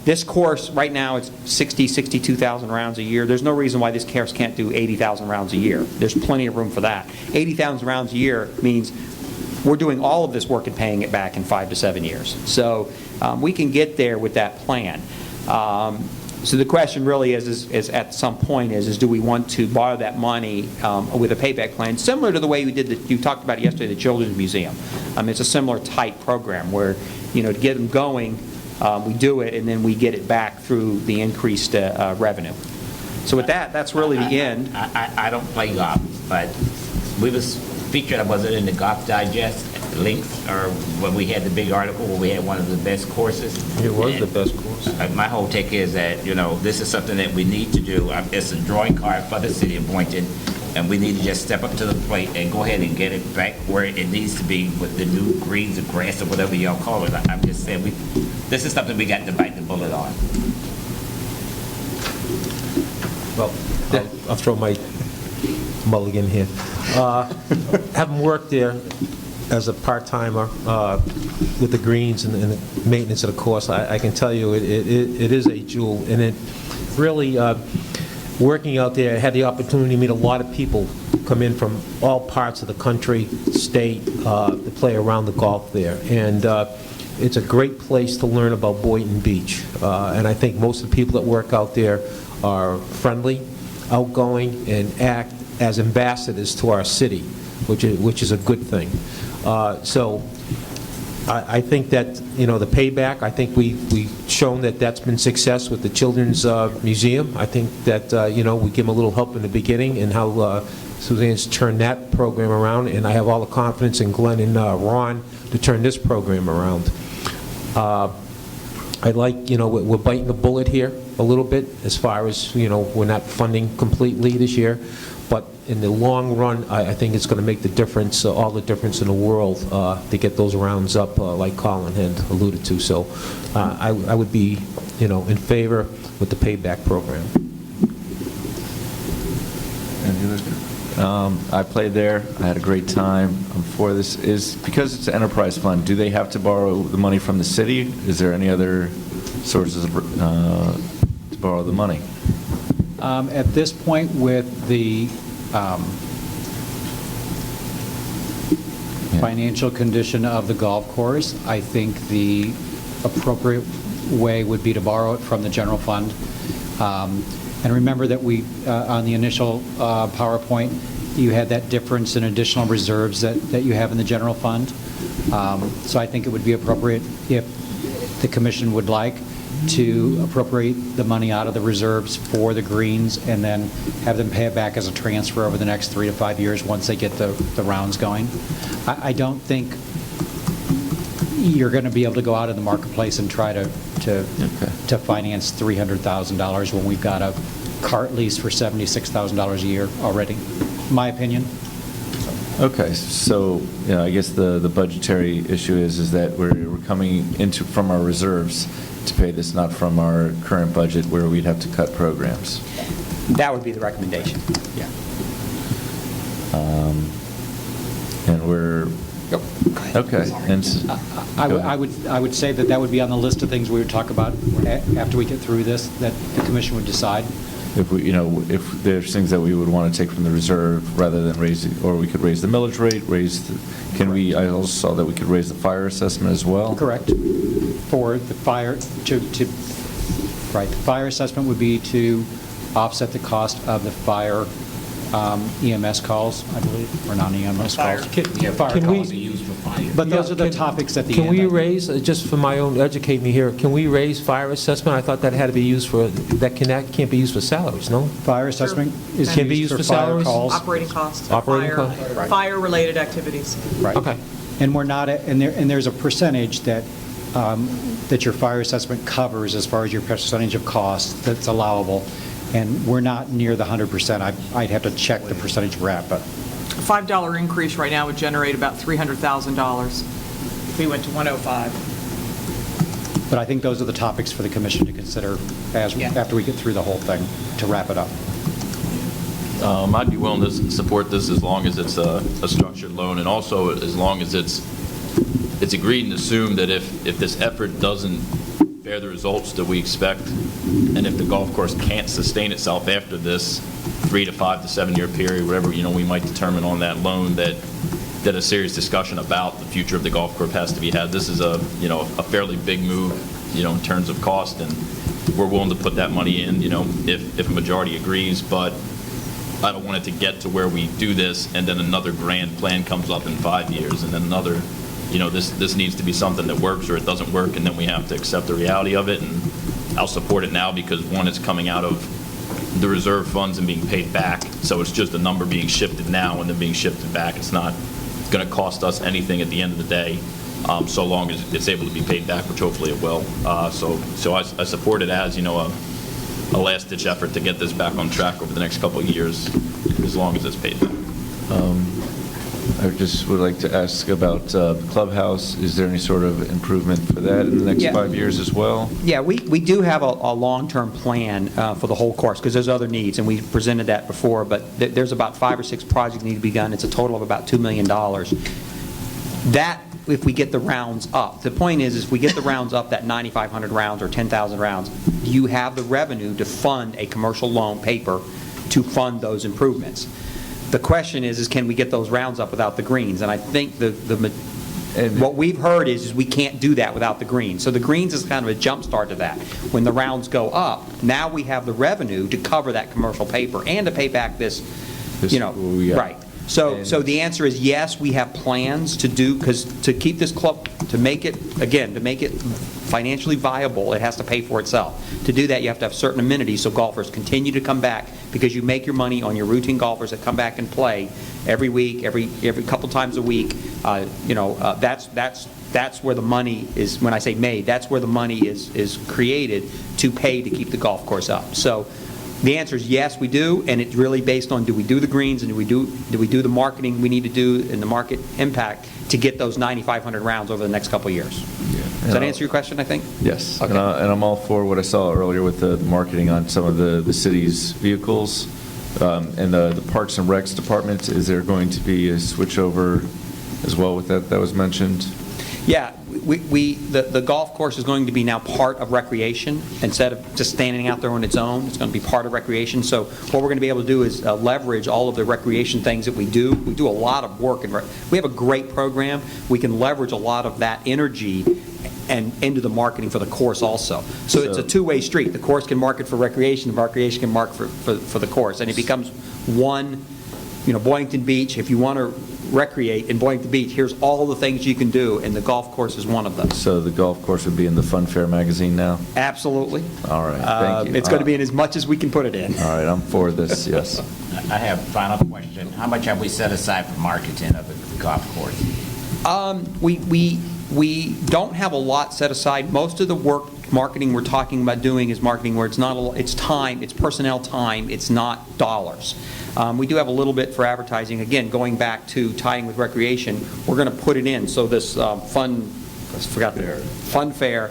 This course, right now, it's 62,000 rounds a year. There's no reason why this course can't do 80,000 rounds a year. There's plenty of room for that. 80,000 rounds a year means we're doing all of this work and paying it back in 5 to 7 years. So we can get there with that plan. So the question really is at some point is do we want to borrow that money with a payback plan, similar to the way we did you talked about it yesterday, the Children's Museum. It's a similar type program where, to get them going, we do it and then we get it back through the increased revenue. So with that, that's really the end. I don't play golf, but we was featured, was it in the Golf Digest? links, or when we had the big article where we had one of the best courses. It was the And, best course. my whole take is that, this is something that we need to do. It's a drawing card for the city of Boynton, and we need to just step up to the plate and go ahead and get it back where it needs to be with the new greens or grass or whatever y'all call it. I'm just saying, this is something we got to bite the bullet on. Well, I'll throw my mulligan here. Having worked there as a part-timer with the greens and the maintenance of the course, I can tell you it is a jewel, and it really, working out there, I had the opportunity to meet a lot of people come in from all parts of the country, state, to play around the golf there. And it's a great place to learn about Boynton Beach. And I think most of the people that work out there are friendly, outgoing, and act as ambassadors to our city, which is a good thing. So I think that, the payback, I think we've shown that that's been success with the Children's Museum. I think that, we give them a little help in the beginning and how Suzanne's turned that program around, and I have all the confidence in Glenn and Ron to turn this program around. I like, we're biting the bullet here a little bit as far as, we're not funding completely this year, but in the long run, I think it's going to make the difference, all the difference in the world to get those rounds up, like Colin had alluded to. So I would be, in favor with the payback program. I played there. I had a great time. For this is because it's an enterprise fund. Do they have to borrow the money from the city? Is there any other sources to borrow the money? At this point, with the financial condition of the golf course, I think the appropriate way would be to borrow it from the general fund. And remember that we, on the initial PowerPoint, you had that difference in additional reserves that you have in the general fund. So I think it would be appropriate, if the commission would like, to appropriate the money out of the reserves for the greens and then have them pay it back as a transfer over the next 3 to 5 years once they get the rounds going. I don't think you're going to be able to go out in the marketplace and try to finance $300,000 when we've got a cart lease for $76,000 a year already, my opinion. Okay, so I guess the budgetary issue is that we're coming into from our reserves to pay this, not from our current budget where we'd have to cut programs. That would be the recommendation. Yeah. And we're okay. And I would say that would be on the list of things we would talk about after we get through this, that the commission would decide. If we, if there's things that we would want to take from the reserve rather than raising, or we could raise the millage rate, I also saw that we could raise the fire assessment as well? Correct. For the fire, right, the fire assessment would be to offset the cost of the fire EMS calls, I believe, or non-EMS calls. Fire calls. But those are the topics at the end. Can we raise, just for my own, educate me here, can we raise fire assessment? I thought that had to be used for, that can't be used for salaries, no? Fire assessment can be used for salaries? Operating costs. Operating costs? Fire-related activities. Right. Okay. And we're not, and there's a percentage that your fire assessment covers as far as your percentage of cost that's allowable, and we're not near the 100%. I'd have to check the percentage we're at, but. A $5 increase right now would generate about $300,000 if we went to 105. But I think those are the topics for the commission to consider after we get through the whole thing, to wrap it up. I'd be willing to support this as long as it's a structured loan, and also as long as it's agreed and assumed that if this effort doesn't bear the results that we expect, and if the golf course can't sustain itself after this 3 to 5 to 7 year period, whatever we might determine on that loan, that a serious discussion about the future of the golf course has to be had. This is a fairly big move, in terms of cost, and we're willing to put that money in, if a majority agrees, but I don't want it to get to where we do this and then another grand plan comes up in 5 years and then another, this needs to be something that works or it doesn't work, and then we have to accept the reality of it. And I'll support it now because, one, it's coming out of the reserve funds and being paid back, so it's just a number being shifted now and then being shifted back. It's not going to cost us anything at the end of the day, so long as it's able to be paid back, which hopefully it will. So I support it as, you know, a last-ditch effort to get this back on track over the next couple of years, as long as it's paid back. I just would like to ask about the clubhouse. Is there any sort of improvement for that in the next 5 years as well? Yeah, we do have a long-term plan for the whole course, because there's other needs, and we presented that before, but there's about 5 or 6 projects that need to be done. It's a total of about $2 million. That, if we get the rounds up. The point is if we get the rounds up, that 9,500 rounds or 10,000 rounds, you have the revenue to fund a commercial loan paper to fund those improvements. The question is can we get those rounds up without the greens? And I think what we've heard is we can't do that without the greens. So the greens is kind of a jump start to that. When the rounds go up, now we have the revenue to cover that commercial paper and to pay back this you know, right. So the answer is yes, we have plans to do, because to keep this club, to make it financially viable, it has to pay for itself. To do that, you have to have certain amenities so golfers continue to come back, because you make your money on your routine golfers that come back and play every week, every couple times a week. You know, that's where the money is. When I say made, that's where the money is created to pay to keep the golf course up. So the answer is yes, we do, and it's really based on do we do the greens and do we do the marketing we need to do and the market impact to get those 9,500 rounds over the next couple of years. Does that answer your question, I think? Yes. Okay. And I'm all for what I saw earlier with the marketing on some of the city's vehicles. And the Parks and Recs Department, is there going to be a switch over as well with that was mentioned? Yeah, the golf course is going to be now part of recreation instead of just standing out there on its own. It's going to be part of recreation. So what we're going to be able to do is leverage all of the recreation things that we do. We do a lot of work, and we have a great program. We can leverage a lot of that energy and into the marketing for the course also. So it's a two-way street. The course can market for recreation, the recreation can market for the course, and it becomes one, you know, Boynton Beach. If you want to recreate in Boynton Beach, here's all the things you can do, and the golf course is one of them. So the golf course would be in the Fun Fair magazine now? Absolutely. All right, thank you. It's going to be in as much as we can put it in. All right, I'm for this, yes. I have a final question. How much have we set aside for marketing of the golf course? We don't have a lot set aside. Most of the marketing we're talking about doing is marketing where it's time, it's personnel time, it's not dollars. We do have a little bit for advertising. Again, going back to tying with recreation, we're going to put it in. So this fun fair,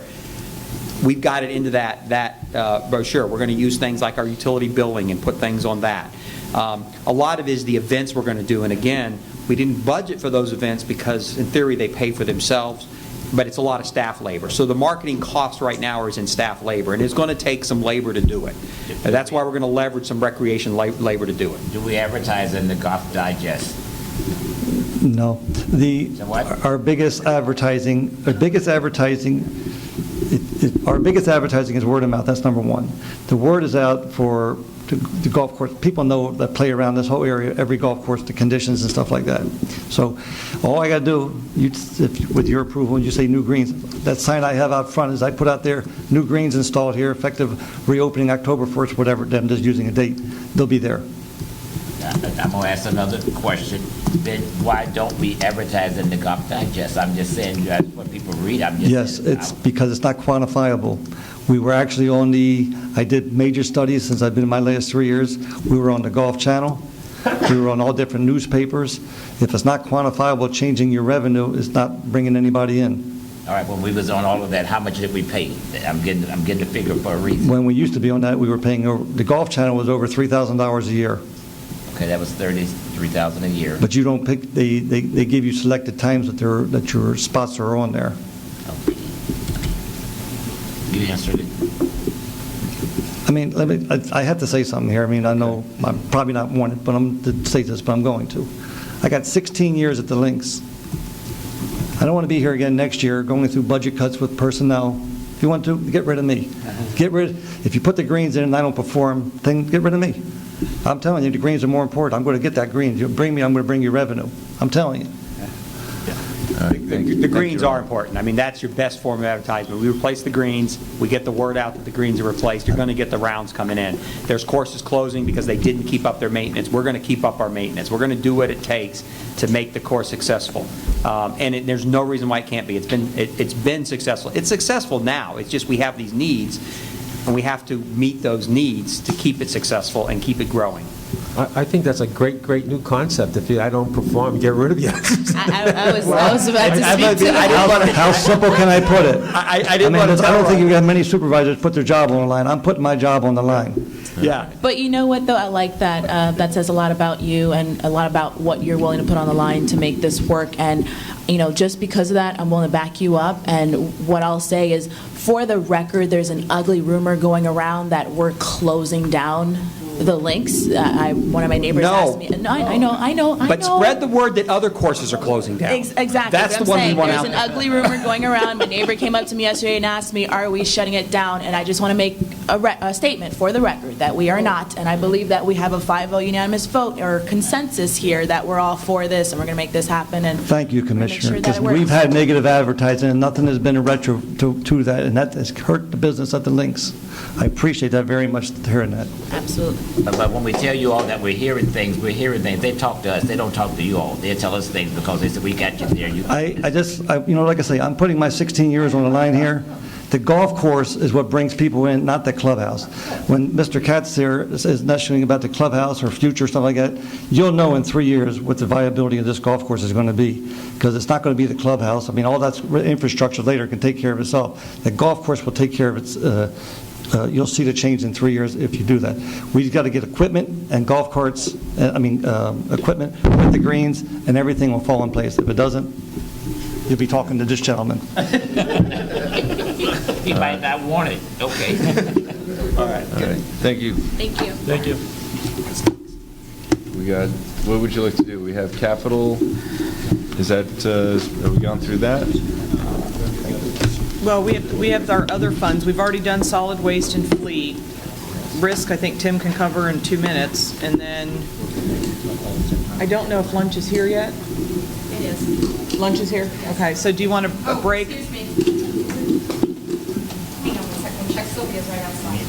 we've got it into that brochure. We're going to use things like our utility billing and put things on that. A lot of it is the events we're going to do, and again, we didn't budget for those events because in theory they pay for themselves, but it's a lot of staff labor. So the marketing cost right now is in staff labor, and it's going to take some labor to do it. And that's why we're going to leverage some recreation labor to do it. Do we advertise in the Golf Digest? No. Our biggest advertising is word of mouth. That's number one. The word is out for the golf course. People know that play around this whole area, every golf course, the conditions and stuff like that. So all I got to do, with your approval, you say new greens. That sign I have out front is I put out there, new greens installed here, effective reopening October 1st, whatever. I'm just using a date. They'll be there. I'm going to ask another question. Then why don't we advertise in the Golf Digest? I'm just saying that's what people read. Yes, it's because it's not quantifiable. We were actually I did major studies since I've been in my last 3 years. We were on the Golf Channel. We were on all different newspapers. If it's not quantifiable, changing your revenue is not bringing anybody in. All right, when we was on all of that, how much did we pay? I'm getting the figure for a reason. When we used to be on that, we were paying the Golf Channel was over $3,000 a year. Okay, that was $33,000 a year. But you don't pick. They give you selected times that your spots are on there. Okay. You answered it. I mean, I have to say something here. I mean, I know I'm probably not wanted, but I'm to say this, but I'm going to. I got 16 years at the Links. I don't want to be here again next year going through budget cuts with personnel. If you want to, get rid of me. If you put the greens in and I don't perform, then get rid of me. I'm telling you, the greens are more important. I'm going to get that green. You bring me, I'm going to bring you revenue. I'm telling you. The greens are important. I mean, that's your best form of advertisement. We replace the greens, we get the word out that the greens are replaced, you're going to get the rounds coming in. There's courses closing because they didn't keep up their maintenance. We're going to keep up our maintenance. We're going to do what it takes to make the course successful. There's no reason why it can't be. It's been successful. It's successful now. It's just we have these needs, and we have to meet those needs to keep it successful and keep it growing. I think that's a great new concept. If I don't perform, get rid of you. I was about to speak to How simple can I put it? I didn't want to I don't think you have many supervisors put their job on the line. I'm putting my job on the line. Yeah. But you know what, though? I like that. That says a lot about you and a lot about what you're willing to put on the line to make this work. And, just because of that, I'm willing to back you up. And what I'll say is, for the record, there's an ugly rumor going around that we're closing down the links. One of my neighbors asked me. No, I know. But spread the word that other courses are closing down. Exactly. That's the what I'm one saying. we want There's out an there. ugly rumor going around. My neighbor came up to me yesterday and asked me, are we shutting it down? And I just want to make a statement for the record that we are not. And I believe that we have a 5-0 unanimous vote or consensus here that we're all for this and we're going to make this happen. And Thank you, sure Commissioner, that because it works. we've had negative advertising and nothing has been a retro to that, and that has hurt the business at the links. I appreciate that very much, hearing that. Absolutely. But when we tell you all that we're hearing things. They talk to us. They don't talk to you all. They tell us things because they said, we got you there. Like I say, I'm putting my 16 years on the line here. The golf course is what brings people in, not the clubhouse. When Mr. Katz there is mentioning about the clubhouse or future, stuff like that, you'll know in 3 years what the viability of this golf course is going to be, because it's not going to be the clubhouse. I mean, all that infrastructure later can take care of itself. The golf course will take care of its, you'll see the change in 3 years if you do that. We've got to get equipment and golf carts, equipment with the greens, and everything will fall in place. If it doesn't, you'll be talking to this gentleman. He might not want it. Okay. All right. Thank you. Thank you. Thank you. We got, what would you like to do? We have capital. Is that, have we gone through that? Well, we have our other funds. We've already done solid waste and fleet. Risk, I think Tim can cover in 2 minutes. And then, I don't know if lunch is here yet? It is. Lunch is here? Okay, so do you want a break? Excuse me. Hang on 1 second. Check Sylvia's right outside.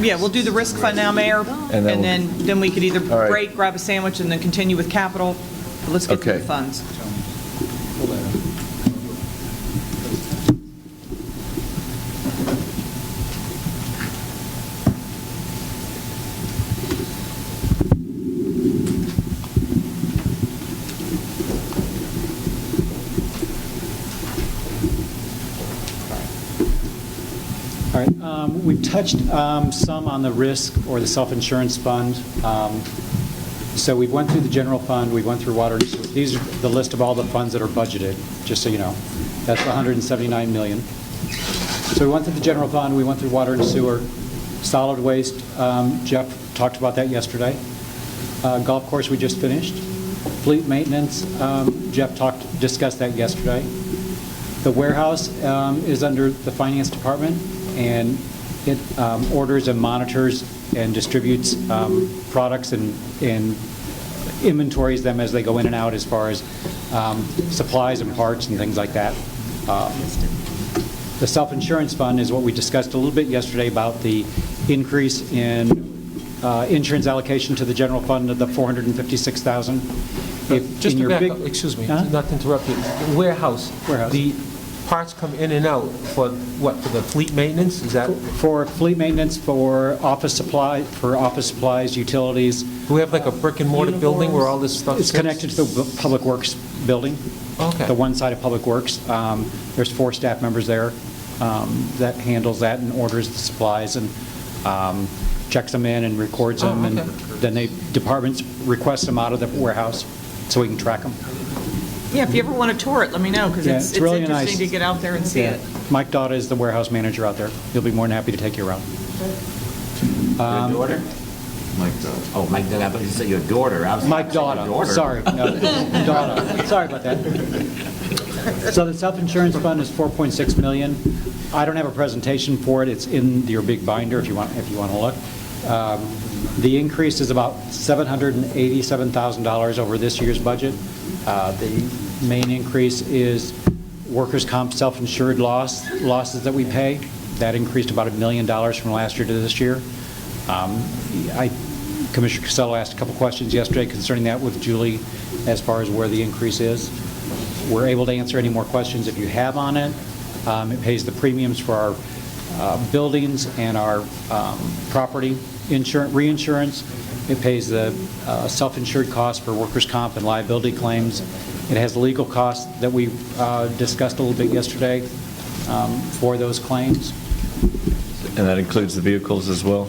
Yeah, we'll do the risk fund now, Mayor, And then we could either All right. break, grab a sandwich, and then continue with capital. But let's get to Okay. the funds. All right, we've touched some on the risk or the self-insurance fund. So we went through the general fund, we went through water and sewer. These are the list of all the funds that are budgeted, just so you know. That's the $179 million. So we went through the general fund, we went through water and sewer. Solid waste, Jeff talked about that yesterday. Golf course we just finished. Fleet maintenance, Jeff discussed that yesterday. The warehouse is under the finance department, and it orders and monitors and distributes products and inventories them as they go in and out, as far as supplies and parts and things like that. The self-insurance fund is what we discussed a little bit yesterday about the increase in insurance allocation to the general fund of the $456,000. Just to back up, excuse me, not to interrupt you. The warehouse. The parts come in and out for what? For the fleet maintenance? Is that for fleet maintenance, for office supplies, utilities? Do we have like a brick and mortar building where all this stuff It's sits? connected to the Public Works building. Okay. The one side of Public Works. There's 4 staff members there that handles that and orders the supplies and checks them in and records them, and then departments request them out of the warehouse so we can track them. Yeah, if you ever want to tour it, let me know, because it's really interesting nice to get out there and see it. Mike Dada is the warehouse manager out there. He'll be more than happy to take you around. Your daughter? Mike Dada. Oh, Mike Dada. I thought you said your daughter. Mike Dada. Sorry. No, Dada. Sorry about that. So the self-insurance fund is $4.6 million. I don't have a presentation for it. It's in your big binder if you want to look. The increase is about $787,000 over this year's budget. The main increase is workers' comp self-insured losses that we pay. That increased about $1 million from last year to this year. Commissioner Costello asked a couple questions yesterday concerning that with Julie as far as where the increase is. We're able to answer any more questions if you have on it. It pays the premiums for our buildings and our property reinsurance. It pays the self-insured costs for workers' comp and liability claims. It has the legal costs that we discussed a little bit yesterday for those claims. And that includes the vehicles as well?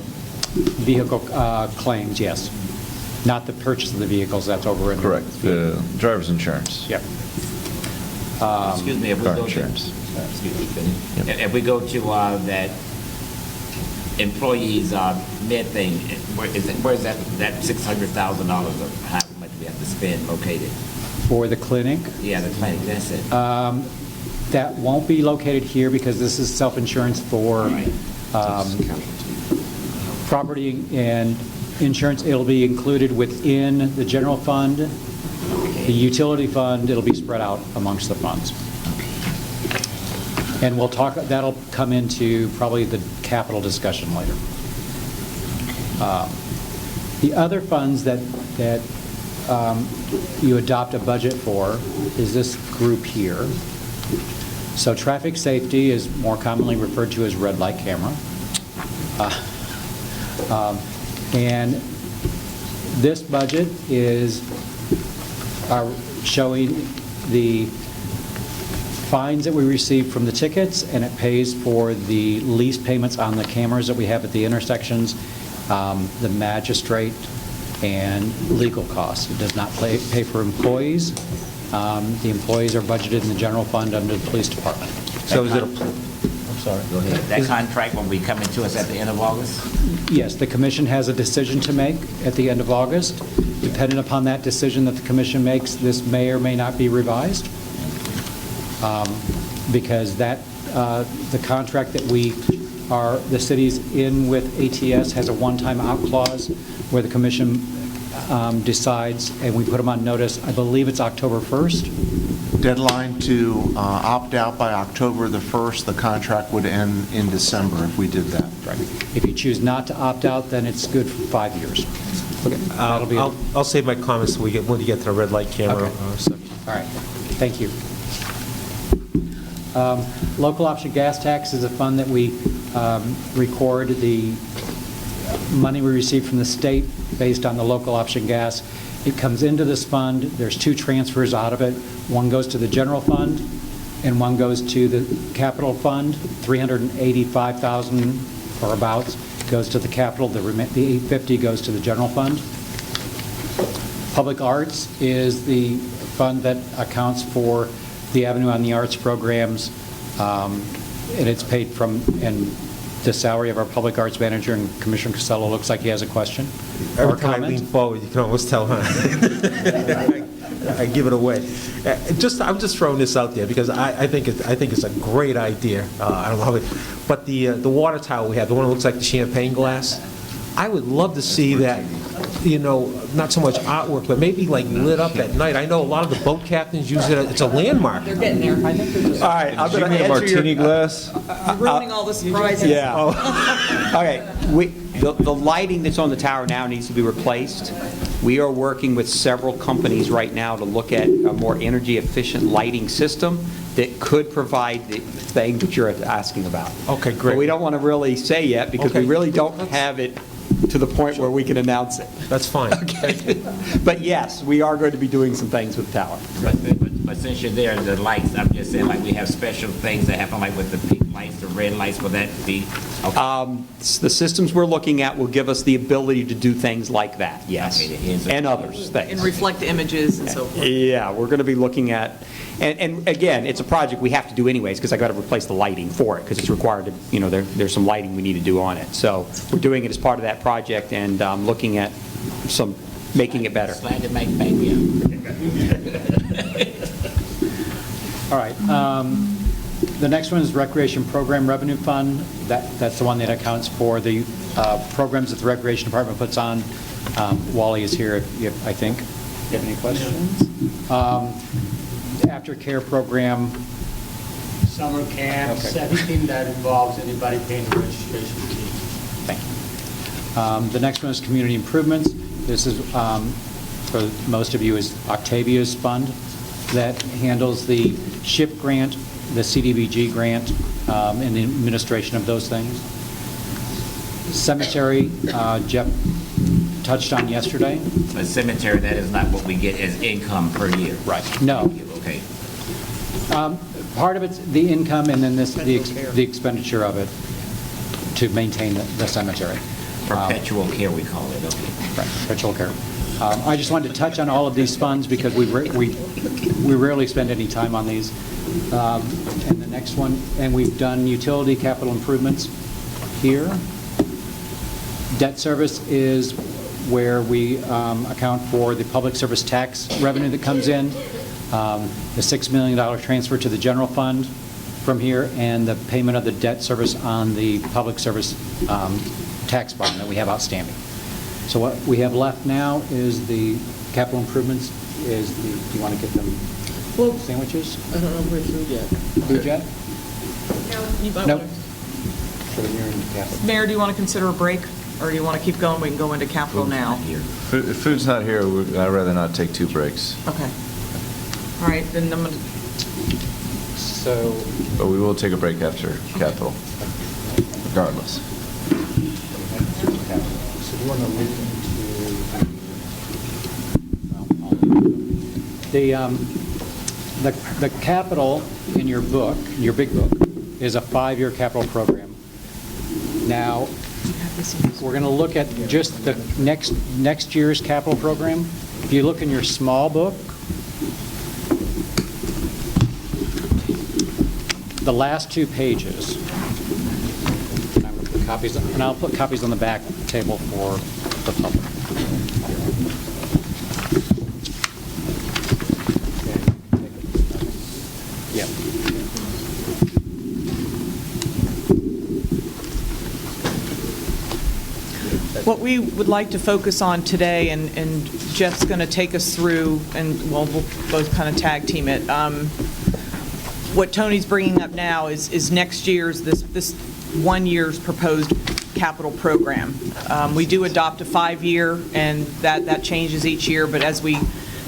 Vehicle claims, yes. Not the purchase of the vehicles, that's over in... Correct, the driver's insurance. Yep. Excuse me, if we car go insurance. if we go to that employees med thing, where's that $600,000 of how much we have to spend located? For the clinic? Yeah, the clinic, that's it. That won't be located here because this is self-insurance for property and insurance. It'll be included within the general fund. The utility fund, it'll be spread out amongst the funds. And we'll talk, that'll come into probably the capital discussion later. The other funds that you adopt a budget for is this group here. So traffic safety is more commonly referred to as red light camera. And this budget is showing the fines that we receive from the tickets, and it pays for the lease payments on the cameras that we have at the intersections, the magistrate, and legal costs. It does not pay for employees. The employees are budgeted in the general fund under the police department. So is it I'm sorry. Go ahead. That contract will be coming to us at the end of August? Yes, the commission has a decision to make at the end of August. Depending upon that decision that the commission makes, this may or may not be revised. Because that the contract that the city's in with ATS has a one-time out clause where the commission decides, and we put them on notice, I believe it's October 1st. Deadline to opt out by October the 1st. The contract would end in December if we did that. Right. If you choose not to opt out, then it's good for 5 years. Okay. I'll save my comments when we get to the red light camera. Okay. All right. Thank you. Local option gas tax is a fund that we record the money we receive from the state based on the local option gas. It comes into this fund. There's two transfers out of it. One goes to the general fund and one goes to the capital fund. $385,000 or about goes to the capital. The $850 goes to the general fund. Public Arts is the fund that accounts for the Avenue on the Arts programs, and it's paid from the salary of our public arts manager, and Commissioner Costello looks like he has a question or Every time I comment. lean forward, you can almost tell, huh? I give it away. I'm just throwing this out there because I think it's a great idea. I don't know how but the water tower we have, the one that looks like the champagne glass, I would love to see that, not so much artwork, but maybe like lit up at night. I know a lot of the boat captains use it. It's a landmark. They're getting there. I think All right, I'm going to answer martini glass? You're ruining all the surprises. Yeah. Okay. The lighting that's on the tower now needs to be replaced. We are working with several companies right now to look at a more energy-efficient lighting system that could provide the thing that you're asking about. Okay, great. But we don't want to really say yet because we really don't have it to the point where we can announce it. That's fine. Okay. But yes, we are going to be doing some things with the tower. But since you're there, the lights, I'm just saying, like we have special things that happen, like with the pink lights, the red lights, will that be? Okay. The systems we're looking at will give us the ability to do things like that, yes, and others things. And reflect images and so forth. Yeah, we're going to be looking at, and again, it's a project we have to do anyways because I got to replace the lighting for it because it's required to, there's some lighting we need to do on it. So we're doing it as part of that project and looking at making it better. Slide to make baby. All right. The next one is Recreation Program Revenue Fund. That's the one that accounts for the programs that the Recreation Department puts on. Wally is here, I think. you have any questions? Aftercare program. Summer camps, Okay. anything that involves anybody paying the registration fee. Thank you. The next one is community improvements. This is, for most of you, is Octavia's fund that handles the SHIP grant, the CDBG grant, and the administration of those things. Cemetery, Jeff touched on yesterday. A cemetery, that is not what we get as income per year. Right. No. Okay. Part of it's the income, and then the expenditure of it to maintain the cemetery. Perpetual care, we call it, okay. Right, perpetual care. I just wanted to touch on all of these funds because we rarely spend any time on these. And the next one, and we've done utility capital improvements here. Debt service is where we account for the public service tax revenue that comes in, the $6 million transfer to the general fund from here, and the payment of the debt service on the public service tax bond that we have outstanding. So what we have left now is the capital improvements. Do you want to get them sandwiches? I don't know if we're through yet. Through yet? No. No. Mayor, do you want to consider a break, or do you want to keep going? We can go into capital now. If food's not here, I'd rather not take 2 breaks. Okay. All right, then I'm going to... So... But we will take a break after capital, regardless. So do you want to move into the capital in your book, your big book, is a 5-year capital program. Now, we're going to look at just the next year's capital program. If you look in your small book, the last 2 pages, and I'll put copies on the back table for the public. Yep. What we would like to focus on today, and Jeff's going to take us through, and we'll both kind of tag team it. What Tony's bringing up now is next year's, this 1 year's proposed capital program. We do adopt a 5-year, and that changes each year, but as we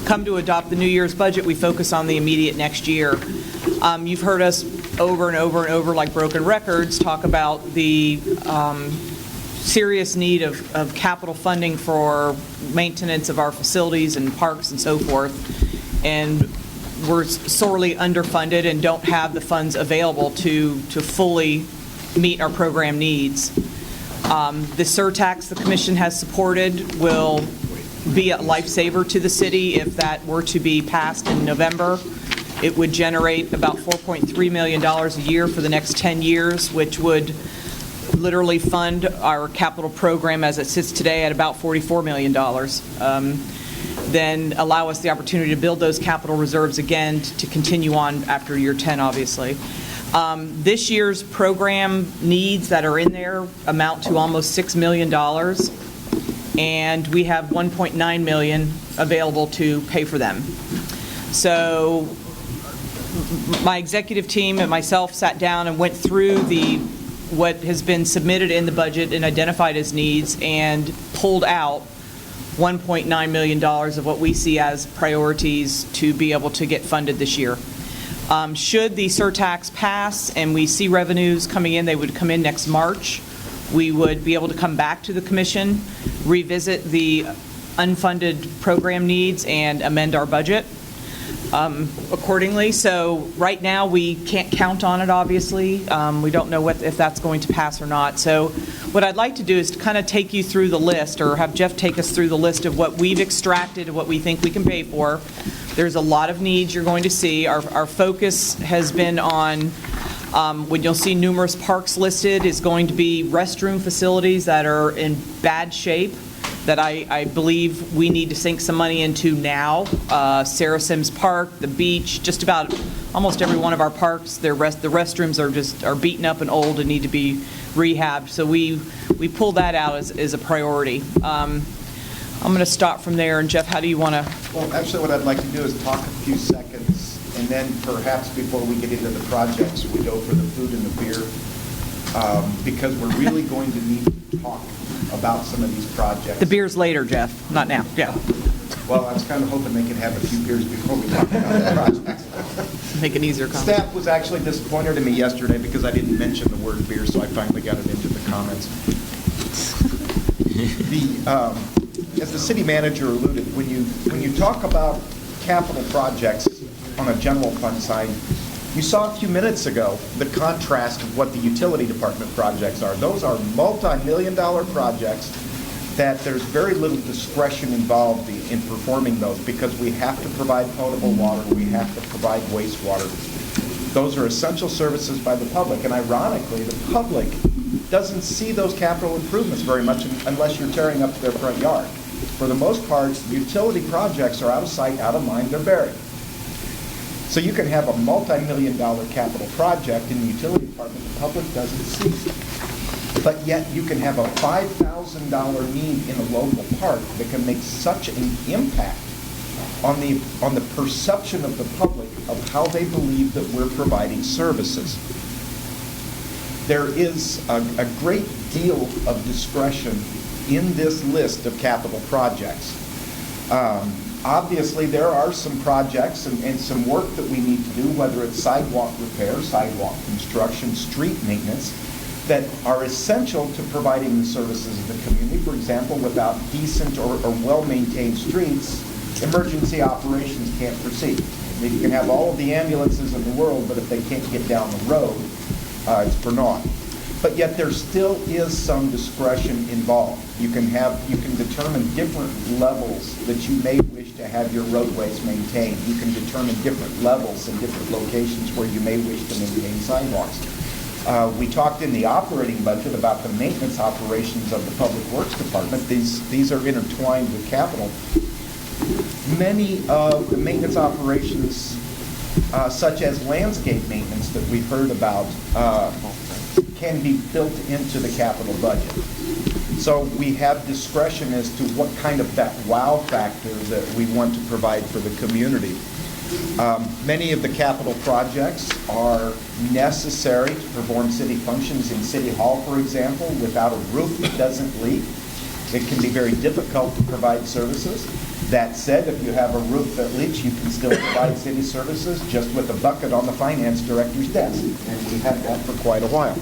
come to adopt the New Year's budget, we focus on the immediate next year. You've heard us over and over and over, like broken records, talk about the serious need of capital funding for maintenance of our facilities and parks and so forth. And we're sorely underfunded and don't have the funds available to fully meet our program needs. The surtax the Commission has supported will be a lifesaver to the city if that were to be passed in November. It would generate about $4.3 million a year for the next 10 years, which would literally fund our capital program as it sits today at about $44 million. Then allow us the opportunity to build those capital reserves again to continue on after year 10, obviously. This year's program needs that are in there amount to almost $6 million, and we have $1.9 million available to pay for them. So my executive team and myself sat down and went through what has been submitted in the budget and identified as needs and pulled out $1.9 million of what we see as priorities to be able to get funded this year. Should the surtax pass and we see revenues coming in, they would come in next March. We would be able to come back to the Commission, revisit the unfunded program needs, and amend our budget accordingly. So right now we can't count on it, obviously. We don't know if that's going to pass or not. So what I'd like to do is to kind of take you through the list, or have Jeff take us through the list of what we've extracted and what we think we can pay for. There's a lot of needs you're going to see. Our focus has been on, when you'll see numerous parks listed, is going to be restroom facilities that are in bad shape that I believe we need to sink some money into now. Sarah Sims Park, the beach, just about almost every one of our parks, the restrooms are beaten up and old and need to be rehabbed. So we pull that out as a priority. I'm going to stop from there, and Jeff, how do you want to? Well, actually, what I'd like to do is talk a few seconds, and then perhaps before we get into the projects, we go for the food and the beer, because we're really going to need to talk about some of these projects. The beer's later, Jeff, not now. Yeah. Well, I was kind of hoping they could have a few beers before we talk about the projects. Make an easier comment. Staff was actually disappointed in me yesterday because I didn't mention the word beer, so I finally got it into the comments. As the city manager alluded, when you talk about capital projects on a general fund side, you saw a few minutes ago the contrast of what the utility department projects are. Those are multi-million-dollar projects that there's very little discretion involved in performing those because we have to provide potable water, we have to provide wastewater. Those are essential services by the public, and ironically, the public doesn't see those capital improvements very much unless you're tearing up their front yard. For the most part, utility projects are out of sight, out of mind, they're buried. So you can have a multi-million-dollar capital project in the utility department the public doesn't see. But yet you can have a $5,000 need in a local park that can make such an impact on the perception of the public of how they believe that we're providing services. There is a great deal of discretion in this list of capital projects. Obviously, there are some projects and some work that we need to do, whether it's sidewalk repair, sidewalk construction, street maintenance, that are essential to providing the services of the community. For example, without decent or well-maintained streets, emergency operations can't proceed. You can have all of the ambulances in the world, but if they can't get down the road, it's for naught. But yet there still is some discretion involved. You can determine different levels that you may wish to have your roadways maintained. You can determine different levels and different locations where you may wish to maintain sidewalks. We talked in the operating budget about the maintenance operations of the Public Works Department. These are intertwined with capital. Many of the maintenance operations, such as landscape maintenance that we've heard about, can be built into the capital budget. So we have discretion as to what kind of that wow factor that we want to provide for the community. Many of the capital projects are necessary to perform city functions. In City Hall, for example, without a roof that doesn't leak, it can be very difficult to provide services. That said, if you have a roof that leaks, you can still provide city services just with a bucket on the finance director's desk. And we had that for quite a while.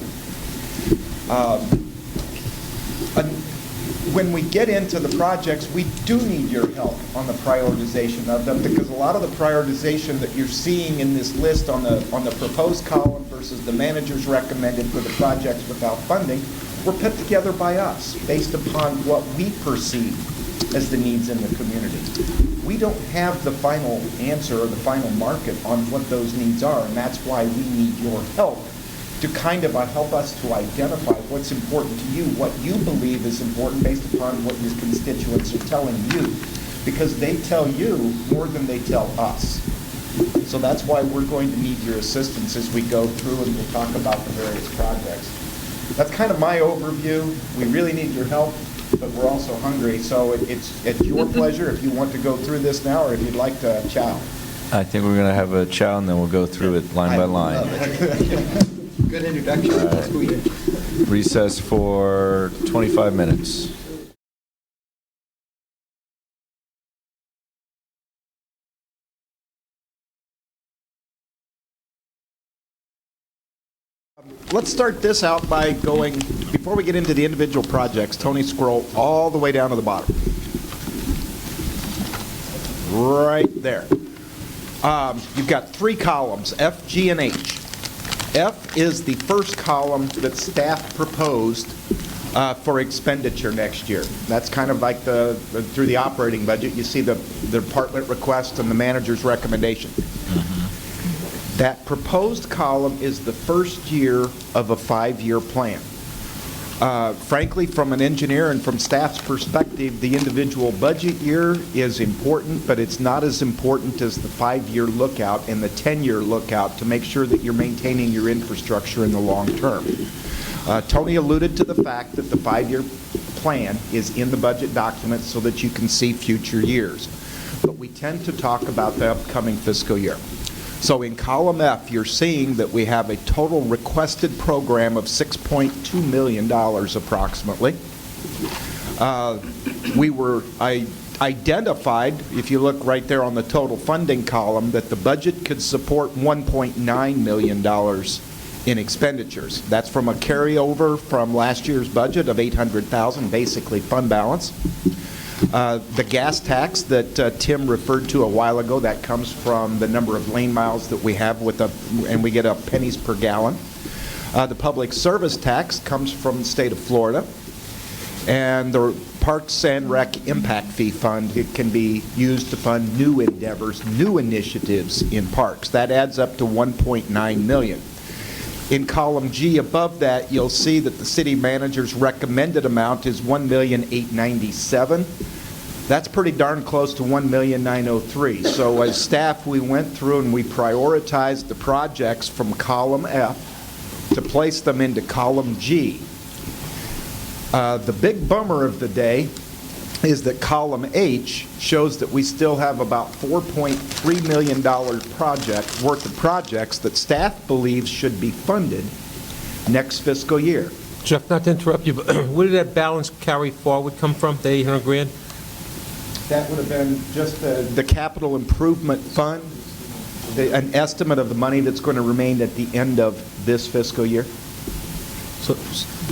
When we get into the projects, we do need your help on the prioritization of them, because a lot of the prioritization that you're seeing in this list on the proposed column versus the manager's recommended for the projects without funding were put together by us based upon what we perceive as the needs in the community. We don't have the final answer or the final market on what those needs are, and that's why we need your help to kind of help us to identify what's important to you, what you believe is important based upon what your constituents are telling you, because they tell you more than they tell us. So that's why we're going to need your assistance as we go through and we'll talk about the various projects. That's kind of my overview. We really need your help, but we're also hungry, so it's your pleasure if you want to go through this now or if you'd like to chow. I think we're going to have a chow, and then we'll go through it line by line. Good introduction. Let's go eat. Recess for 25 minutes. Let's start this out by going, before we get into the individual projects, Tony, scroll all the way down to the bottom. Right there. You've got three columns, F, G, and H. F is the first column that staff proposed for expenditure next year. That's kind of like through the operating budget, you see the department request and the manager's recommendation. That proposed column is the first year of a 5-year plan. Frankly, from an engineer and from staff's perspective, the individual budget year is important, but it's not as important as the 5-year lookout and the 10-year lookout to make sure that you're maintaining your infrastructure in the long term. Tony alluded to the fact that the 5-year plan is in the budget document so that you can see future years. But we tend to talk about the upcoming fiscal year. So in column F, you're seeing that we have a total requested program of $6.2 million approximately. I identified, if you look right there on the total funding column, that the budget could support $1.9 million in expenditures. That's from a carryover from last year's budget of $800,000, basically fund balance. The gas tax that Tim referred to a while ago, that comes from the number of lane miles that we have and we get pennies per gallon. The public service tax comes from the state of Florida. And the Parks and Rec Impact Fee Fund, it can be used to fund new endeavors, new initiatives in parks. That adds up to $1.9 million. In column G above that, you'll see that the city manager's recommended amount is $1,897,000. That's pretty darn close to $1,903,000. So as staff, we went through and we prioritized the projects from column F to place them into column G. The big bummer of the day is that column H shows that we still have about $4.3 million worth of projects that staff believes should be funded next fiscal year. Jeff, not to interrupt you, but where did that balance carry forward come from, the $800,000? That would have been just the capital improvement fund, an estimate of the money that's going to remain at the end of this fiscal year.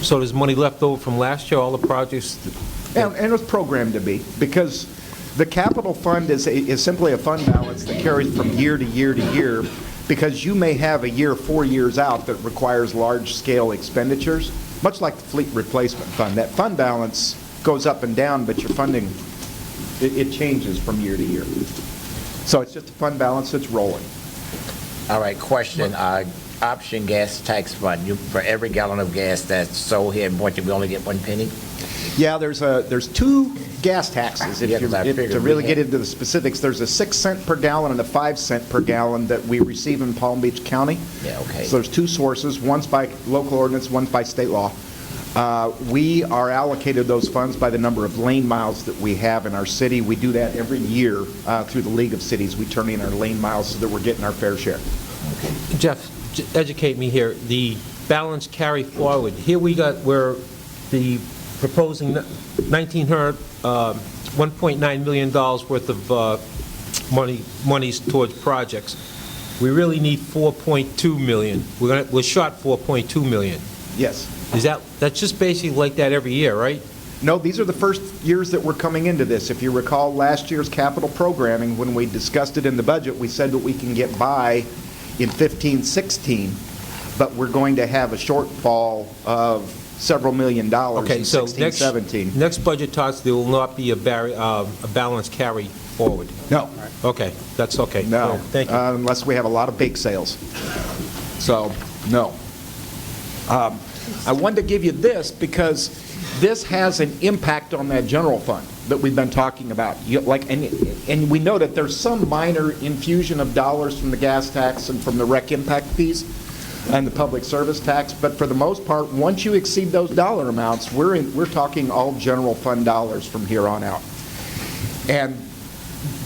So there's money left over from last year, all the projects? And it was programmed to be, because the capital fund is simply a fund balance that carries from year to year to year, because you may have a year 4 years out that requires large-scale expenditures, much like the fleet replacement fund. That fund balance goes up and down, but your funding, it changes from year to year. So it's just a fund balance that's rolling. All right, question. Option gas tax fund, for every gallon of gas that's sold here in Boynton, we only get 1 penny? Yeah, there's 2 gas taxes. To really get into the specifics, there's a 6 cent per gallon and a 5 cent per gallon that we receive in Palm Beach County. Yeah, okay. So there's 2 sources, one's by local ordinance, one's by state law. We are allocated those funds by the number of lane miles that we have in our city. We do that every year through the League of Cities. We turn in our lane miles so that we're getting our fair share. Okay. Jeff, educate me here. The balance carry forward. Here we got where the proposing $1.9 million worth of monies towards projects. We really need $4.2 million. We're short $4.2 million. Yes. That's just basically like that every year, right? No, these are the first years that we're coming into this. If you recall last year's capital programming, when we discussed it in the budget, we said that we can get by in 15-16, but we're going to have a shortfall of several $1 million in 16-17. Next budget talks, there will not be a balance carry forward. No. Okay, that's okay. No. Thank you. Unless we have a lot of bake sales. So, no. I wanted to give you this because this has an impact on that general fund that we've been talking about. And we know that there's some minor infusion of dollars from the gas tax and from the rec impact fees and the public service tax, but for the most part, once you exceed those dollar amounts, we're talking all general fund dollars from here on out. And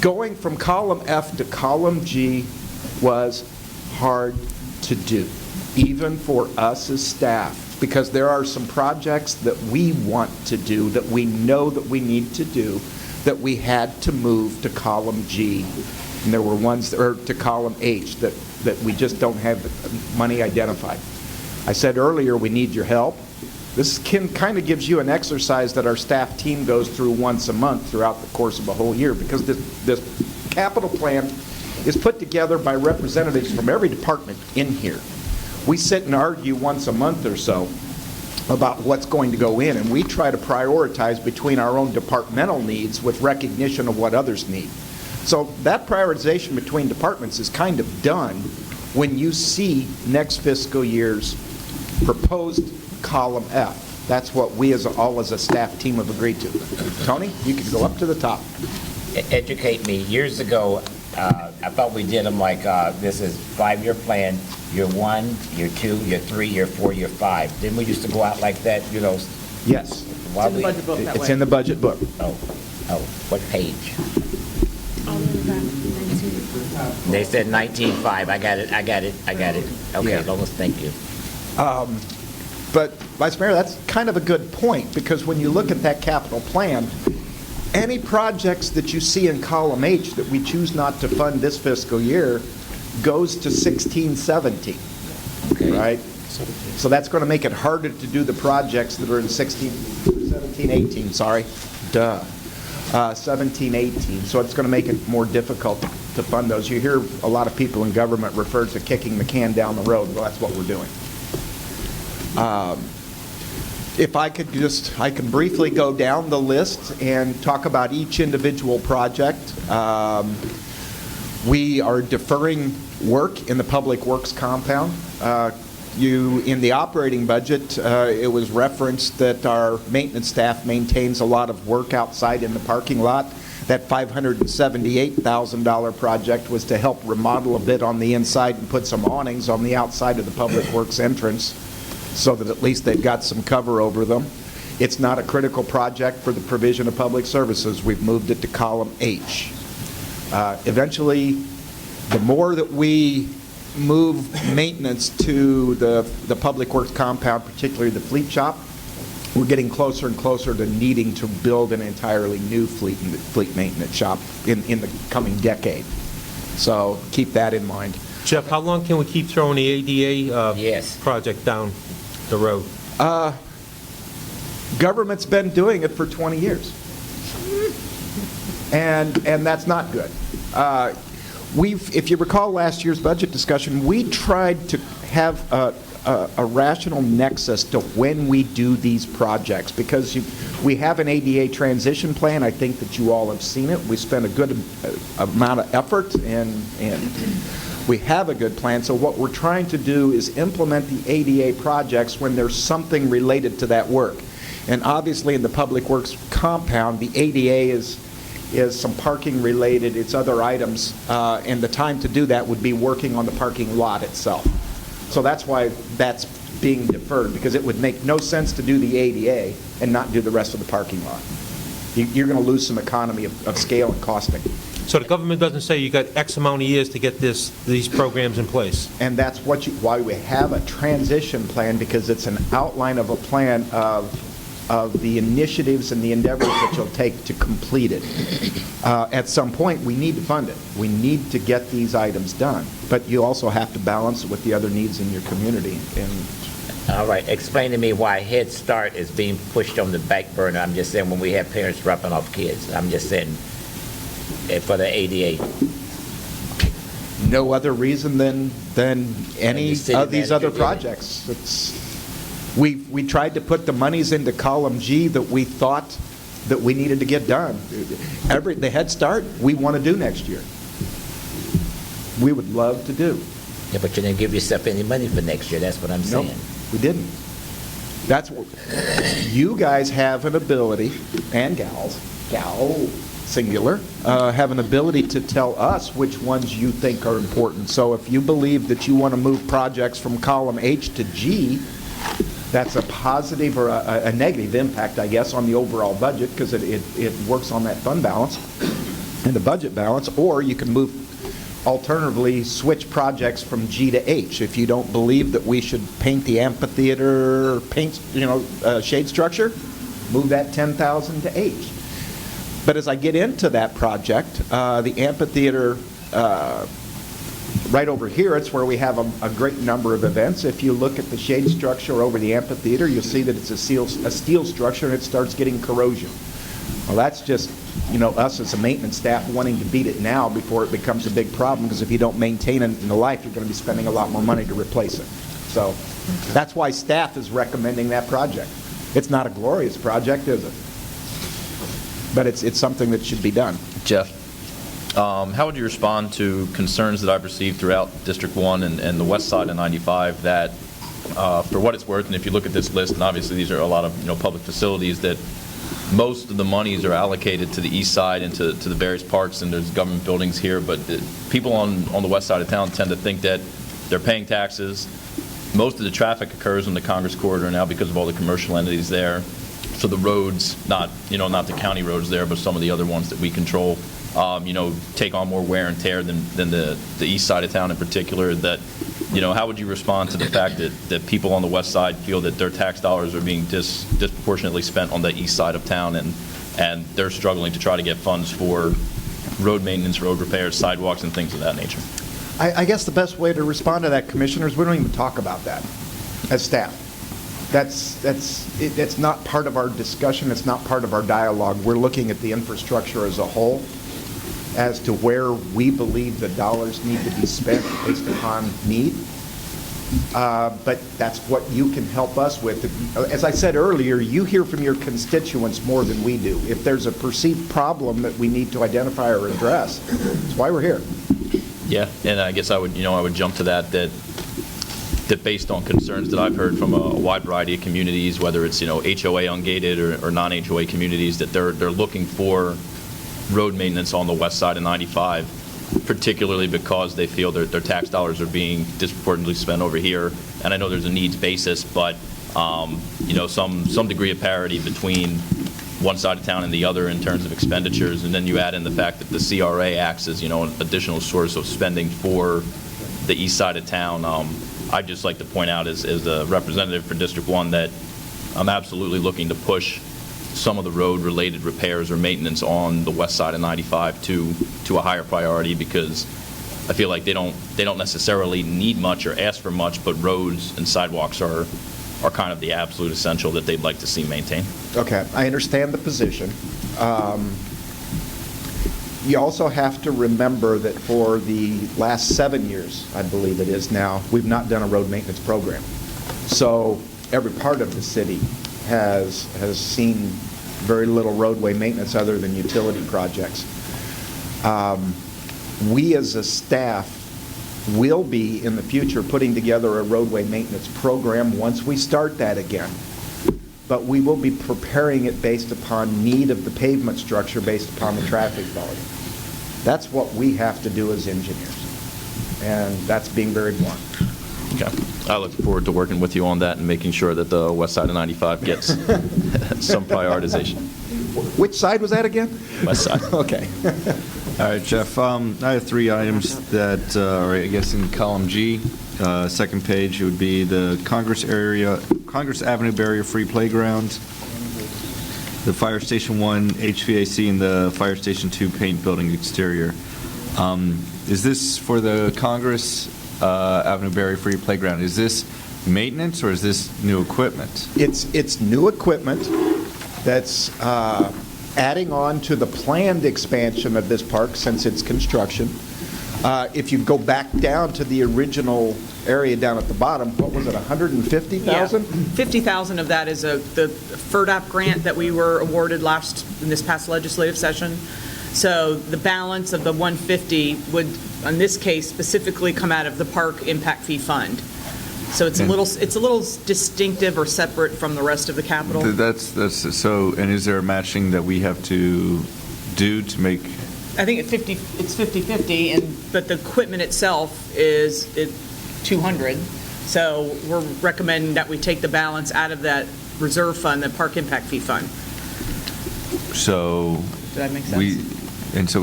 going from column F to column G was hard to do, even for us as staff, because there are some projects that we want to do, that we know that we need to do, that we had to move to column G. And there were ones that are to column H that we just don't have money identified. I said earlier we need your help. This kind of gives you an exercise that our staff team goes through once a month throughout the course of a whole year, because this capital plan is put together by representatives from every department in here. We sit and argue once a month or so about what's going to go in, and we try to prioritize between our own departmental needs with recognition of what others need. So that prioritization between departments is kind of done when you see next fiscal year's proposed column F. That's what we as a staff team have agreed to. Tony, you can go up to the top. Educate me. Years ago, I thought we did them like, this is 5-year plan, year 1, year 2, year 3, year 4, year 5. Didn't we used to go out like that, you know? Yes. It's in the budget book that way. It's in the budget book. Oh, what page? They said 19.5. I got it. Okay, Yeah. Lois, thank you. But, Vice Mayor, that's kind of a good point, because when you look at that capital plan, any projects that you see in column H that we choose not to fund this fiscal year goes to 16-17, right? So that's going to make it harder to do the projects that are in 17-18, sorry. 17-18. So it's going to make it more difficult to fund those. You hear a lot of people in government refer to kicking the can down the road. Well, that's what we're doing. If I could I can briefly go down the list and talk about each individual project. We are deferring work in the Public Works compound. In the operating budget, it was referenced that our maintenance staff maintains a lot of work outside in the parking lot. That $578,000 project was to help remodel a bit on the inside and put some awnings on the outside of the Public Works entrance, so that at least they've got some cover over them. It's not a critical project for the provision of public services. We've moved it to column H. Eventually, the more that we move maintenance to the Public Works compound, particularly the fleet shop, we're getting closer and closer to needing to build an entirely new fleet maintenance shop in the coming decade. So keep that in mind. Jeff, how long can we keep throwing the ADA project down the road? Government's been doing it for 20 years. And that's not good. If you recall last year's budget discussion, we tried to have a rational nexus to when we do these projects, because we have an ADA transition plan. I think that you all have seen it. We spent a good amount of effort, and we have a good plan. So what we're trying to do is implement the ADA projects when there's something related to that work. And obviously in the Public Works compound, the ADA is some parking related, it's other items, and the time to do that would be working on the parking lot itself. So that's why that's being deferred, because it would make no sense to do the ADA and not do the rest of the parking lot. You're going to lose some economy of scale and costing. So the government doesn't say you got X amount of years to get these programs in place? And that's why we have a transition plan, because it's an outline of a plan of the initiatives and the endeavors that you'll take to complete it. At some point, we need to fund it. We need to get these items done. But you also have to balance it with the other needs in your community. All right, explain to me why Head Start is being pushed on the back burner. I'm just saying, when we have parents dropping off kids, I'm just saying, for the ADA. No other reason than any of these other projects. We tried to put the monies into column G that we thought that we needed to get done. The Head Start we want to do next year. We would love to do. Yeah, but you didn't give yourself any money for next year. That's what I'm saying. No, we didn't. That's what you guys have an ability, and gal singular, have an ability to tell us which ones you think are important. So if you believe that you want to move projects from column H to G, that's a positive or a negative impact, I guess, on the overall budget, because it works on that fund balance and the budget balance. Or you can move, alternatively, switch projects from G to H. If you don't believe that we should paint the amphitheater, shade structure, move that 10,000 to H. But as I get into that project, the amphitheater, right over here, it's where we have a great number of events. If you look at the shade structure over the amphitheater, you'll see that it's a steel structure, and it starts getting corrosion. Well, that's just, us as a maintenance staff wanting to beat it now before it becomes a big problem, because if you don't maintain it in the life, you're going to be spending a lot more money to replace it. So that's why staff is recommending that project. It's not a glorious project, is it? But it's something that should be done. Jeff, how would you respond to concerns that I've received throughout District 1 and the west side of 95 that for what it's worth, and if you look at this list, and obviously these are a lot of, public facilities, that most of the monies are allocated to the east side and to the various parks, and there's government buildings here, but people on the west side of town tend to think that they're paying taxes. Most of the traffic occurs in the Congress corridor now because of all the commercial entities there. So the roads, not the county roads there, but some of the other ones that we control, take on more wear and tear than the east side of town in particular. That, how would you respond to the fact that people on the west side feel that their tax dollars are being disproportionately spent on the east side of town, and they're struggling to try to get funds for road maintenance, road repairs, sidewalks, and things of that nature? I guess the best way to respond to that, Commissioners, we don't even talk about that as staff. It's not part of our discussion. It's not part of our dialogue. We're looking at the infrastructure as a whole as to where we believe the dollars need to be spent based upon need. But that's what you can help us with. As I said earlier, you hear from your constituents more than we do. If there's a perceived problem that we need to identify or address, that's why we're here. Yeah, and I guess I would jump to that based on concerns that I've heard from a wide variety of communities, whether it's, HOA ungated or non-HOA communities, that they're looking for road maintenance on the west side of 95, particularly because they feel their tax dollars are being disproportionately spent over here. And I know there's a needs basis, but, some degree of parity between one side of town and the other in terms of expenditures, and then you add in the fact that the CRA acts as, an additional source of spending for the east side of town. I'd just like to point out as a representative for District 1 that I'm absolutely looking to push some of the road-related repairs or maintenance on the west side of 95 to a higher priority, because I feel like they don't necessarily need much or ask for much, but roads and sidewalks are kind of the absolute essential that they'd like to see maintained. Okay, I understand the position. You also have to remember that for the last 7 years, I believe it is now, we've not done a road maintenance program. So every part of the city has seen very little roadway maintenance other than utility projects. We as a staff will be in the future putting together a roadway maintenance program once we start that again. But we will be preparing it based upon need of the pavement structure, based upon the traffic volume. That's what we have to do as engineers, and that's being very blunt. Okay. I look forward to working with you on that and making sure that the west side of 95 gets some prioritization. Which side was that again? West side. Okay. All right, Jeff, I have 3 items that are, I guess, in column G. Second page, it would be the Congress Avenue barrier-free playground, the Fire Station 1 HVAC, and the Fire Station 2 paint building exterior. Is this for the Congress Avenue barrier-free playground? Is this maintenance or is this new equipment? It's new equipment that's adding on to the planned expansion of this park since its construction. If you go back down to the original area down at the bottom, what was it, 150,000? Yeah, 50,000 of that is the FERDAP grant that we were awarded in this past legislative session. So the balance of the 150 would, in this case, specifically come out of the Park Impact Fee Fund. So it's a little distinctive or separate from the rest of the capital. That's so. And is there a matching that we have to do to make? I think it's 50-50, but the equipment itself is 200. So we're recommending that we take the balance out of that reserve fund, the Park Impact Fee Fund. So does that make sense?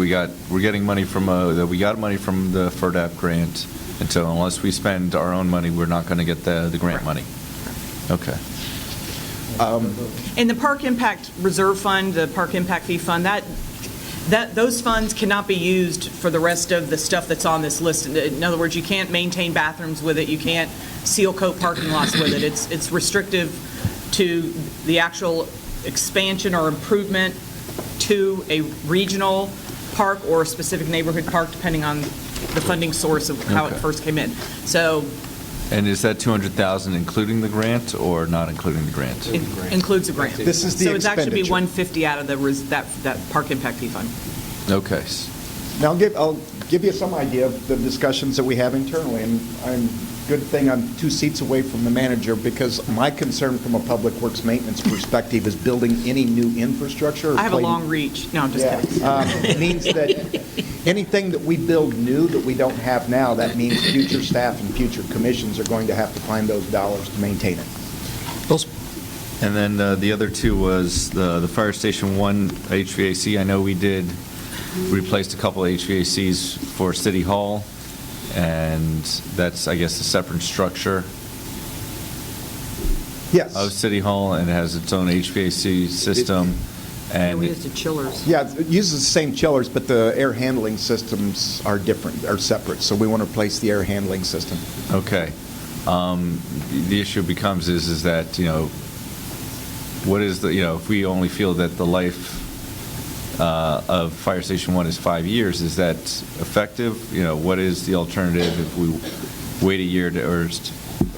We're getting money from we got money from the FERDAP grant, and so unless we spend our own money, we're not going to get the grant money. Okay. In the Park Impact Reserve Fund, the Park Impact Fee Fund, those funds cannot be used for the rest of the stuff that's on this list. In other words, you can't maintain bathrooms with it. You can't seal coat parking lots with it. It's restrictive to the actual expansion or improvement to a regional park or a specific neighborhood park, depending on the funding source of how it first came in. So. And is that 200,000 including the grant or not including the grant? It includes the grant. This is the So it's actually be expenditure. 150 out of that Park Impact Fee Fund. Okay. Now I'll give you some idea of the discussions that we have internally, and I'm good thing I'm 2 seats away from the manager, because my concern from a public works maintenance perspective is building any new infrastructure. I have a long reach. No, I'm just kidding. It means that anything that we build new that we don't have now, that means future staff and future commissions are going to have to find those dollars to maintain it. And then the other two was the Fire Station 1 HVAC. I know we replaced a couple of HVACs for City Hall, and that's, I guess, a separate structure. Yes. Of City Hall, and it has its own HVAC system. And we use the chillers. Yeah, it uses the same chillers, but the air handling systems are different, are separate, so we want to replace the air handling system. Okay. The issue becomes is that, what is the, if we only feel that the life of Fire Station 1 is 5 years, is that effective? What is the alternative if we wait a year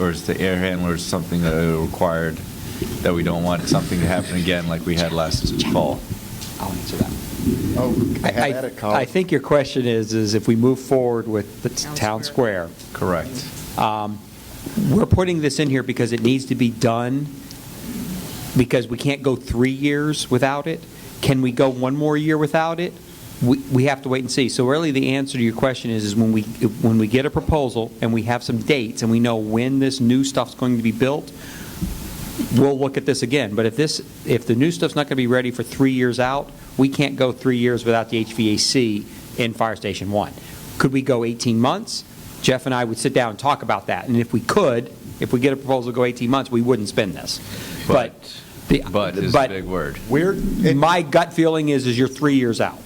or is the air handlers something that are required, that we don't want something to happen again like we had last fall? I'll answer that. Oh, I think your question is if we move forward with the town square. Correct. We're putting this in here because it needs to be done, because we can't go 3 years without it. Can we go 1 more year without it? We have to wait and see. So really the answer to your question is when we get a proposal and we have some dates and we know when this new stuff's going to be built, we'll look at this again. But if the new stuff's not going to be ready for 3 years out, we can't go 3 years without the HVAC in Fire Station 1. Could we go 18 months? Jeff and I would sit down and talk about that. And if we get a proposal to go 18 months, we wouldn't spend this. But is a big word. My gut feeling is you're 3 years out.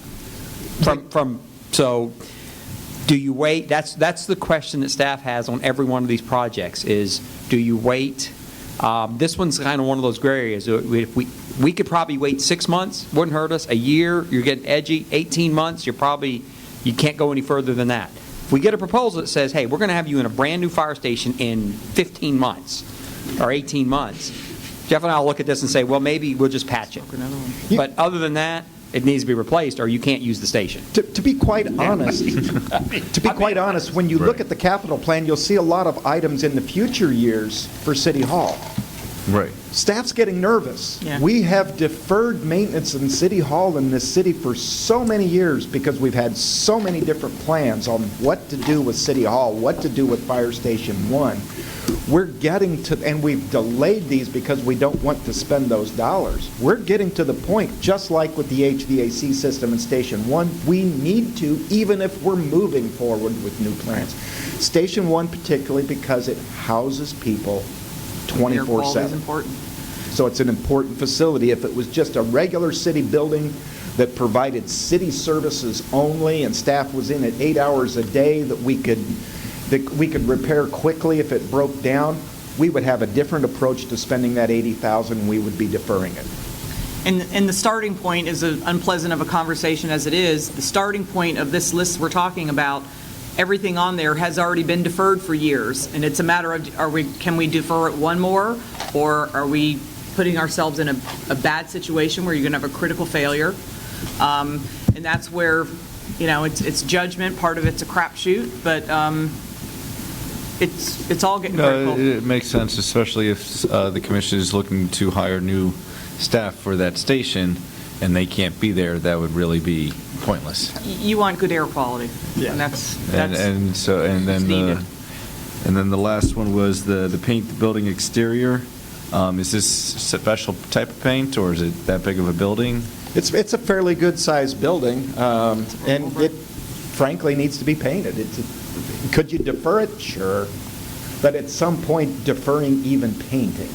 So do you wait? That's the question that staff has on every one of these projects is, do you wait? This one's kind of one of those gray areas. If we could probably wait 6 months, wouldn't hurt us. A year, you're getting edgy. 18 months, you can't go any further than that. If we get a proposal that says, hey, we're going to have you in a brand new fire station in 15 months or 18 months, Jeff and I will look at this and say, well, maybe we'll just patch it. But other than that, it needs to be replaced or you can't use the station. To be quite honest, when you look at the capital plan, you'll see a lot of items in the future years for City Hall. Right. Staff's getting nervous. Yeah. We have deferred maintenance in City Hall in this city for so many years because we've had so many different plans on what to do with City Hall, what to do with Fire Station 1. We're getting to, and we've delayed these because we don't want to spend those dollars. We're getting to the point, just like with the HVAC system in Station 1, we need to, even if we're moving forward with new plans. Station 1 particularly because it houses people 24/7. Air quality is important. So it's an important facility. If it was just a regular city building that provided city services only and staff was in it 8 hours a day that we could repair quickly if it broke down, we would have a different approach to spending that $80,000 and we would be deferring it. And the starting point is as unpleasant of a conversation as it is. The starting point of this list we're talking about, everything on there has already been deferred for years, and it's a matter of can we defer it 1 more, or are we putting ourselves in a bad situation where you're going to have a critical failure? And that's where it's judgment. Part of it's a crapshoot, but it's all getting critical. It makes sense, especially if the commission is looking to hire new staff for that station and they can't be there. That would really be pointless. You want good air quality, and that's and then the last one was the paint the building exterior. Is this a special type of paint, or is it that big of a building? It's a fairly good sized building, and it frankly needs to be painted. Could you defer it? Sure, but at some point, deferring even painting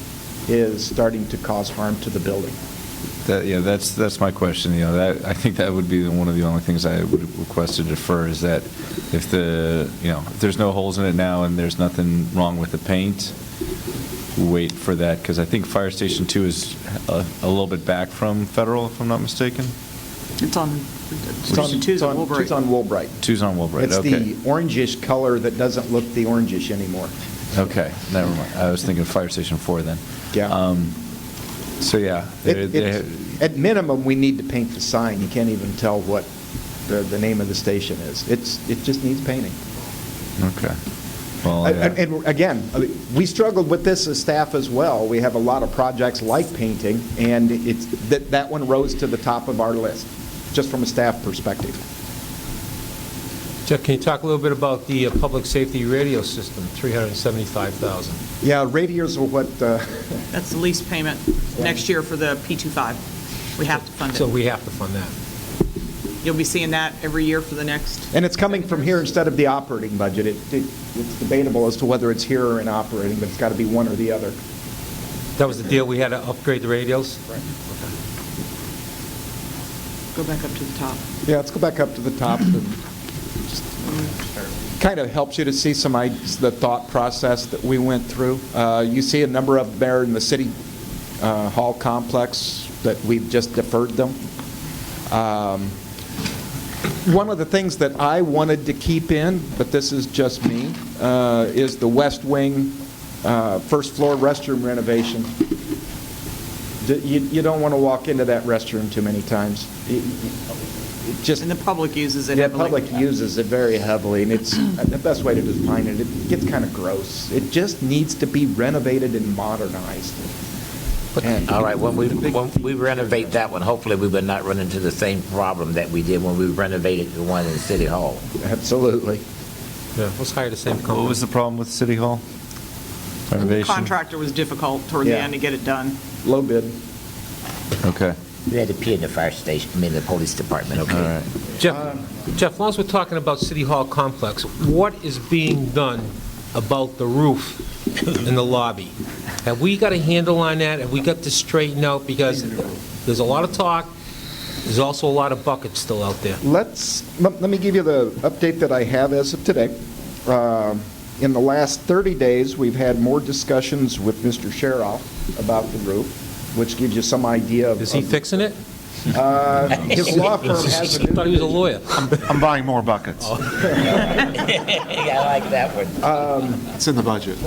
is starting to cause harm to the building. That's my question. I think that would be one of the only things I would request to defer is that if there's no holes in it now and there's nothing wrong with the paint, wait for that, because I think Fire Station 2 is a little bit back from Federal, if I'm not mistaken. It's on Woolbright. Two's on Woolbright. Two's on Woolbright. It's okay. the orangish color that doesn't look the orangish anymore. Okay, never mind. I was thinking Fire Station 4 then. Yeah. So yeah, at minimum, we need to paint the sign. You can't even tell what the name of the station is. It just needs painting. Okay. Well, yeah. And again, we struggled with this as staff as well. We have a lot of projects like painting, and it's that one rose to the top of our list, just from a staff perspective. Jeff, can you talk a little bit about the public safety radio system, $375,000? Yeah, radios are what... That's the lease payment next year for the P25. We have to fund it. So we have to fund that. You'll be seeing that every year for the next... And it's coming from here instead of the operating budget. It's debatable as to whether it's here or in operating, but it's got to be one or the other. That was the deal, we had to upgrade the radios? Right. Go back up to the top. Yeah, let's go back up to the top. Kind of helps you to see the thought process that we went through. You see a number of them there in the city hall complex that we've just deferred them. One of the things that I wanted to keep in, but this is just me, is the West Wing first floor restroom renovation. You don't want to walk into that restroom too many times. And the public uses it heavily. heavily. The public uses it very heavily, and it's the best way to define it. It gets kind of gross. It just needs to be renovated and modernized. All right, when we renovate that one, hopefully we will not run into the same problem that we did when we renovated the one in City Hall. Absolutely. Yeah, let's hire the same company. What was the problem with City Hall? The Renovation? contractor was difficult toward the end to get it done. Low bid. Okay. We had to pee in the fire station, the police department, okay? All right. Jeff, as long as we're talking about City Hall complex, what is being done about the roof in the lobby? Have we got a handle on that? Have we got this straightened out? Because there's a lot of talk. There's also a lot of buckets still out there. Let me give you the update that I have as of today. In the last 30 days, we've had more discussions with Mr. Sheriff about the roof, which gives you some idea of... Is he fixing it? His law firm has... I thought he was a lawyer. I'm buying more buckets. I like that one. It's in the budget.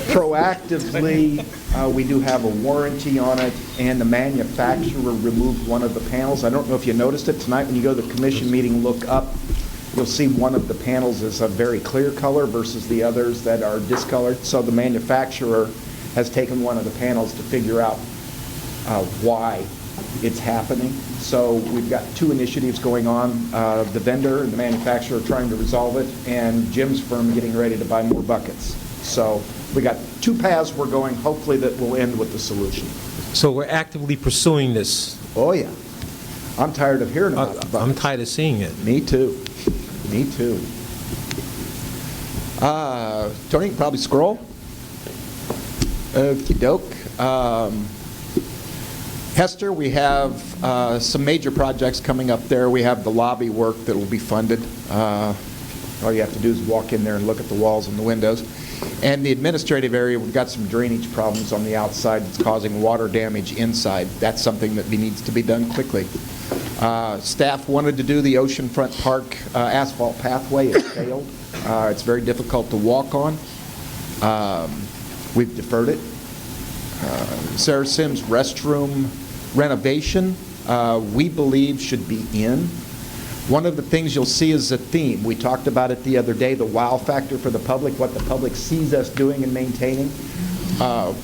Proactively, we do have a warranty on it, and the manufacturer removed one of the panels. I don't know if you noticed it tonight when you go to the commission meeting, look up, you'll see one of the panels is a very clear color versus the others that are discolored. So the manufacturer has taken one of the panels to figure out why it's happening. So we've got two initiatives going on, the vendor and the manufacturer trying to resolve it, and Jim's firm getting ready to buy more buckets. So we got two paths we're going, hopefully that will end with the solution. So we're actively pursuing this. Oh, yeah. I'm tired of hearing about it. I'm tired of seeing it. Me too. Me too. Tony, you can probably scroll. Okie doke. Hester, we have some major projects coming up there. We have the lobby work that will be funded. All you have to do is walk in there and look at the walls and the windows. And the administrative area, we've got some drainage problems on the outside that's causing water damage inside. That's something that needs to be done quickly. Staff wanted to do the Oceanfront Park asphalt pathway. It failed. It's very difficult to walk on. We've deferred it. Sarah Sims restroom renovation, we believe should be in. One of the things you'll see is a theme. We talked about it the other day, the wow factor for the public, what the public sees us doing and maintaining.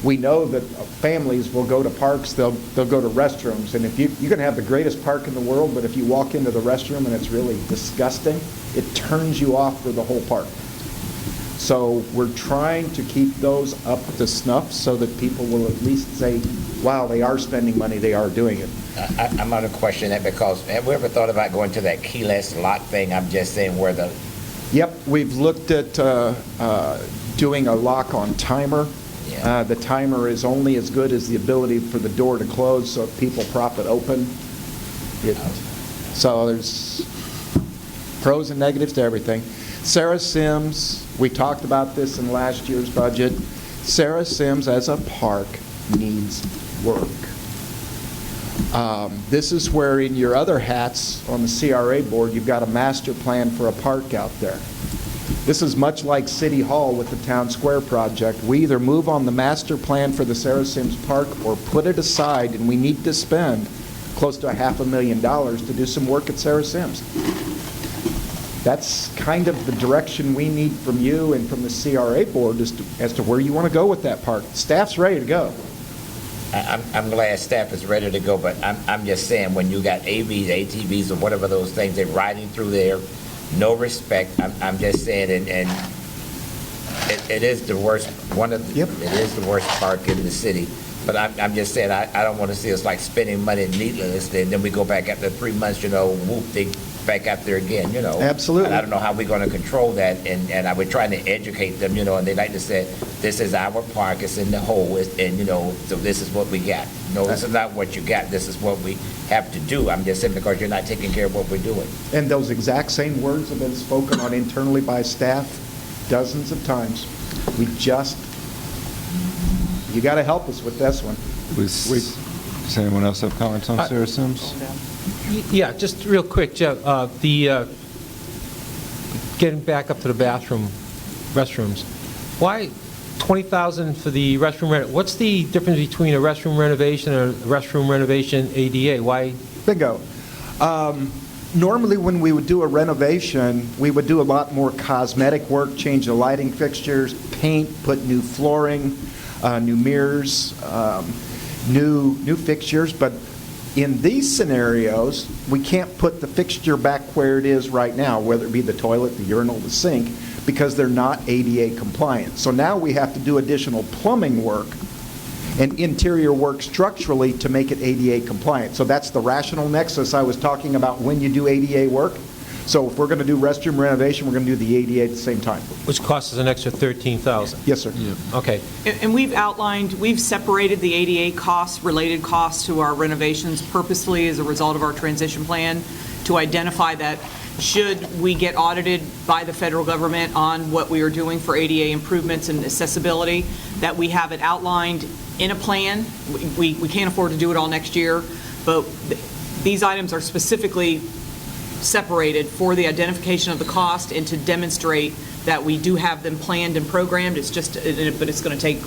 We know that families will go to parks, they'll go to restrooms, and if you can have the greatest park in the world, but if you walk into the restroom and it's really disgusting, it turns you off for the whole park. So we're trying to keep those up to snuff so that people will at least say, wow, they are spending money, they are doing it. I'm going to question that because have we ever thought about going to that keyless lock thing? I'm just saying where the... Yep, we've looked at doing a lock on timer. Yeah. The timer is only as good as the ability for the door to close, so if people prop it open. So there's pros and negatives to everything. Sarah Sims, we talked about this in last year's budget. Sarah Sims as a park needs work. This is where in your other hats on the CRA board, you've got a master plan for a park out there. This is much like City Hall with the Town Square project. We either move on the master plan for the Sarah Sims Park or put it aside, and we need to spend close to $500,000 to do some work at Sarah Sims. that's kind of the direction we need from you and from the CRA board as to where you want to go with that park. Staff's ready to go. I'm glad staff is ready to go, but I'm just saying, when you got AVs, ATVs, or whatever those things, they're riding through there, no respect. I'm just saying, and it is the worst, it is the worst park in the city. But I'm just saying, I don't want to see us like spending money needlessly, and then we go back after 3 months, whoop, they back out there again, Absolutely. And I don't know how we're going to control that, and I was trying to educate them, and they like to say, this is our park, it's in the hole, and, so this is what we got. No, this is not what you got, this is what we have to do. I'm just saying, because you're not taking care of what we're doing. And those exact same words have been spoken on internally by staff dozens of times. You got to help us with this one. Does anyone else have comments on Sarah Sims? Yeah, just real quick, Jeff, getting back up to the restrooms, why 20,000 for the restroom what's the difference between a restroom renovation and a restroom renovation ADA? Why? Bingo. Normally when we would do a renovation, we would do a lot more cosmetic work, change the lighting fixtures, paint, put new flooring, new mirrors, new fixtures, but in these scenarios, we can't put the fixture back where it is right now, whether it be the toilet, the urinal, the sink, because they're not ADA compliant. So now we have to do additional plumbing work and interior work structurally to make it ADA compliant. So that's the rational nexus I was talking about when you do ADA work. So if we're going to do restroom renovation, we're going to do the ADA at the same time. Which costs us an extra $13,000. Yes, sir. Yeah. Okay. And we've separated the ADA costs, related costs to our renovations purposely as a result of our transition plan to identify that should we get audited by the federal government on what we are doing for ADA improvements and accessibility, that we have it outlined in a plan. We can't afford to do it all next year, but these items are specifically separated for the identification of the cost and to demonstrate that we do have them planned and programmed. It's just, but it's going to take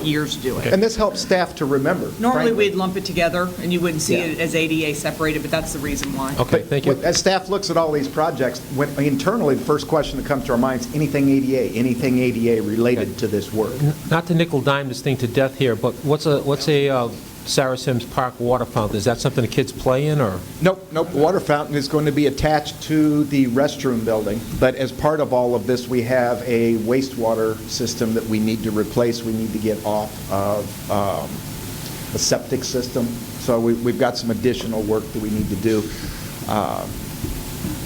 years to do it. And this helps staff to remember. Normally frankly. we'd lump it together and you wouldn't see it as ADA separated, but that's the reason why. Okay, thank you. As staff looks at all these projects, internally the first question that comes to our minds, anything ADA related to this work. Not to nickel dime this thing to death here, but what's a Sarah Sims Park water fountain? Is that something the kids play in, or? Nope. The water fountain is going to be attached to the restroom building, but as part of all of this, we have a wastewater system that we need to replace. We need to get off of a septic system, so we've got some additional work that we need to do.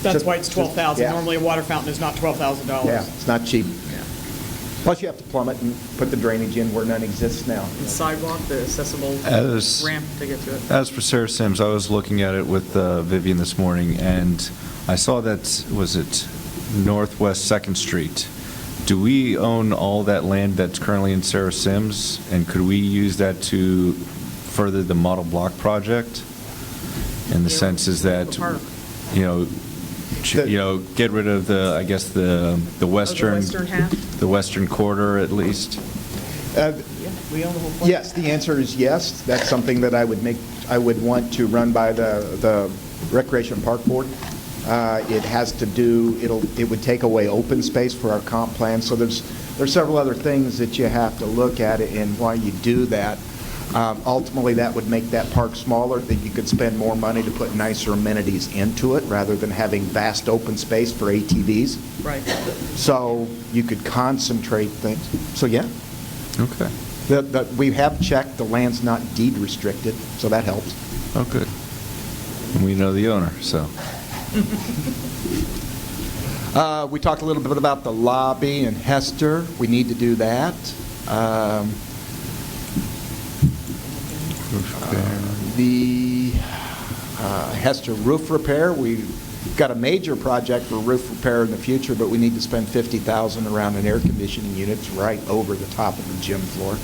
That's why it's $12,000. Yeah. Normally a water fountain is not $12,000. Yeah, it's not cheap. Plus, you have to plumb it and put the drainage in where none exists now. The sidewalk, the accessible ramp to get to it. As for Sarah Sims, I was looking at it with Vivian this morning, and I saw that, was it Northwest 2nd Street? Do we own all that land that's currently in Sarah Sims, and could we use that to further the model block project? And the sense is that, get rid of the western quarter at least. We own the whole place. Yes, the answer is yes. That's something that I would want to run by the Recreation Park Board. It has to do, it would take away open space for our comp plan. So there's several other things that you have to look at and why you do that. Ultimately, that would make that park smaller, that you could spend more money to put nicer amenities into it rather than having vast open space for ATVs. Right. So you could concentrate things. So, yeah. Okay. We have checked, the land's not deed restricted, so that helps. Oh, good. And we know the owner, so. We talked a little bit about the lobby and Hester. We need to do that. The Hester roof repair, we've got a major project for roof repair in the future, but we need to spend $50,000 around an air conditioning unit right over the top of the gym floor.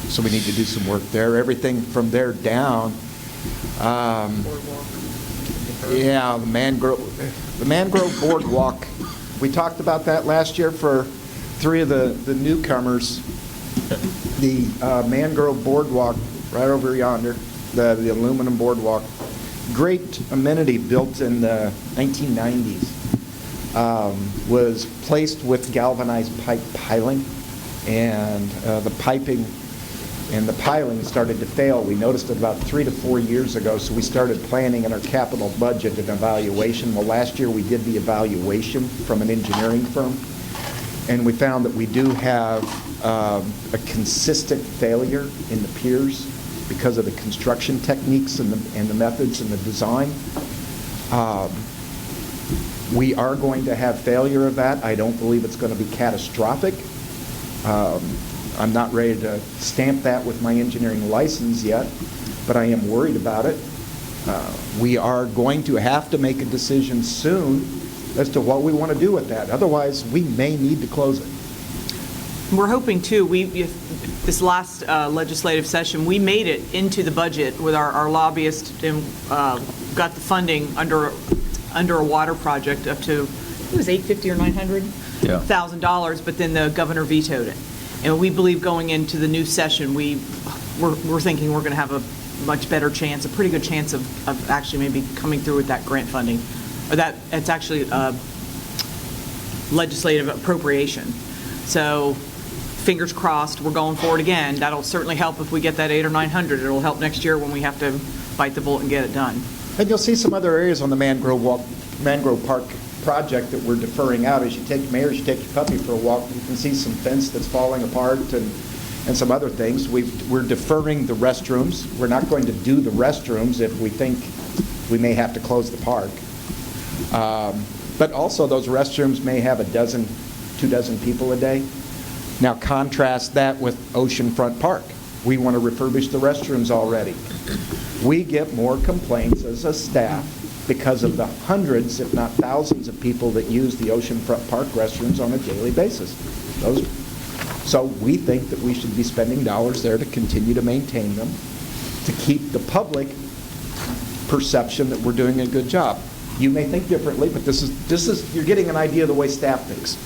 So we need to do some work there. Everything from there down, the Mangrove Boardwalk, we talked about that last year for 3 of the newcomers. The Mangrove Boardwalk right over yonder, the aluminum boardwalk, great amenity built in the 1990s. was placed with galvanized pipe piling, and the piping and the piling started to fail. We noticed it about 3 to 4 years ago, so we started planning in our capital budget an evaluation. Well, last year we did the evaluation from an engineering firm, and we found that we do have a consistent failure in the piers because of the construction techniques and the methods and the design. We are going to have failure of that. I don't believe it's going to be catastrophic. I'm not ready to stamp that with my engineering license yet, but I am worried about it. We are going to have to make a decision soon as to what we want to do with that. Otherwise, we may need to close it. We're hoping, too, this last legislative session, we made it into the budget with our lobbyist and got the funding under a water project up to, it was $850,000 or $900,000, but then the governor vetoed it. And we believe going into the new session, we're thinking we're going to have a much better chance, a pretty good chance of actually maybe coming through with that grant funding. Or that it's actually legislative appropriation. So fingers crossed, we're going for it again. That'll certainly help if we get that 800 or 900. It'll help next year when we have to bite the bullet and get it done. And you'll see some other areas on the Mangrove Park project that we're deferring out. As you take your puppy for a walk, you can see some fence that's falling apart and some other things. We're deferring the restrooms. We're not going to do the restrooms if we think we may have to close the park. But also those restrooms may have 2 dozen people a day. Now contrast that with Oceanfront Park. We want to refurbish the restrooms already. We get more complaints as a staff because of the hundreds, if not thousands, of people that use the Oceanfront Park restrooms on a daily basis. So we think that we should be spending dollars there to continue to maintain them, to keep the public perception that we're doing a good job. You may think differently, but this is you're getting an idea of the way staff thinks.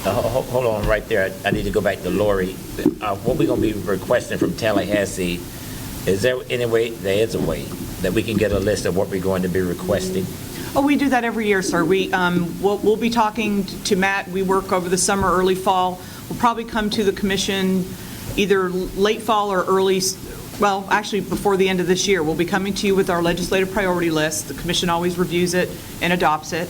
Hold on right there. I need to go back to Lori. What we're going to be requesting from Tallahassee, is there any way, there is a way, that we can get a list of what we're going to be requesting? Oh, we do that every year, sir. We'll be talking to Matt. We work over the summer, early fall. We'll probably come to the commission either late fall or early, well, actually before the end of this year. We'll be coming to you with our legislative priority list. The commission always reviews it and adopts it.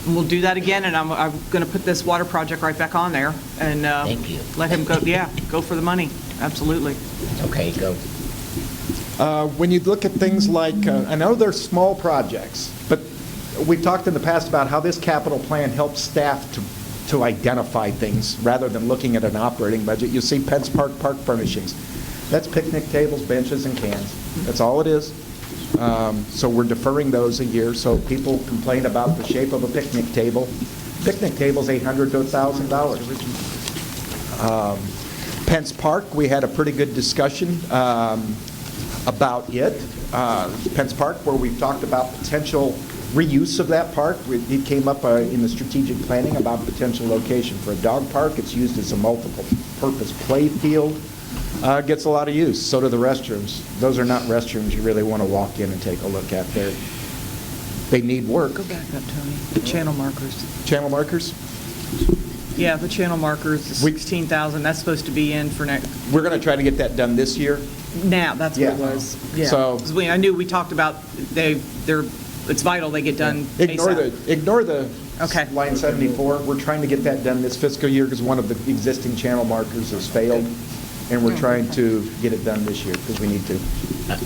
And we'll do that again, and I'm going to put this water project right back on there and Thank you. let him go. Yeah, go for the money. Absolutely. Okay, go. When you look at things like, I know they're small projects, but we've talked in the past about how this capital plan helps staff to identify things rather than looking at an operating budget. You see Pence Park Park furnishings. That's picnic tables, benches, and cans. That's all it is. So we're deferring those a year. So people complain about the shape of a picnic table. Picnic table's $800 to $1,000. Pence Park, we had a pretty good discussion about it. Pence Park, where we've talked about potential reuse of that park. It came up in the strategic planning about potential location for a dog park. It's used as a multiple-purpose play field. Gets a lot of use. So do the restrooms. Those are not restrooms you really want to walk in and take a look at. They need work. Go back up, Tony. The channel markers. Channel markers? Yeah, the channel markers, the 16,000, that's supposed to be in for next. We're going to try to get that done this year. Now, that's what it was. Yeah. So 'cause I knew we talked about it's vital they get done ASAP. Ignore the line 74. We're trying to get that done this fiscal year because one of the existing channel markers has failed, and we're trying to get it done this year because we need to.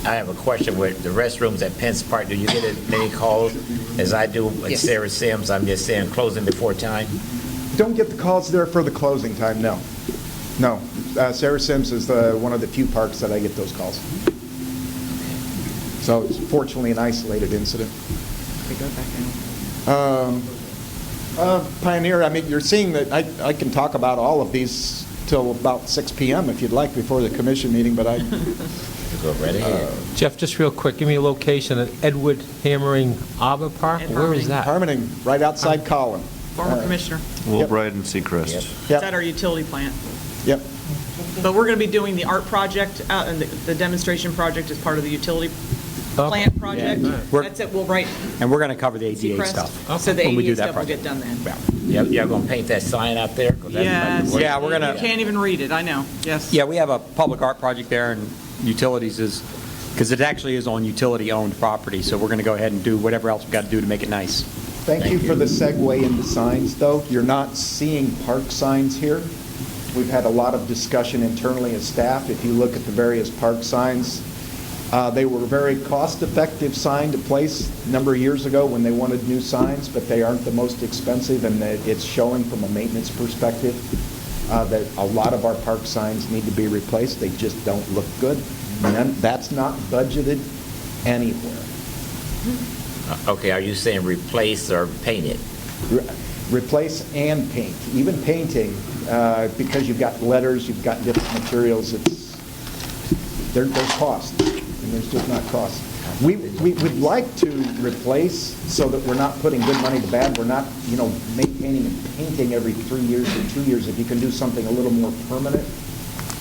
I have a question with the restrooms at Pence Park. Do you get as many calls as I do at Sarah Sims? I'm just saying closing before time. Don't get the calls there for the closing time, no. No. Sarah Sims is one of the few parks that I get those calls. So it's fortunately an isolated incident. Okay, go back now. Pioneer, I mean, you're seeing that I can talk about all of these till about 6 p.m. if you'd like before the commission meeting, but I... Go right ahead. Jeff, just real quick, give me a location at Edward Hammering Arbor Park. Where is that? Harmoning, right outside Collin. Former commissioner. Wilbride and Seacrest. It's at our utility plant. Yep. But we're going to be doing the art project, and the demonstration project as part of the utility plant project. Yeah. That's it, we'll write. And we're going to cover the ADA Seacrest. stuff. So the when we do ADA that stuff will project. get done then. Y'all going to paint that sign out there? 'Cause that's Yes. about the Yeah, we're going You to, can't even read it, I know, yes. yeah, we have a public art project there, and utilities is, because it actually is on utility-owned property, so we're going to go ahead and do whatever else we've got to do to make it nice. Thank you for the segue into signs, though. You're not seeing park signs here. We've had a lot of discussion internally as staff. If you look at the various park signs, they were a very cost-effective sign to place a number of years ago when they wanted new signs, but they aren't the most expensive, and it's showing from a maintenance perspective that a lot of our park signs need to be replaced. They just don't look good. That's not budgeted anywhere. Okay, are you saying replace or paint it? Replace and paint. Even painting, because you've got letters, you've got different materials, there's cost, and there's just not cost. We would like to replace so that we're not putting good money to bad. We're not, maintaining and painting every 3 years or 2 years. If you can do something a little more permanent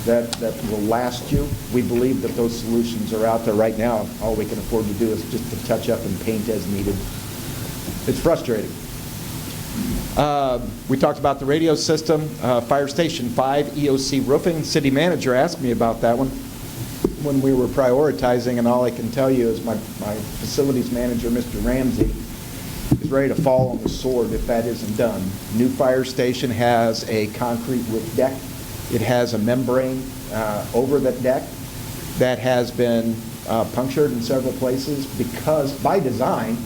that will last you, we believe that those solutions are out there right now. All we can afford to do is just to touch up and paint as needed. It's frustrating. We talked about the radio system, Fire Station 5, EOC roofing. City manager asked me about that one when we were prioritizing, and all I can tell you is my facilities manager, Mr. Ramsey, is ready to fall on the sword if that isn't done. New fire station has a concrete roof deck. It has a membrane over that deck that has been punctured in several places by design,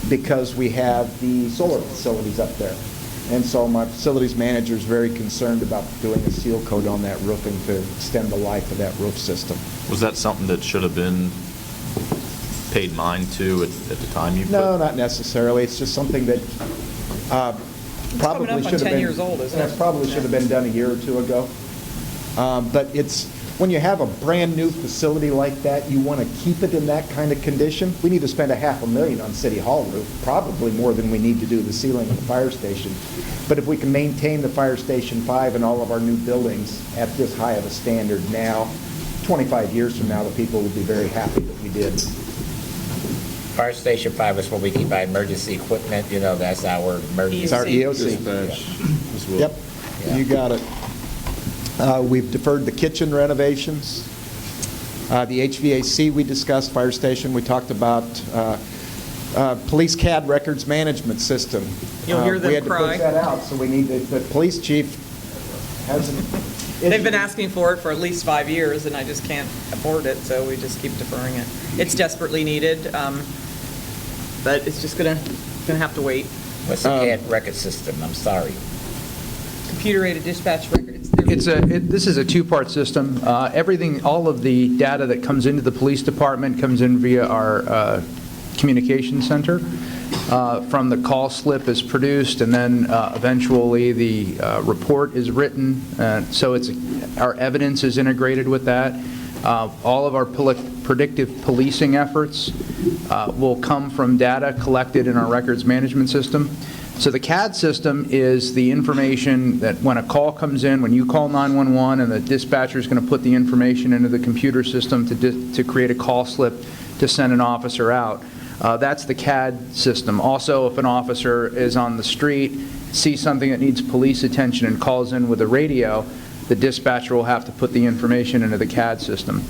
because we have the solar facilities up there. And so my facilities manager is very concerned about doing a seal coat on that roofing to extend the life of that roof system. Was that something that should have been paid mind to at the time you put? No, not necessarily. It's just something that probably coming up on should have 10 been. years old, isn't it? Probably should have been done a year or two ago. But it's when you have a brand new facility like that, you want to keep it in that kind of condition. We need to spend $500,000 on City Hall roof, probably more than we need to do the ceiling of the fire station. But if we can maintain the Fire Station 5 and all of our new buildings at this high of a standard now, 25 years from now, the people will be very happy that we did. Fire Station 5 is where we keep our emergency equipment, that's our emergency. It's our EOC. As well. Yep, you got it. We've deferred the kitchen renovations. The HVAC we discussed, fire station, we talked about police CAD records management system. You'll hear them We had to cry. push that out, so we need the police chief hasn't. They've been asking for it for at least 5 years, and I just can't afford it, so we just keep deferring it. It's desperately needed, but it's just gonna have to wait. What's the CAD record system? I'm sorry. Computer-aided dispatch records. This is a two-part system. Everything, all of the data that comes into the police department comes in via our communication center. From the call slip is produced, and then eventually the report is written. So our evidence is integrated with that. All of our predictive policing efforts will come from data collected in our records management system. So the CAD system is the information that when a call comes in, when you call 911 and the dispatcher is going to put the information into the computer system to create a call slip to send an officer out. That's the CAD system. Also, if an officer is on the street, sees something that needs police attention and calls in with a radio, the dispatcher will have to put the information into the CAD system.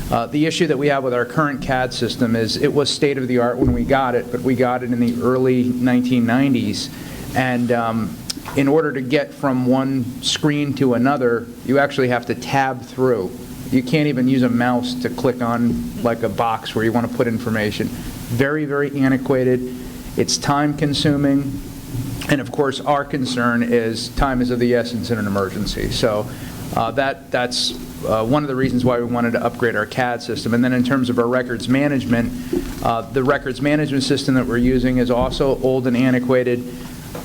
The issue that we have with our current CAD system is it was state-of-the-art when we got it, but we got it in the early 1990s. And in order to get from one screen to another, you actually have to tab through. You can't even use a mouse to click on like a box where you want to put information. Very, very antiquated. It's time-consuming. And of course, our concern is time is of the essence in an emergency. So that's one of the reasons why we wanted to upgrade our CAD system. And then in terms of our records management, the records management system that we're using is also old and antiquated.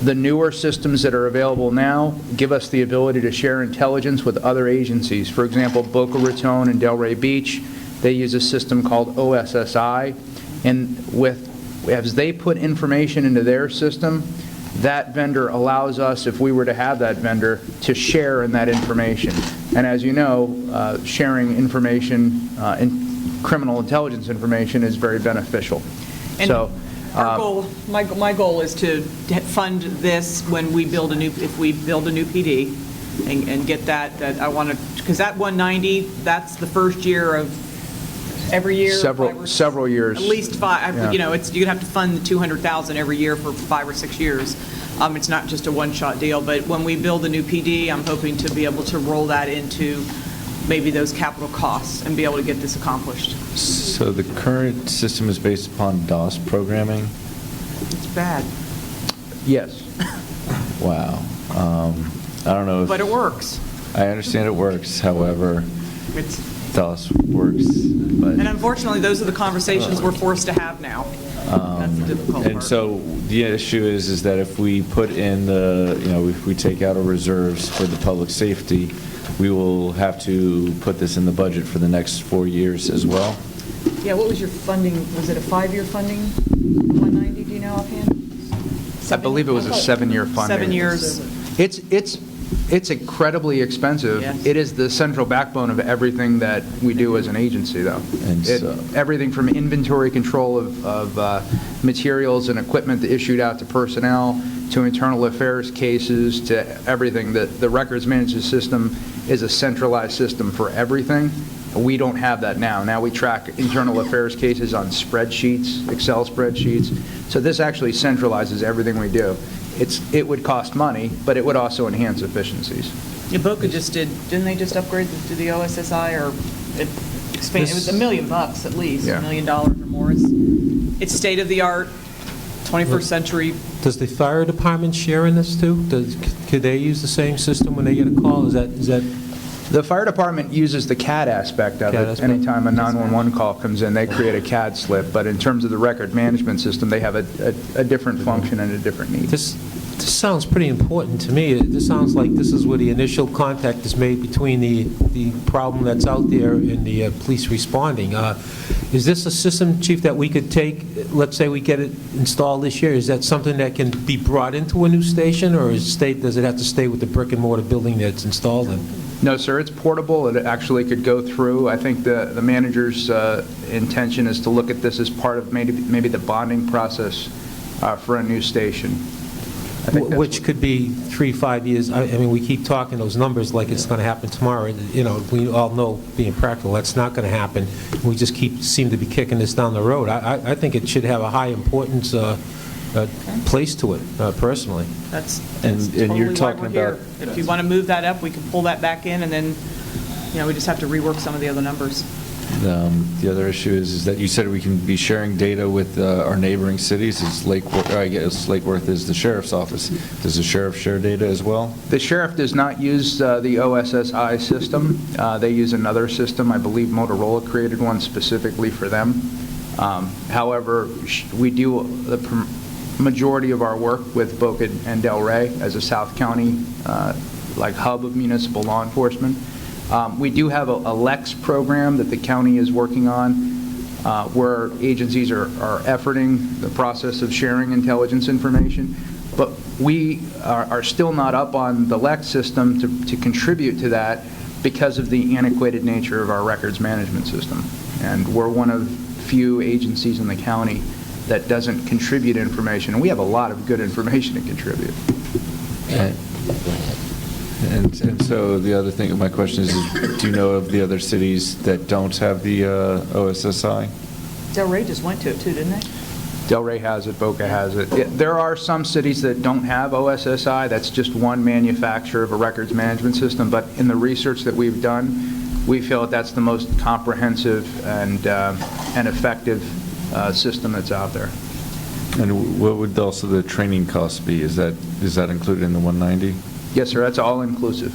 The newer systems that are available now give us the ability to share intelligence with other agencies. For example, Boca Raton and Delray Beach, they use a system called OSSI. And as they put information into their system, that vendor allows us, if we were to have that vendor, to share in that information. And as you know, sharing information criminal intelligence information is very beneficial. And So, our goal, my goal is to fund this when we build if we build a new PD and get that I want to, because that 190, that's the first year of every year. several years. At least 5, Yeah. you know, you'd have to fund the 200,000 every year for 5 or 6 years. It's not just a one-shot deal, but when we build a new PD, I'm hoping to be able to roll that into maybe those capital costs and be able to get this accomplished. So the current system is based upon DOS programming? It's bad. Yes. Wow. I don't know if... But it works. I understand it works, however, DOS works, but... And unfortunately, those are the conversations we're forced to have now. That's the difficult And part. so the issue is that if we put in the, if we take out our reserves for the public safety, we will have to put this in the budget for the next 4 years as well? Yeah, what was your funding? Was it a 5-year funding, 190, do you know offhand? I believe it was a 7-year funding. 7 years. It's incredibly expensive. Yes. It is the central backbone of everything that we do as an agency, though. And so- Everything from inventory control of materials and equipment issued out to personnel, to internal affairs cases, to everything. The records management system is a centralized system for everything. We don't have that now. Now we track internal affairs cases on spreadsheets, Excel spreadsheets. So this actually centralizes everything we do. It would cost money, but it would also enhance efficiencies. Yeah, Boca just didn't they just upgrade to the OSSI or expand? It was $1 million at least, Yeah. $1 million or more. It's state of the art, 21st century. Does the fire department share in this too? Could they use the same system when they get a call? Is that? The fire department uses the CAD aspect of CAD it. aspect. Anytime a 911 call comes in, they create a CAD slip. But in terms of the record management system, they have a different function and a different need. This sounds pretty important to me. This sounds like this is where the initial contact is made between the problem that's out there and the police responding. Is this a system, Chief, that we could take, let's say we get it installed this year, is that something that can be brought into a new station, or does it have to stay with the brick and mortar building that it's installed in? No, sir, it's portable. It actually could go through. I think the manager's intention is to look at this as part of maybe the bonding process for a new station. Which could be 3-5 years. I mean, we keep talking those numbers like it's going to happen tomorrow. We all know, being practical, that's not going to happen. We just seem to be kicking this down the road. I think it should have a high importance place to it, personally. That's And totally you're why talking we're here. about- If you want to move that up, we can pull that back in, and then, we just have to rework some of the other numbers. The other issue is that you said we can be sharing data with our neighboring cities. Is Lake Worth is the sheriff's office. Does the sheriff share data as well? The sheriff does not use the OSSI system. They use another system. I believe Motorola created one specifically for them. However, we do the majority of our work with Boca and Delray as a South County hub of municipal law enforcement. We do have a LEX program that the county is working on where agencies are efforting the process of sharing intelligence information, but we are still not up on the LEX system to contribute to that because of the antiquated nature of our records management system. And we're one of few agencies in the county that doesn't contribute information. And we have a lot of good information to contribute. And so the other thing, my question is, do you know of the other cities that don't have the OSSI? Delray just went to it too, didn't they? Delray has it, Boca has it. There are some cities that don't have OSSI. That's just one manufacturer of a records management system. But in the research that we've done, we feel that that's the most comprehensive and effective system that's out there. And what would also the training costs be? Is that included in the 190? Yes, sir. That's all inclusive.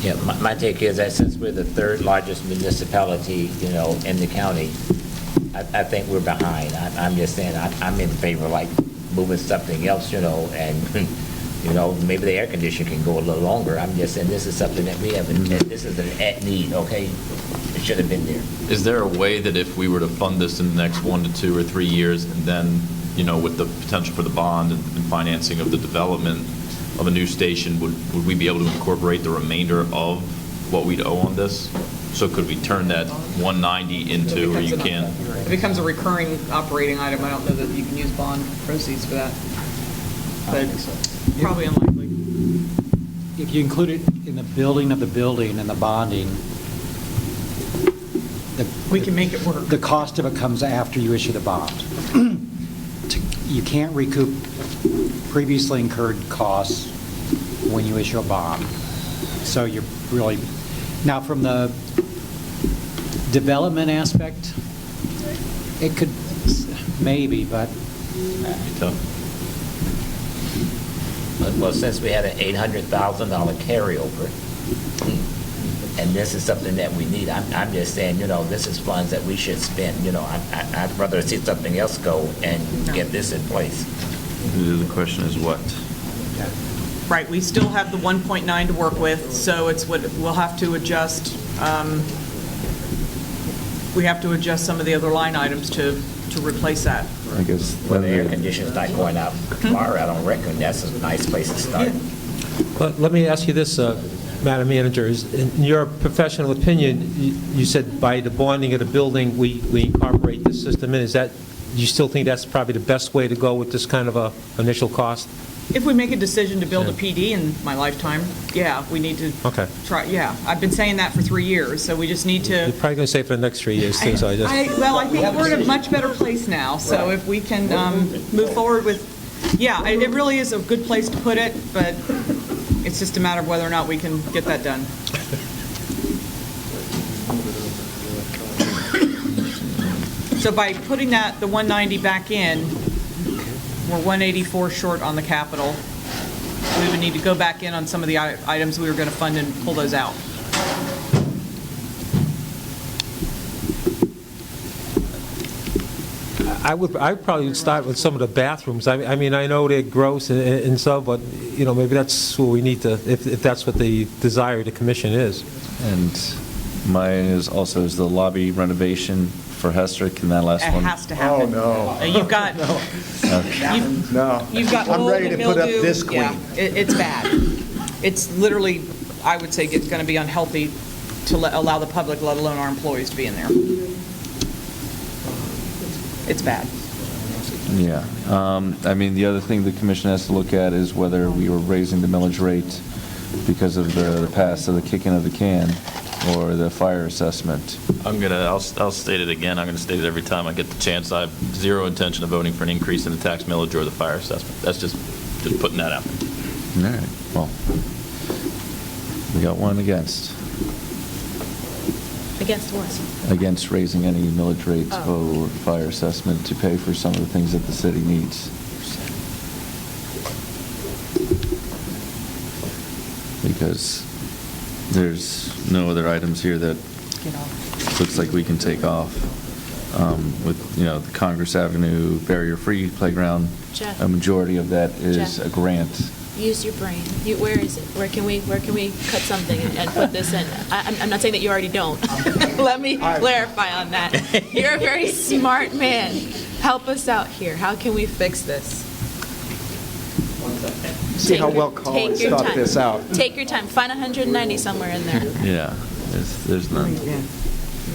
Yeah, my take is that since we're the third largest municipality, in the county, I think we're behind. I'm just saying, I'm in favor of moving something else, and, maybe the air conditioner can go a little longer. I'm just saying this is something that we haven't, this is an need, okay? It should have been there. Is there a way that if we were to fund this in the next 1 to 2 or 3 years, and then, with the potential for the bond and financing of the development of a new station, would we be able to incorporate the remainder of what we'd owe on this? So could we turn that 190 into, or you can? It becomes a recurring operating item. I don't know that you can use bond proceeds for that. But probably unlikely. If you include it in the building of the building and the bonding, we can make it work. The cost of it comes after you issue the bond. You can't recoup previously incurred costs when you issue a bond. So you're really, now from the development aspect, it could, maybe, but. Well, since we had an $800,000 carryover, and this is something that we need, I'm just saying, this is funds that we should spend. I'd rather see something else go and get this in place. The question is what? Right, we still have the 1.9 to work with, so it's what we'll have to adjust. We have to adjust some of the other line items to replace that. I guess. Well, the air conditioning's not going out tomorrow. I don't reckon that's a nice place to start. Well, let me ask you this, Madam Manager. In your professional opinion, you said by the bonding of the building, we incorporate this system in. Do you still think that's probably the best way to go with this kind of a initial cost? If we make a decision to build a PD in my lifetime, yeah, we need to try. Yeah, I've been saying that for 3 years, so we just need to. You're probably going to say for the next 3 years, too. I think we're in a much better place now. So if we can move forward with, it really is a good place to put it, but it's just a matter of whether or not we can get that done. So by putting the 190 back in, we're 184 short on the capital. We would need to go back in on some of the items we were going to fund and pull those out. I probably would start with some of the bathrooms. I mean, I know they're gross and so, but maybe that's what we need to, if that's what the desire of the commission is. And mine is also the lobby renovation for Hester. Can that last one? It has to happen. Oh, no. You've got, you've got I'm mold ready and to put up mildew. this queen. Yeah, it's bad. It's literally, I would say, it's going to be unhealthy to allow the public, let alone our employees, to be in there. It's bad. Yeah. I mean, the other thing the commission has to look at is whether we were raising the millage rate because of the past of the kicking of the can or the fire assessment. I'll state it again. I'm going to state it every time I get the chance. I have zero intention of voting for an increase in the tax millage or the fire assessment. That's just putting that out there. All right. Well, we got one against. Against what? Against raising any millage rates or fire assessment to pay for some of the things that the city needs. Because there's no other items here that looks like we can take off. With, the Congress Avenue barrier-free playground, Jeff. a majority of that is Jeff. a grant. Use your brain. Where is it? Where can we cut something and put this in? I'm not saying that you already don't. Let me clarify on that. You're a very smart man. Help us out here. How can we fix this? See how well Colin thought this out. Take your time. Find 190 somewhere in there. Yeah, there's none.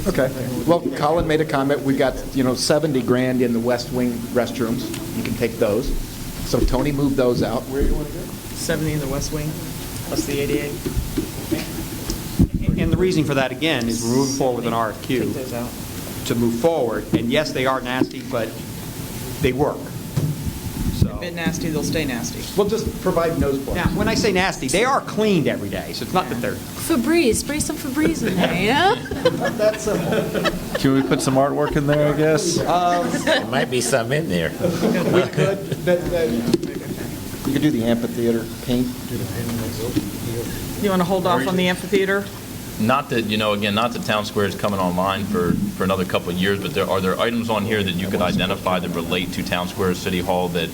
Okay. Well, Colin made a comment. We've got, 70 grand in the West Wing restrooms. You can take those. So Tony moved those out. Where do you want to go? 70 in the West Wing, plus the 88. And the reason for that, again, is we're moving forward with an RFQ Take those out. to move forward. And yes, they are nasty, but they work. So, A bit nasty, they'll stay nasty. We'll just provide nose plugs. now, when I say nasty, they are cleaned every day, so it's not that they're... Febreze. Spray some Febreze in there, Not that simple. Can we put some artwork in there, I guess? There might be some in there. We could. You could do the amphitheater paint. You want to hold off on the amphitheater? Not that, again, not that Town Square is coming online for another couple of years, but are there items on here that you could identify that relate to Town Square City Hall that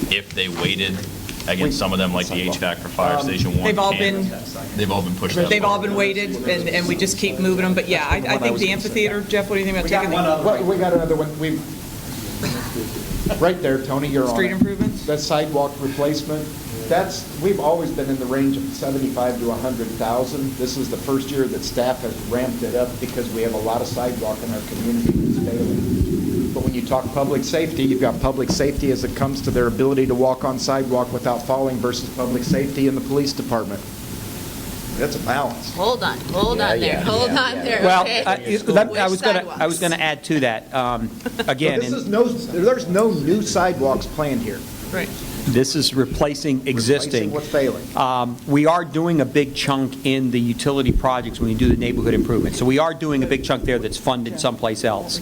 if they waited against some of them, like the HVAC for Fire Station 1? They've all been pushed up. They've all been weighted, and we just keep moving them. But yeah, I think the amphitheater, Jeff, what do you think about taking the... We got another one. Right there, Tony, you're on Street it. improvements? The sidewalk replacement. We've always been in the range of 75 to 100,000. This is the first year that staff has ramped it up because we have a lot of sidewalk in our community that's failing. But when you talk public safety, you've got public safety as it comes to their ability to walk on sidewalk without falling versus public safety in the police department. That's a balance. Hold on there. Hold on there. Well, okay? I was going to add to that. Again, There's no new sidewalks planned here. Right. this is replacing existing. What's failing. We are doing a big chunk in the utility projects when you do the neighborhood improvements. So we are doing a big chunk there that's funded someplace else.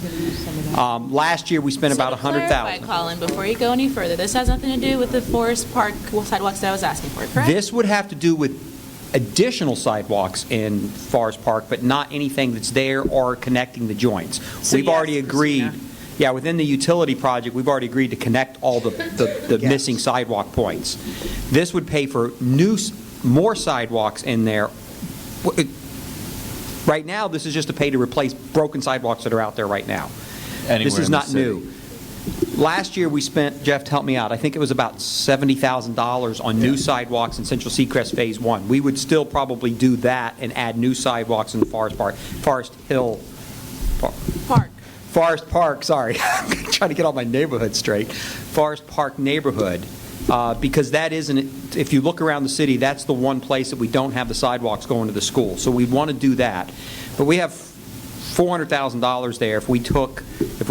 Last year, we spent about $100,000. Clarify, Colin, before you go any further, this has nothing to do with the Forest Park sidewalks that I was asking for, correct? This would have to do with additional sidewalks in Forest Park, but not anything that's there or connecting the joints. So We've yes, already agreed, yeah, within the utility project, we've already agreed to connect all the missing sidewalk points. This would pay for more sidewalks in there. Right now, this is just to pay to replace broken sidewalks that are out there right now. This is not new. Last year, we spent, Jeff, help me out, I think it was about $70,000 on new sidewalks in Central Seacrest Phase 1. We would still probably do that and add new sidewalks in the Forest Park, sorry. I'm trying to get all my neighborhood straight. Forest Park neighborhood, because that isn't, if you look around the city, that's the one place that we don't have the sidewalks going to the school. So we want to do that. But we have $400,000 there. If we took the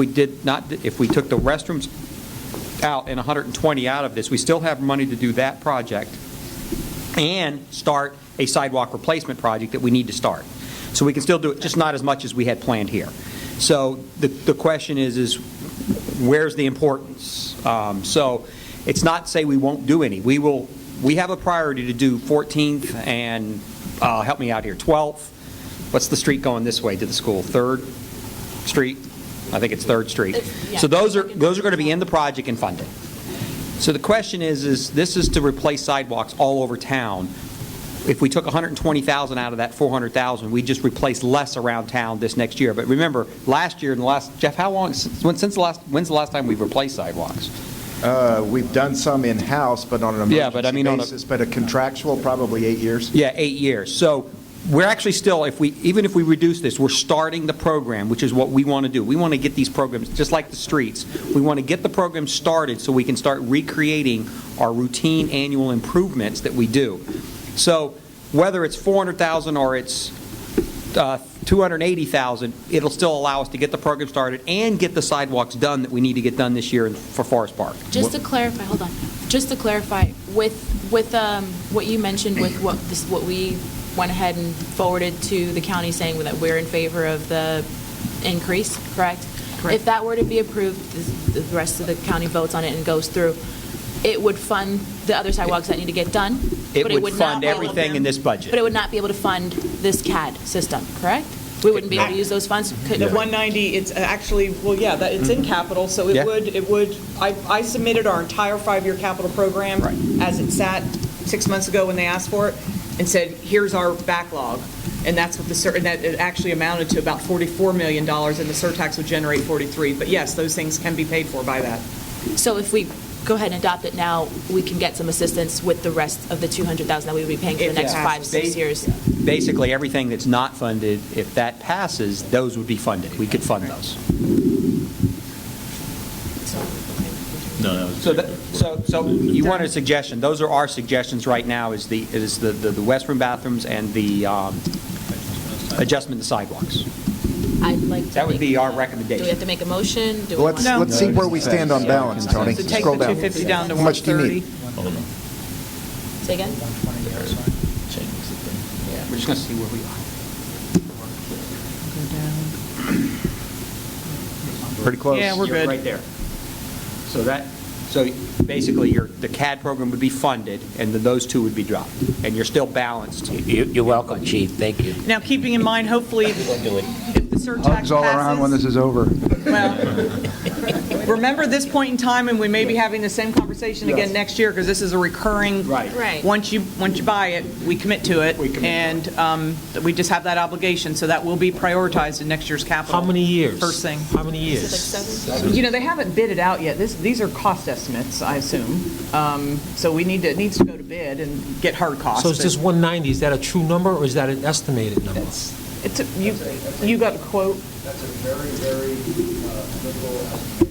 restrooms out and 120 out of this, we still have money to do that project and start a sidewalk replacement project that we need to start. So we can still do it, just not as much as we had planned here. So the question is where's the importance? So it's not to say we won't do any. We have a priority to do 14th and, help me out here, 12th. What's the street going this way to the school? 3rd Street? I think it's 3rd Street. Yeah. So those are going to be in the project and funded. So the question is this is to replace sidewalks all over town. If we took $120,000 out of that $400,000, we just replace less around town this next year. But remember, last year and Jeff, how long, when's the last time we've replaced sidewalks? We've done some in-house, but on an emergency basis, but a contractual, probably 8 years. Yeah, 8 years. So we're actually still, even if we reduce this, we're starting the program, which is what we want to do. We want to get these programs, just like the streets, we want to get the program started so we can start recreating our routine annual improvements that we do. So whether it's $400,000 or it's $280,000, it'll still allow us to get the program started and get the sidewalks done that we need to get done this year for Forest Park. Just to clarify, hold on. Just to clarify, with what you mentioned with what we went ahead and forwarded to the county saying that we're in favor of the increase, correct? Correct. If that were to be approved, the rest of the county votes on it and goes through, it would fund the other sidewalks that need to get done? It but would fund everything in this budget. But it would not be able to fund this CAD system, correct? We wouldn't be able to use those funds? The 190, it's actually, well, yeah, it's in capital, so it would, I submitted our entire 5-year capital program as it sat 6 months ago when they asked for it, and said, here's our backlog. And that's what that it actually amounted to about $44 million, and the surtax would generate 43. But yes, those things can be paid for by that. So if we go ahead and adopt it now, we can get some assistance with the rest of the $200,000 that we would be paying for the next 5-6 years? Basically, everything that's not funded, if that passes, those would be funded. We could fund those. No. So you wanted a suggestion. Those are our suggestions right now, is the restroom bathrooms and the adjustment to sidewalks. I'd like to That would be our Do recommendation. we have to make a motion? Do we Let's see where we stand on balance, Tony. So take Scroll the down. 250 down to How much do you 130. need? Say again? We're just going to see where we are. Pretty close. Yeah, we're You're good. right there. So basically, the CAD program would be funded, and then those two would be dropped, and you're still balanced. You're welcome, Chief. Thank you. Now, keeping in mind, hopefully, if the surtax Hugs all around when passes, this is over. well, remember this point in time, and we may be having the same conversation again next year, because this is a recurring. Right. Once you buy it, we commit to it, and we just have that obligation, so that will be prioritized in next year's capital. How many years? First thing. How many years? You know, they haven't bid it out yet. These are cost estimates, I assume. So it needs to go to bid and get hard costs. So is this 190, is that a true number, or is that an estimated number? You got a quote? That's a very, very liberal estimation.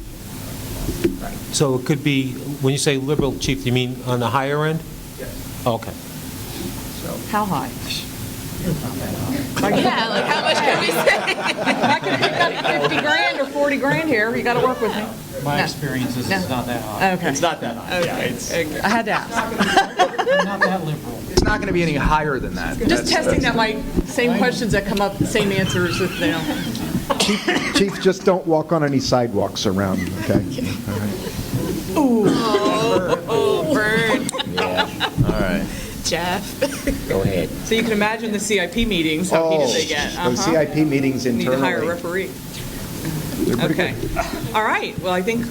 So it could be, when you say liberal, Chief, you mean on the higher end? Yes. Okay. How high? Yeah, like how much can we say? I could pick up 50 grand or 40 grand here. You got to work with me. My experience is it's not that high. Okay. It's not that high. Okay. I had to ask. Not that liberal. It's not going to be any higher than that. Just testing that my same questions that come up, same answers, if they don't. Chief, just don't walk on any sidewalks around, okay? Ooh. Oh, burn. Yeah, all right. Jeff. Go ahead. So you can imagine the CIP meetings, how heated they get. Those CIP meetings Need to hire a internally. referee. Okay. All right. Well, I think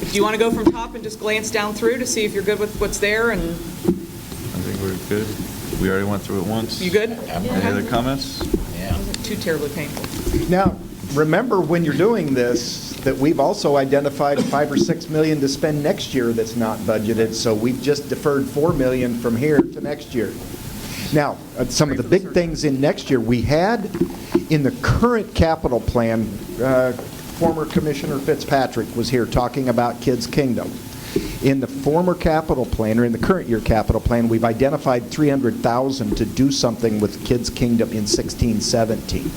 if you want to go from top and just glance down through to see if you're good with what's there, and I think we're good. We already went through it once. you good? Any other comments? Yeah. Wasn't too terribly painful. Now, remember when you're doing this, that we've also identified $5 or $6 million to spend next year that's not budgeted, so we've just deferred $4 million from here to next year. Now, some of the big things in next year, we had in the current capital plan, former Commissioner Fitzpatrick was here talking about Kids Kingdom. In the former capital plan, or in the current year capital plan, we've identified $300,000 to do something with Kids Kingdom in 16-17.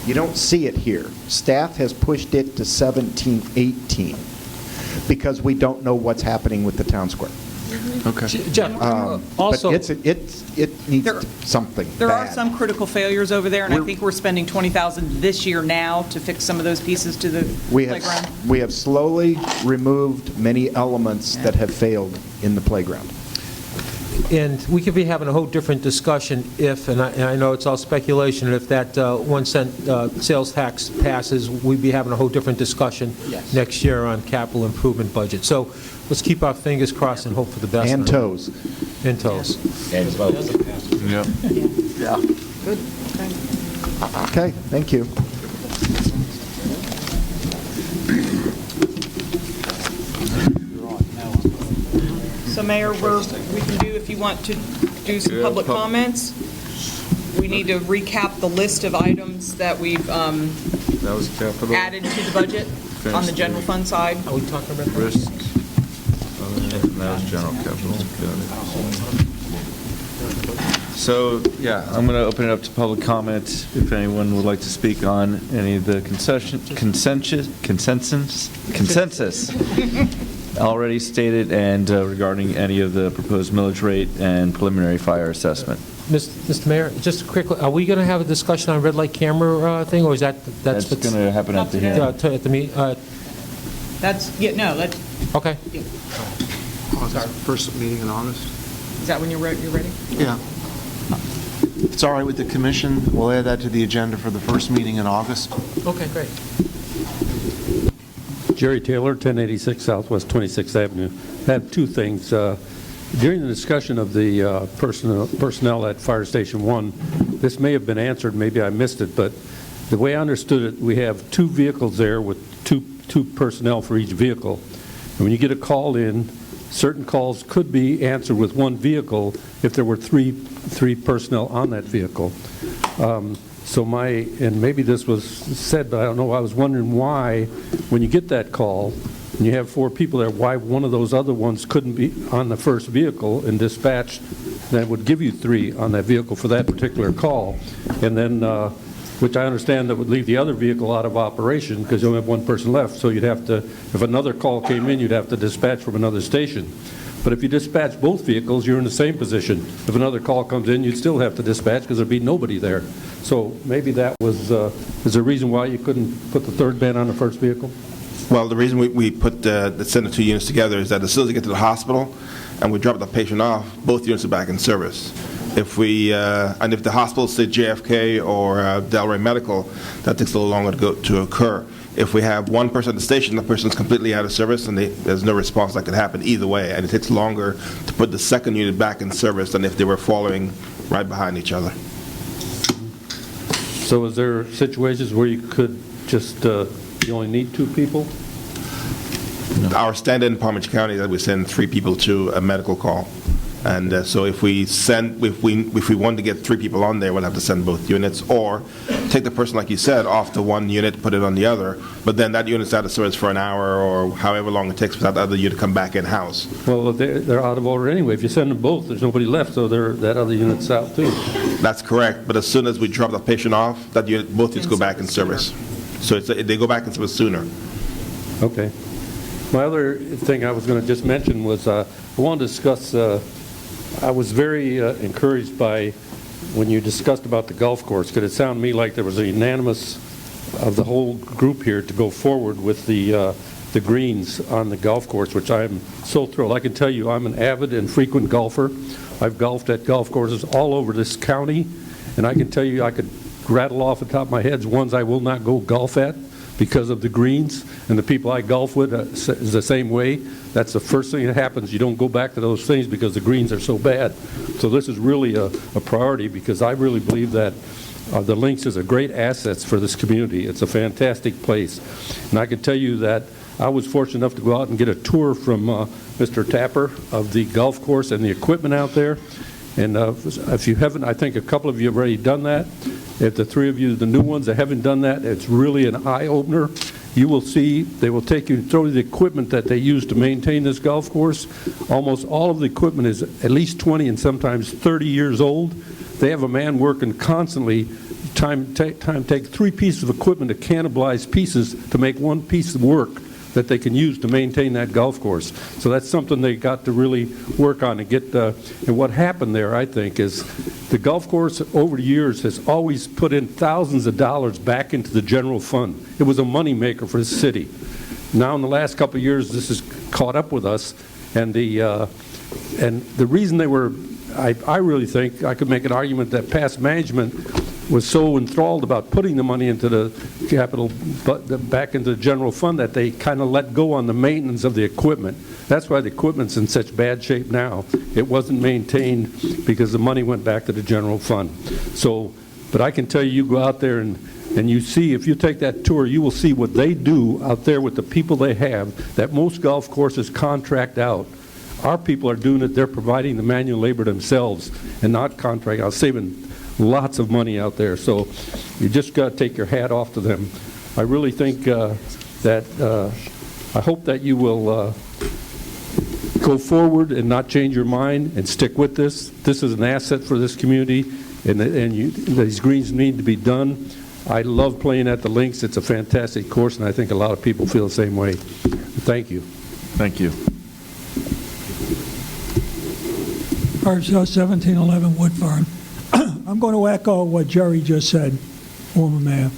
You don't see it here. Staff has pushed it to 17-18 because we don't know what's happening with the town square. Okay. Jeff, also... But it needs something There bad. are some critical failures over there, and I think we're spending $20,000 this year now to fix some of those pieces to the playground. We have slowly removed many elements that have failed in the playground. And we could be having a whole different discussion if, and I know it's all speculation, if that 1 cent sales tax passes, we'd be having a whole different discussion next year on capital improvement budget. So let's keep our fingers crossed and hope for the best. And toes. And toes. And vote. Yep. Yeah. Good. Okay, thank you. So Mayor, we can do, if you want to do some public comments, we need to recap the list of items that we've That was capital. added to the budget on the general fund side. Are we talking about Risk. That was general capital. Got it. So, yeah, I'm going to open it up to public comment if anyone would like to speak on any of the consensus already stated and regarding any of the proposed millage rate and preliminary fire assessment. Mr. Mayor, just quickly, are we going to have a discussion on red light camera thing, or is that's going to happen at the hearing. At the meeting? Okay. Yeah. Oh, is our first meeting in August? Is that when you're ready? Yeah. If it's all right with the commission, we'll add that to the agenda for the first meeting in August. Okay, great. Jerry Taylor, 1086 Southwest 26th Avenue. I have two things. During the discussion of the personnel at Fire Station 1, this may have been answered, maybe I missed it, but the way I understood it, we have 2 vehicles there with two personnel for each vehicle. And when you get a call in, certain calls could be answered with 1 vehicle if there were three personnel on that vehicle. And maybe this was said, but I don't know, I was wondering why, when you get that call, and you have 4 people there, why one of those other ones couldn't be on the first vehicle and dispatched, that would give you 3 on that vehicle for that particular call. And then, which I understand that would leave the other vehicle out of operation because you only have 1 person left, so you'd have to, if another call came in, you'd have to dispatch from another station. But if you dispatch both vehicles, you're in the same position. If another call comes in, you'd still have to dispatch because there'd be nobody there. So maybe that was, is there a reason why you couldn't put the 3rd man on the first vehicle? Well, the reason we put send the 2 units together is that as soon as we get to the hospital and we drop the patient off, both units are back in service. If the hospital, say JFK or Delray Medical, that takes a little longer to occur. If we have one person at the station, the person's completely out of service, and there's no response that could happen either way, and it takes longer to put the second unit back in service than if they were following right behind each other. So is there situations where you could just, you only need 2 people? Our standard in Palm Beach County is that we send 3 people to a medical call. And so if we want to get 3 people on there, we'll have to send both units, or take the person, like you said, off the one unit, put it on the other, but then that unit's out of service for an hour or however long it takes for that other unit to come back in-house. Well, they're out of order anyway. If you send them both, there's nobody left, so that other unit's out too. That's correct, but as soon as we drop the patient off, that unit, both units go back in service. So they go back in service sooner. Okay. My other thing I was going to just mention was I want to discuss, I was very encouraged by when you discussed about the golf course, because it sounded to me like there was a unanimous of the whole group here to go forward with the greens on the golf course, which I'm so thrilled. I can tell you I'm an avid and frequent golfer. I've golfed at golf courses all over this county, and I can tell you I could rattle off the top of my head ones I will not go golf at because of the greens, and the people I golf with is the same way. That's the first thing that happens. You don't go back to those things because the greens are so bad. So this is really a priority, because I really believe that the links is a great asset for this community. It's a fantastic place. And I can tell you that I was fortunate enough to go out and get a tour from Mr. Tapper of the golf course and the equipment out there. And if you haven't, I think a couple of you have already done that. If the 3 of you, the new ones that haven't done that, it's really an eye-opener. You will see, they will take you through the equipment that they use to maintain this golf course. Almost all of the equipment is at least 20 and sometimes 30 years old. They have a man working constantly, take 3 pieces of equipment to cannibalize pieces to make one piece of work that they can use to maintain that golf course. So that's something they got to really work on and get. And what happened there, I think, is the golf course over the years has always put in thousands of dollars back into the general fund. It was a money maker for the city. Now in the last couple of years, this has caught up with us, and the reason they were, I really think I could make an argument that past management was so enthralled about putting the money into the capital, back into the general fund, that they kind of let go on the maintenance of the equipment. That's why the equipment's in such bad shape now. It wasn't maintained because the money went back to the general fund. So, but I can tell you, you go out there and you see, if you take that tour, you will see what they do out there with the people they have, that most golf courses contract out. Our people are doing it. They're providing the manual labor themselves and not contract out, saving lots of money out there. So you just got to take your hat off to them. I really think that I hope that you will go forward and not change your mind and stick with this. This is an asset for this community, and these greens need to be done. I love playing at the links. It's a fantastic course, and I think a lot of people feel the same way. Thank you. Thank you. RSL 1711 Wood Farm. I'm going to echo what Jerry just said, former mayor.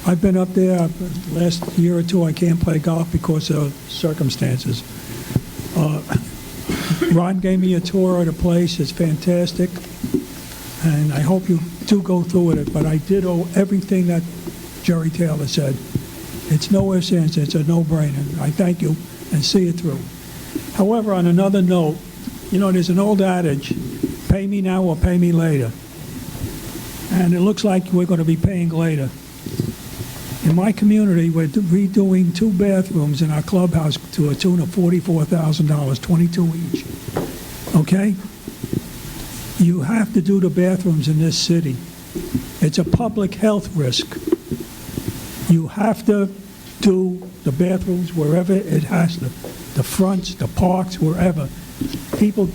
I've been up there. Last year or 2, I can't play golf because of circumstances. Ron gave me a tour of the place. It's fantastic, and I hope you do go through with it. But I did everything that Jerry Taylor said. It's no ifs, ands, it's a no-brainer. I thank you and see it through. However, on another note, you know, there's an old adage, pay me now or pay me later. And it looks like we're going to be paying later. In my community, we're redoing 2 bathrooms in our clubhouse to a tune of $44,000, 22 each. Okay? You have to do the bathrooms in this city. It's a public health risk. You have to do the bathrooms wherever it has to. The fronts, the parks, wherever. People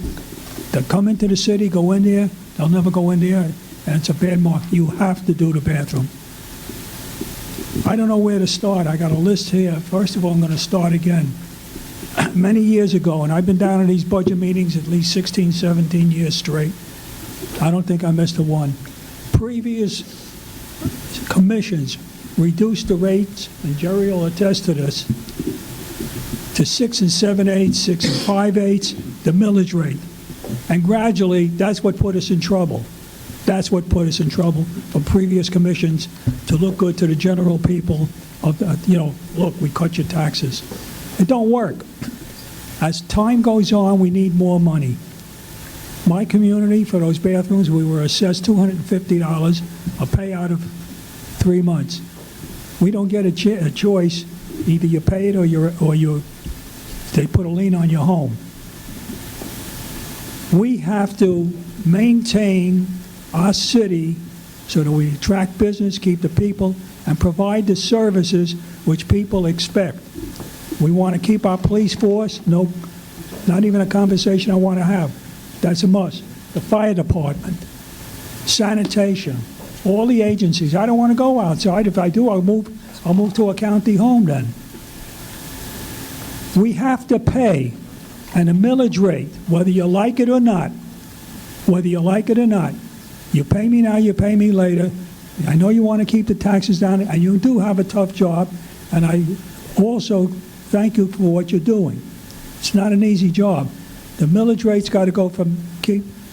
that come into the city, go in there, they'll never go in there, and it's a bad mark. You have to do the bathroom. I don't know where to start. I got a list here. First of all, I'm going to start again. Many years ago, and I've been down in these budget meetings at least 16, 17 years straight. I don't think I missed a one. Previous commissions reduced the rates, and Jerry will attest to this, to 6 7/8, 6 5/8, the millage rate. And gradually, that's what put us in trouble. That's what put us in trouble from previous commissions to look good to the general people of, look, we cut your taxes. It don't work. As time goes on, we need more money. My community, for those bathrooms, we were assessed $250, a payout of 3 months. We don't get a choice. Either you pay it or they put a lien on your home. We have to maintain our city so that we attract business, keep the people, and provide the services which people expect. We want to keep our police force. No, not even a conversation I want to have. That's a must. The fire department, sanitation, all the agencies. I don't want to go outside. If I do, I'll move to a county home then. We have to pay, and a millage rate, whether you like it or not, you pay me now, you pay me later. I know you want to keep the taxes down, and you do have a tough job, and I also thank you for what you're doing. It's not an easy job. The millage rate's got to go from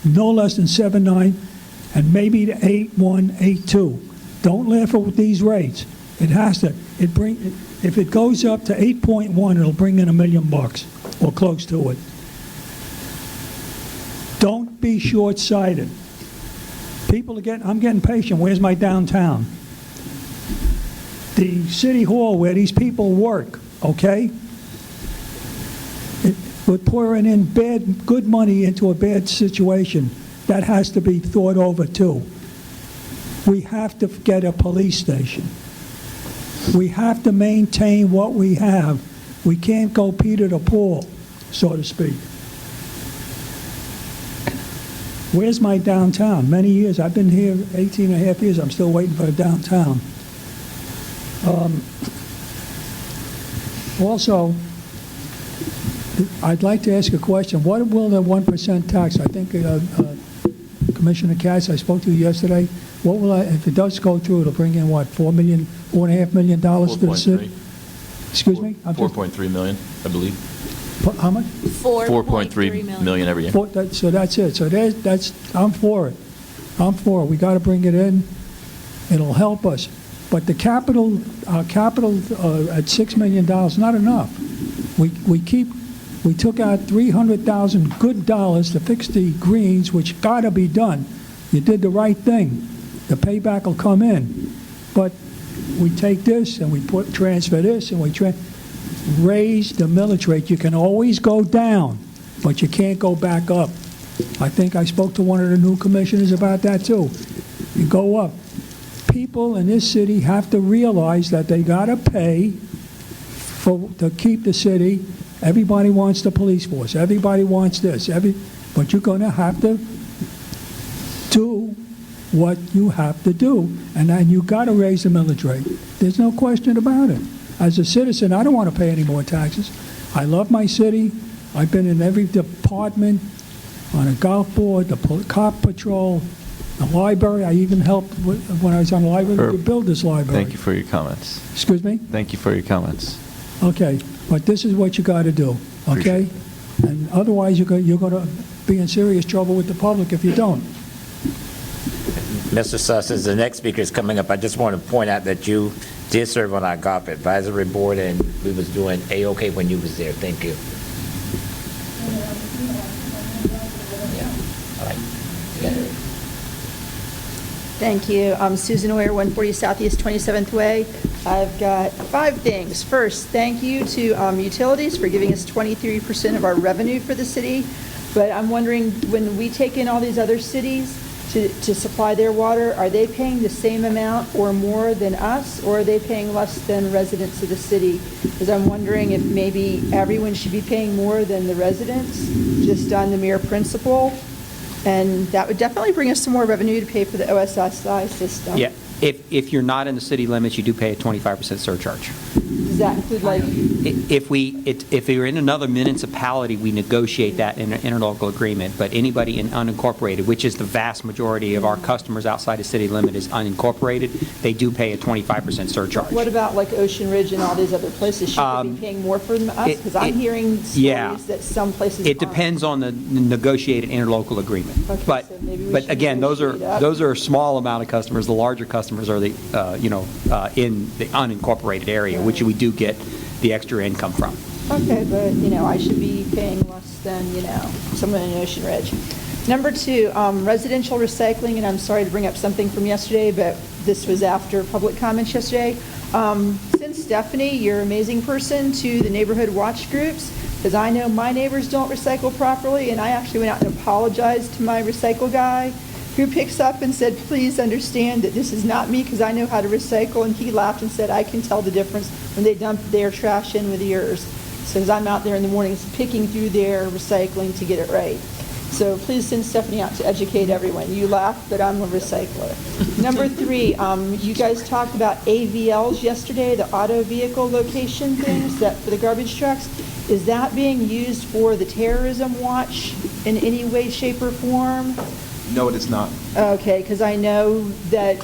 no less than 7.9 and maybe to 8.1, 8.2. Don't laugh at these rates. It has to. If it goes up to 8.1, it'll bring in $1 million or close to it. Don't be short-sighted. I'm getting patient. Where's my downtown? The city hall where these people work, okay? We're pouring in good money into a bad situation. That has to be thought over too. We have to get a police station. We have to maintain what we have. We can't go Peter to Paul, so to speak. Where's my downtown? Many years. I've been here 18 and a half years. I'm still waiting for a downtown. Also, I'd like to ask a question. What will the 1% tax, I think Commissioner Katz, I spoke to you yesterday, if it does go through, it'll bring in what, $4.5 million to the city? Excuse me? $4.3 million, I believe. How much? $4.3 million every year. So that's it. So I'm for it. We got to bring it in. It'll help us. But the capital at $6 million, not enough. We took out $300,000 good dollars to fix the greens, which got to be done. You did the right thing. The payback will come in. But we take this and we transfer this and we raise the millage rate. You can always go down, but you can't go back up. I think I spoke to one of the new commissioners about that too. You go up. People in this city have to realize that they got to pay to keep the city. Everybody wants the police force. Everybody wants this. But you're going to have to do what you have to do, and then you got to raise the millage rate. There's no question about it. As a citizen, I don't want to pay any more taxes. I love my city. I've been in every department, on a golf board, the cop patrol, the library. I even helped when I was on the library to build this library. Thank you for your comments. Excuse me? Thank you for your comments. Okay, but this is what you got to do, okay? And otherwise, you're going to be in serious trouble with the public if you don't. Mr. Suss, as the next speaker is coming up, I just want to point out that you did serve on our golf advisory board, and we was doing A-OK when you was there. Thank you. Yeah. All right. Thank you. I'm Susan Ware, 140 Southeast 27th Way. I've got 5 things. First, thank you to utilities for giving us 23% of our revenue for the city. But I'm wondering, when we take in all these other cities to supply their water, are they paying the same amount or more than us, or are they paying less than residents of the city? Because I'm wondering if maybe everyone should be paying more than the residents, just on the mere principle. And that would definitely bring us some more revenue to pay for the OSSI system. Yeah, if you're not in the city limits, you do pay a 25% surcharge. Does that include like? If you're in another municipality, we negotiate that in an interlocal agreement. But anybody in unincorporated, which is the vast majority of our customers outside the city limit is unincorporated, they do pay a 25% surcharge. What about like Ocean Ridge and all these other places? Should they be paying more for us? Because I'm hearing stories that some places It depends on the negotiated interlocal agreement. Okay, But, so maybe we but should again, negotiate up. those are a small amount of customers. The larger customers are the, in the unincorporated area, which we do get the extra income from. Okay, but, I should be paying less than, someone in Ocean Ridge. Number 2, residential recycling, and I'm sorry to bring up something from yesterday, but this was after public comments yesterday. Send Stephanie, your amazing person, to the neighborhood watch groups, because I know my neighbors don't recycle properly, and I actually went out and apologized to my recycle guy, who picks up and said, please understand that this is not me, because I know how to recycle, and he laughed and said, I can tell the difference when they dump their trash in with yours. So I'm out there in the mornings picking through their recycling to get it right. So please send Stephanie out to educate everyone. You laugh, but I'm a recycler. Number 3, you guys talked about AVLs yesterday, the auto vehicle location things that for the garbage trucks. Is that being used for the terrorism watch in any way, shape, or form? No, it is not. Okay, because I know that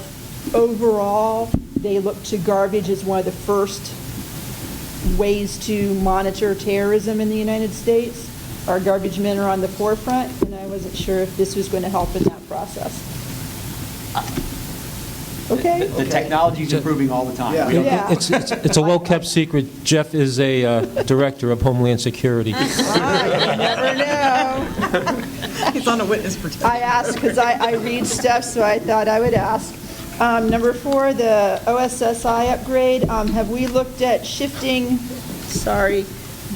overall, they look to garbage as one of the first ways to monitor terrorism in the United States. Our garbage men are on the forefront, and I wasn't sure if this was going to help in that process. Okay? The technology's improving all the time. Yeah. We don't- Yeah. It's a well-kept secret. Jeff is a director of Homeland Security. You never know. He's on a witness protection. I asked because I read stuff, so I thought I would ask. Number 4, the OSSI upgrade. Have we looked at shifting,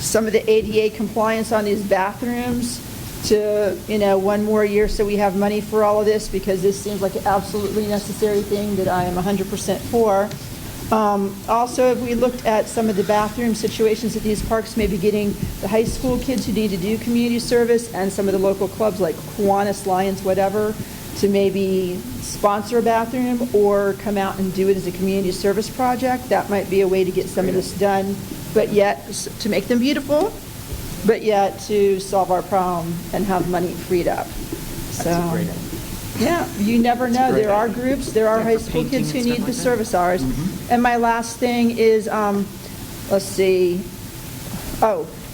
some of the ADA compliance on these bathrooms to, one more year so we have money for all of this? Because this seems like an absolutely necessary thing that I am 100% for. Also, have we looked at some of the bathroom situations at these parks, maybe getting the high school kids who need to do community service and some of the local clubs like Kiwanis, Lions, whatever, to maybe sponsor a bathroom or come out and do it as a community service project? That might be a way to get some of this done, but yet to make them beautiful, but yet to solve our problem and have money freed up. So, That's a great idea. yeah, you never know. great There are idea. groups, there are Yeah, high for school kids who painting and need stuff the like that. service hours. Mm-hmm. And my last thing is, let's see,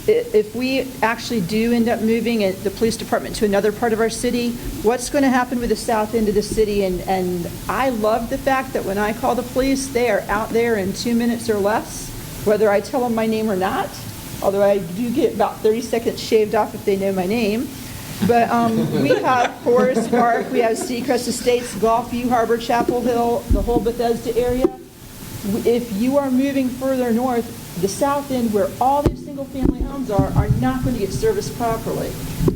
if we actually do end up moving the police department to another part of our city, what's going to happen with the south end of the city? And I love the fact that when I call the police, they are out there in 2 minutes or less, whether I tell them my name or not, although I do get about 30 seconds shaved off if they know my name. But we have Forest Park, we have Seacrest Estates, Gulfview, Harbor, Chapel Hill, the whole Bethesda area. If you are moving further north, the south end where all these single-family homes are not going to get serviced properly.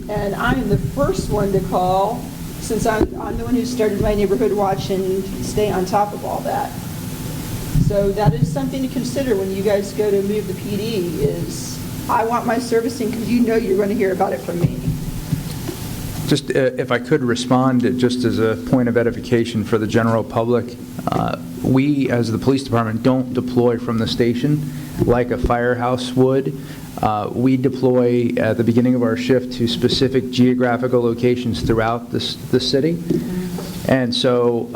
And I am the first one to call, since I'm the one who started my neighborhood watch and stay on top of all that. So that is something to consider when you guys go to move the PD is, I want my servicing because you're going to hear about it from me. Just if I could respond, just as a point of edification for the general public, we, as the police department, don't deploy from the station like a firehouse would. We deploy at the beginning of our shift to specific geographical locations throughout the city. And so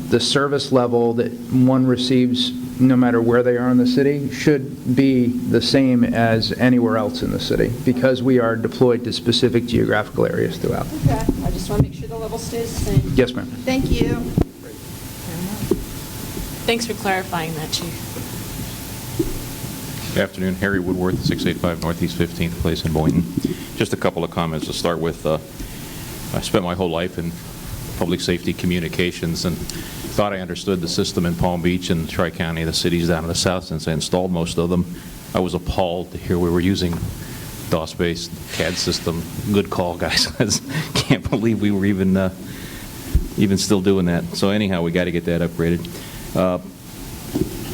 the service level that one receives, no matter where they are in the city, should be the same as anywhere else in the city because we are deployed to specific geographical areas throughout. Okay, I just want to make sure the level stays the same. Yes, ma'am. Thank you. Thanks for clarifying that, Chief. Good afternoon. Harry Woodworth, 685 Northeast 15th Place in Boynton. Just a couple of comments to start with. I spent my whole life in public safety communications and thought I understood the system in Palm Beach and Tri-County, the cities down in the south, since I installed most of them. I was appalled to hear we were using DOS-based CAD system. Good call, guys. Can't believe we were even still doing that. So anyhow, we got to get that upgraded.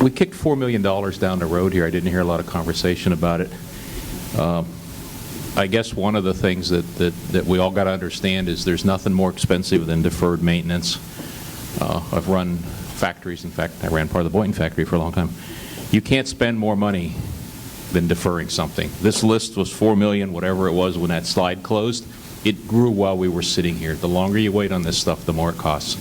We kicked $4 million down the road here. I didn't hear a lot of conversation about it. I guess one of the things that we all got to understand is there's nothing more expensive than deferred maintenance. I've run factories. In fact, I ran part of the Boynton factory for a long time. You can't spend more money than deferring something. This list was $4 million, whatever it was when that slide closed. It grew while we were sitting here. The longer you wait on this stuff, the more it costs.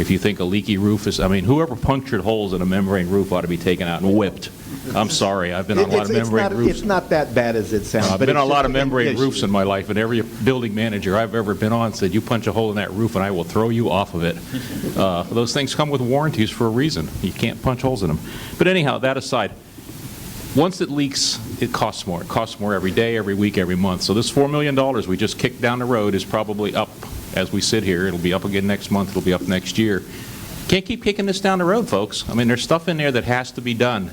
If you think a leaky roof is, whoever punctured holes in a membrane roof ought to be taken out and whipped I'm sorry, I've been on a lot of membrane roofs. It's not that bad as it sounds. I've but been on it's a lot just of membrane issue. roofs in my life, and every building manager I've ever been on said, you punch a hole in that roof and I will throw you off of it. Those things come with warranties for a reason. You can't punch holes in them. But anyhow, that aside, once it leaks, it costs more. It costs more every day, every week, every month. So this $4 million we just kicked down the road is probably up as we sit here. It'll be up again next month. It'll be up next year. Can't keep kicking this down the road, folks. I mean, there's stuff in there that has to be done.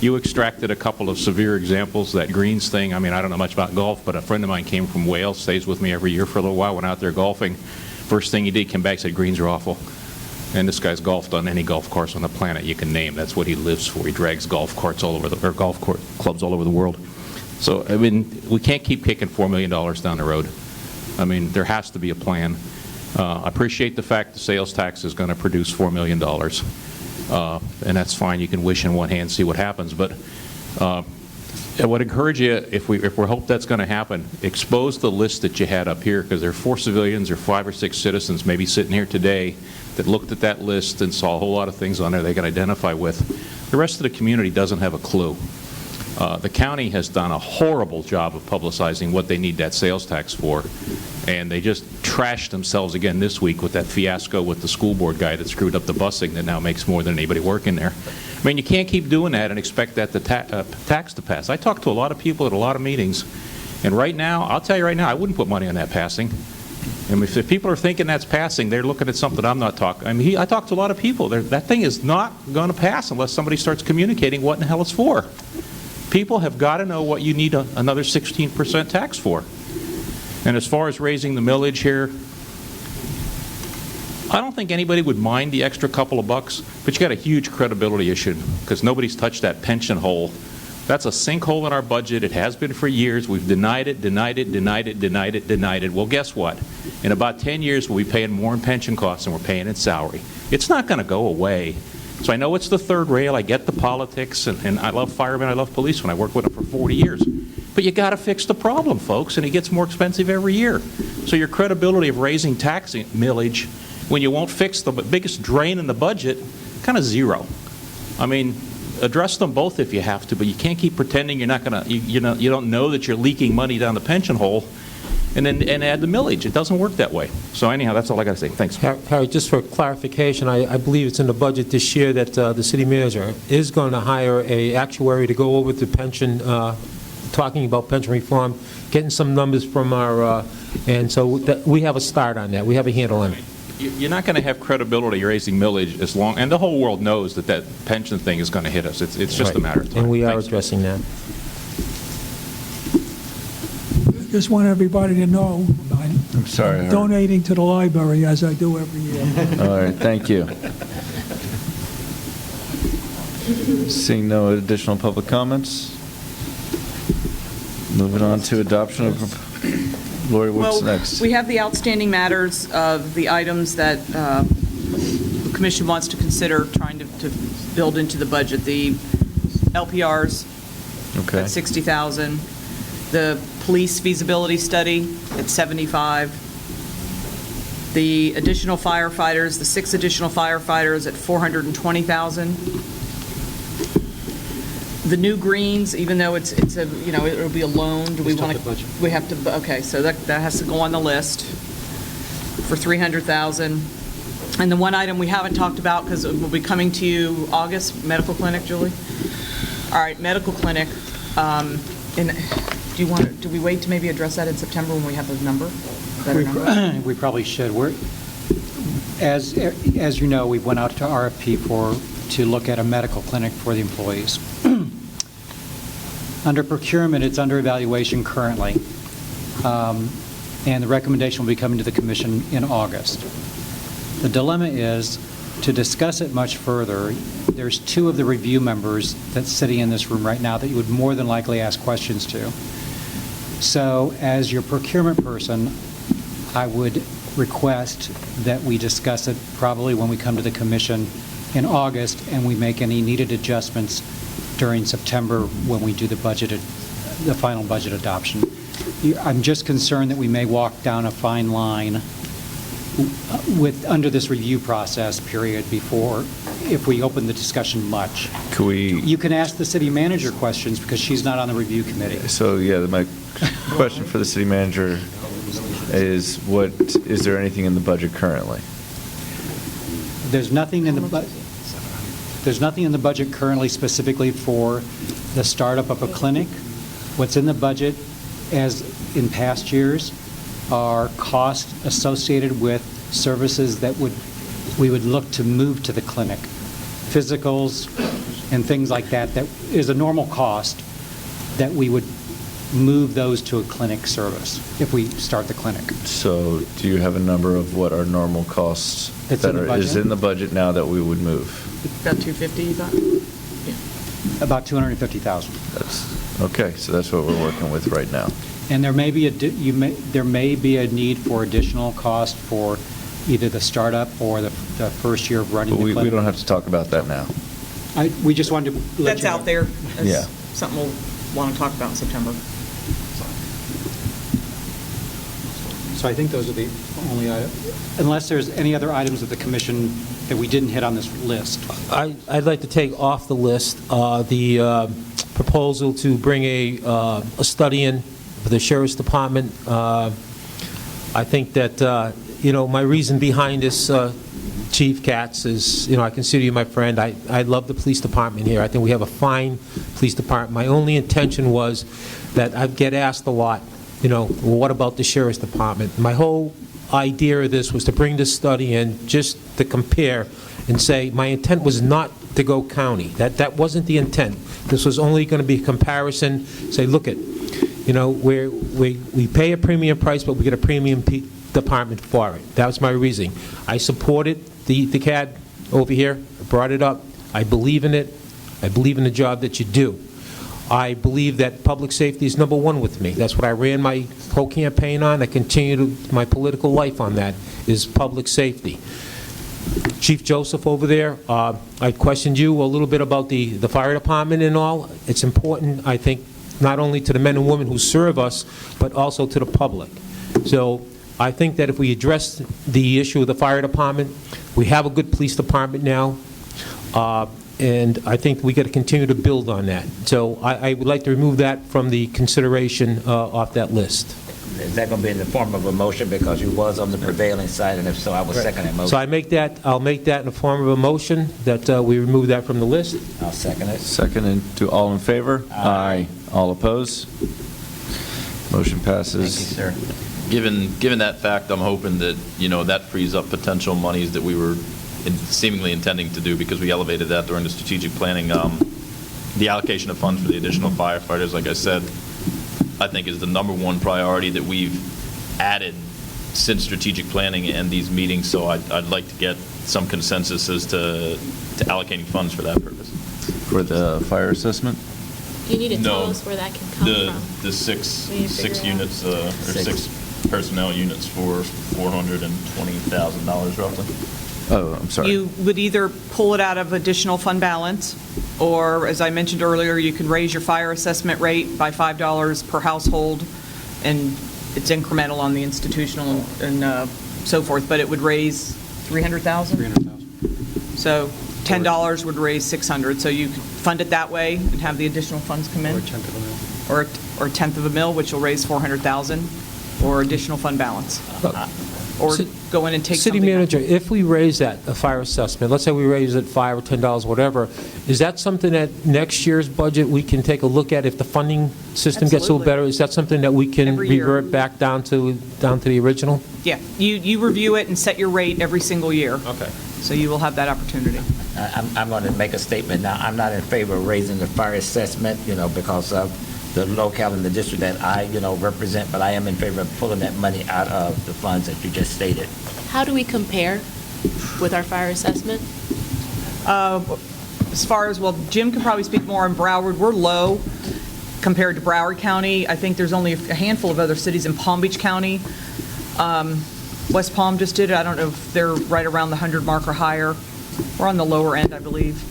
You extracted a couple of severe examples, that greens thing. I mean, I don't know much about golf, but a friend of mine came from Wales, stays with me every year for a little while, went out there golfing. First thing he did, came back, said, greens are awful. And this guy's golfed on any golf course on the planet you can name. That's what he lives for. He drags golf clubs all over the world. So, I mean, we can't keep kicking $4 million down the road. I mean, there has to be a plan. I appreciate the fact the sales tax is going to produce $4 million. And that's fine. You can wish in one hand, see what happens. But I would encourage you, if we hope that's going to happen, expose the list that you had up here, because there are 4 civilians or 5 or 6 citizens maybe sitting here today that looked at that list and saw a whole lot of things on there they can identify with. The rest of the community doesn't have a clue. The county has done a horrible job of publicizing what they need that sales tax for, and they just trashed themselves again this week with that fiasco with the school board guy that screwed up the busing that now makes more than anybody working there. I mean, you can't keep doing that and expect that the tax to pass. I talked to a lot of people at a lot of meetings, and right now, I'll tell you right now, I wouldn't put money on that passing. And if people are thinking that's passing, they're looking at something I'm not talking. I mean, I talked to a lot of people. That thing is not going to pass unless somebody starts communicating what in the hell it's for. People have got to know what you need another 16% tax for. And as far as raising the millage here, I don't think anybody would mind the extra couple of bucks, but you got a huge credibility issue because nobody's touched that pension hole. That's a sinkhole in our budget. It has been for years. We've denied it. Well, guess what? In about 10 years, we'll be paying more in pension costs than we're paying in salary. It's not going to go away. So I know it's the third rail. I get the politics, and I love firemen. I love policemen. I worked with them for 40 years. But you got to fix the problem, folks, and it gets more expensive every year. So your credibility of raising tax millage when you won't fix the biggest drain in the budget, kind of zero. I mean, address them both if you have to, but you can't keep pretending you're not going to, you don't know that you're leaking money down the pension hole and add the millage. It doesn't work that way. So anyhow, that's all I got to say. Thanks. Harry, just for clarification, I believe it's in the budget this year that the city manager is going to hire a actuary to go over the pension, talking about pension reform, getting some numbers from our, and so we have a start on that. We have a handle on it. You're not going to have credibility raising millage as long, and the whole world knows that that pension thing is going to hit us. It's just a matter of time. And we are addressing that. Just want everybody to know I'm sorry. I'm donating to the library as I do every year. All right, thank you. Seeing no additional public comments, moving on to adoption of, Lori, what's next? We have the outstanding matters of the items that the commission wants to consider trying to build into the budget. The LPRs at $60,000, the police feasibility study at $75,000, the additional firefighters, the 6 additional firefighters at $420,000. The new greens, even though it's a, it'll be a loan, do we want to, we have to, okay, so that has to go on the list for $300,000. And the one item we haven't talked about, because it will be coming to you August, medical clinic, Julie? All right, medical clinic. And do we wait to maybe address that in September when we have a number? We probably should. As you know, we went out to RFP to look at a medical clinic for the employees. Under procurement, it's under evaluation currently, and the recommendation will be coming to the commission in August. The dilemma is, to discuss it much further, there's 2 of the review members that's sitting in this room right now that you would more than likely ask questions to. So as your procurement person, I would request that we discuss it probably when we come to the commission in August, and we make any needed adjustments during September when we do the final budget adoption. I'm just concerned that we may walk down a fine line under this review process period before, if we open the discussion much. Could we? You can ask the city manager questions because she's not on the review committee. So, yeah, my question for the city manager is is there anything in the budget currently? There's nothing in the budget currently specifically for the startup of a clinic. What's in the budget, as in past years, are costs associated with services that we would look to move to the clinic. Physicals and things like that, that is a normal cost that we would move those to a clinic service if we start the clinic. So do you have a number of what our normal costs It's that in the is budget? in the budget now that we would move? About 250, you thought? About 250,000. Okay, so that's what we're working with right now. And there may be there may be a need for additional cost for either the startup or the first year of running But the clinic. we don't have to talk about that now. We just wanted to let That's you know. out there. That's Yeah. something we'll want to talk about in September. So I think those are the only items, unless there's any other items of the commission that we didn't hit on this list. I'd like to take off the list the proposal to bring a study in for the Sheriff's Department. I think that, my reason behind this, Chief Katz, is, I consider you my friend. I love the police department here. I think we have a fine police department. My only intention was that I get asked a lot, well, what about the Sheriff's Department? My whole idea of this was to bring this study in just to compare and say my intent was not to go county. That wasn't the intent. This was only going to be a comparison, say, look at, we pay a premium price, but we get a premium department for it. That was my reasoning. I supported the CAD over here. I brought it up. I believe in it. I believe in the job that you do. I believe that public safety is number one with me. That's what I ran my whole campaign on. I continue my political life on that, is public safety. Chief Joseph over there, I questioned you a little bit about the fire department and all. It's important, I think, not only to the men and women who serve us, but also to the public. So I think that if we address the issue of the fire department, we have a good police department now, and I think we got to continue to build on that. So I would like to remove that from the consideration off that list. Is that going to be in the form of a motion because you was on the prevailing side, and if so, I will second that motion. So I'll make that in the form of a motion that we remove that from the list. I'll second it. Second, and to all in favor? Aye. All opposed? Motion passes. Thank you, sir. Given that fact, I'm hoping that, that frees up potential monies that we were seemingly intending to do, because we elevated that during the strategic planning. The allocation of funds for the additional firefighters, like I said, I think is the number one priority that we've added since strategic planning and these meetings, so I'd like to get some consensus as to allocating funds for that purpose. For the fire assessment? You need to tell No. us where that can come from. The six We need to figure it units, or six personnel units for $420,000 roughly. Oh, I'm sorry. You would either pull it out of additional fund balance, or, as I mentioned earlier, you can raise your fire assessment rate by $5 per household, and it's incremental on the institutional and so forth, but it would raise $300,000? $300,000. So $10 would raise $600, so you could fund it that way and have the additional funds come in? Or a tenth of a mil. Or a tenth of a mil, which will raise $400,000, or additional fund balance. Or go in and take City something out. manager, if we raise that, a fire assessment, let's say we raise it $5 or $10, whatever, is that something that next year's budget we can take a look at if the funding system gets a little Absolutely. better? Is that something that we can Every year. revert back down to the original? Yeah, you review it and set your rate every single year. Okay. So you will have that opportunity. I'm going to make a statement now. I'm not in favor of raising the fire assessment, because of the locale in the district that I, represent, but I am in favor of pulling that money out of the funds that you just stated. How do we compare with our fire assessment? As far as, well, Jim can probably speak more on Broward. We're low compared to Broward County. I think there's only a handful of other cities in Palm Beach County. West Palm just did it. I don't know if they're right around the 100 mark or higher. We're on the lower end, I believe.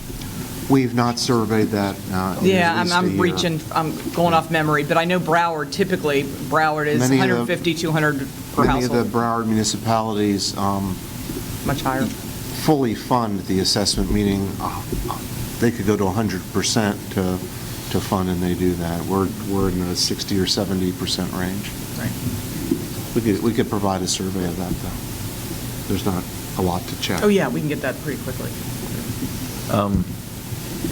We've not surveyed that. Yeah, at least a I'm year. reaching, I'm going off memory, but I know Broward, typically, Broward is Many of the- 150, 200 per Many of the household. Broward municipalities Much higher. fully fund the assessment, meaning they could go to 100% to fund, and they do that. We're in the 60 or 70% range. Right. We could provide a survey of that, though. There's not a lot to check. Oh, yeah, we can get that pretty quickly.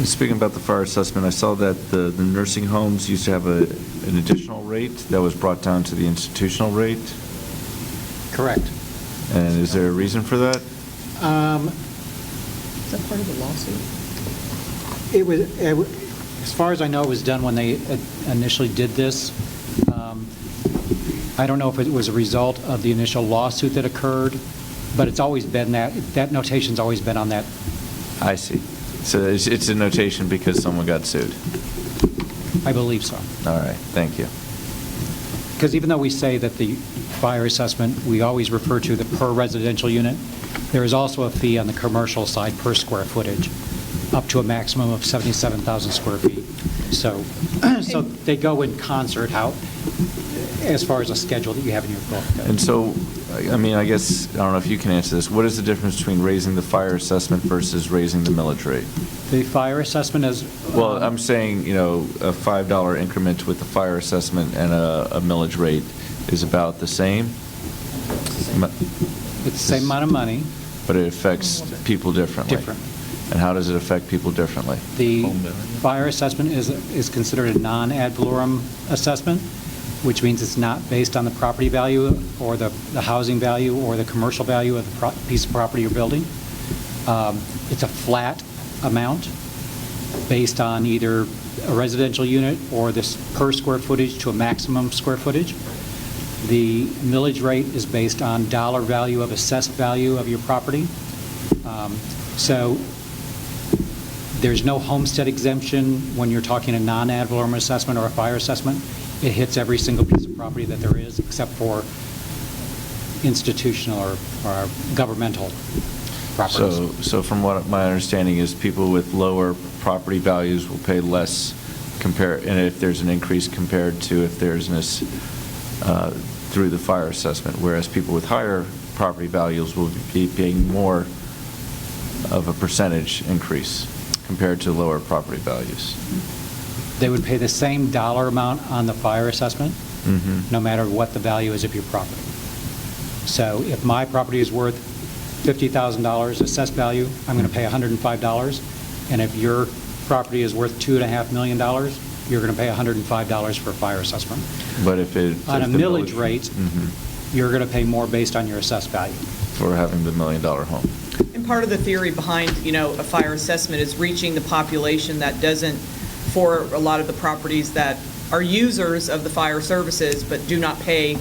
Speaking about the fire assessment, I saw that the nursing homes used to have an additional rate that was brought down to the institutional rate. Correct. And is there a reason for that? Is that part of the lawsuit? It was, as far as I know, it was done when they initially did this. I don't know if it was a result of the initial lawsuit that occurred, but it's always been that notation's always been on that. I see. So it's a notation because someone got sued? I believe so. All right, thank you. Because even though we say that the fire assessment, we always refer to the per residential unit, there is also a fee on the commercial side per square footage, up to a maximum of 77,000 square feet. So they go in concert as far as a schedule that you have in your book. And so, I mean, I guess, I don't know if you can answer this. What is the difference between raising the fire assessment versus raising the millage rate? The fire assessment is... Well, I'm saying, you know, a $5 increment with the fire assessment and a millage rate is about the same? It's the same amount of money. But it affects people differently? Differently. And how does it affect people differently? The fire assessment is considered a non-ad valorem assessment, which means it's not based on the property value or the housing value or the commercial value of the piece of property or building. It's a flat amount based on either a residential unit or this per square footage to a maximum square footage. The millage rate is based on dollar value of assessed value of your property. So there's no homestead exemption when you're talking a non-ad valorem assessment or a fire assessment. It hits every single piece of property that there is, except for institutional or governmental properties. So from what my understanding is, people with lower property values will pay less and if there's an increase compared to if there's through the fire assessment, whereas people with higher property values will be paying more of a percentage increase compared to lower property values. They would pay the same dollar amount on the fire assessment, no matter what the value is of your property. So if my property is worth $50,000 assessed value, I'm going to pay $105. And if your property is worth $2.5 million, you're going to pay $105 for a fire assessment. But if on a millage rate, you're going to pay more based on your assessed value. For having the $1 million home. And part of the theory behind, a fire assessment is reaching the population that doesn't, for a lot of the properties that are users of the fire services but do not pay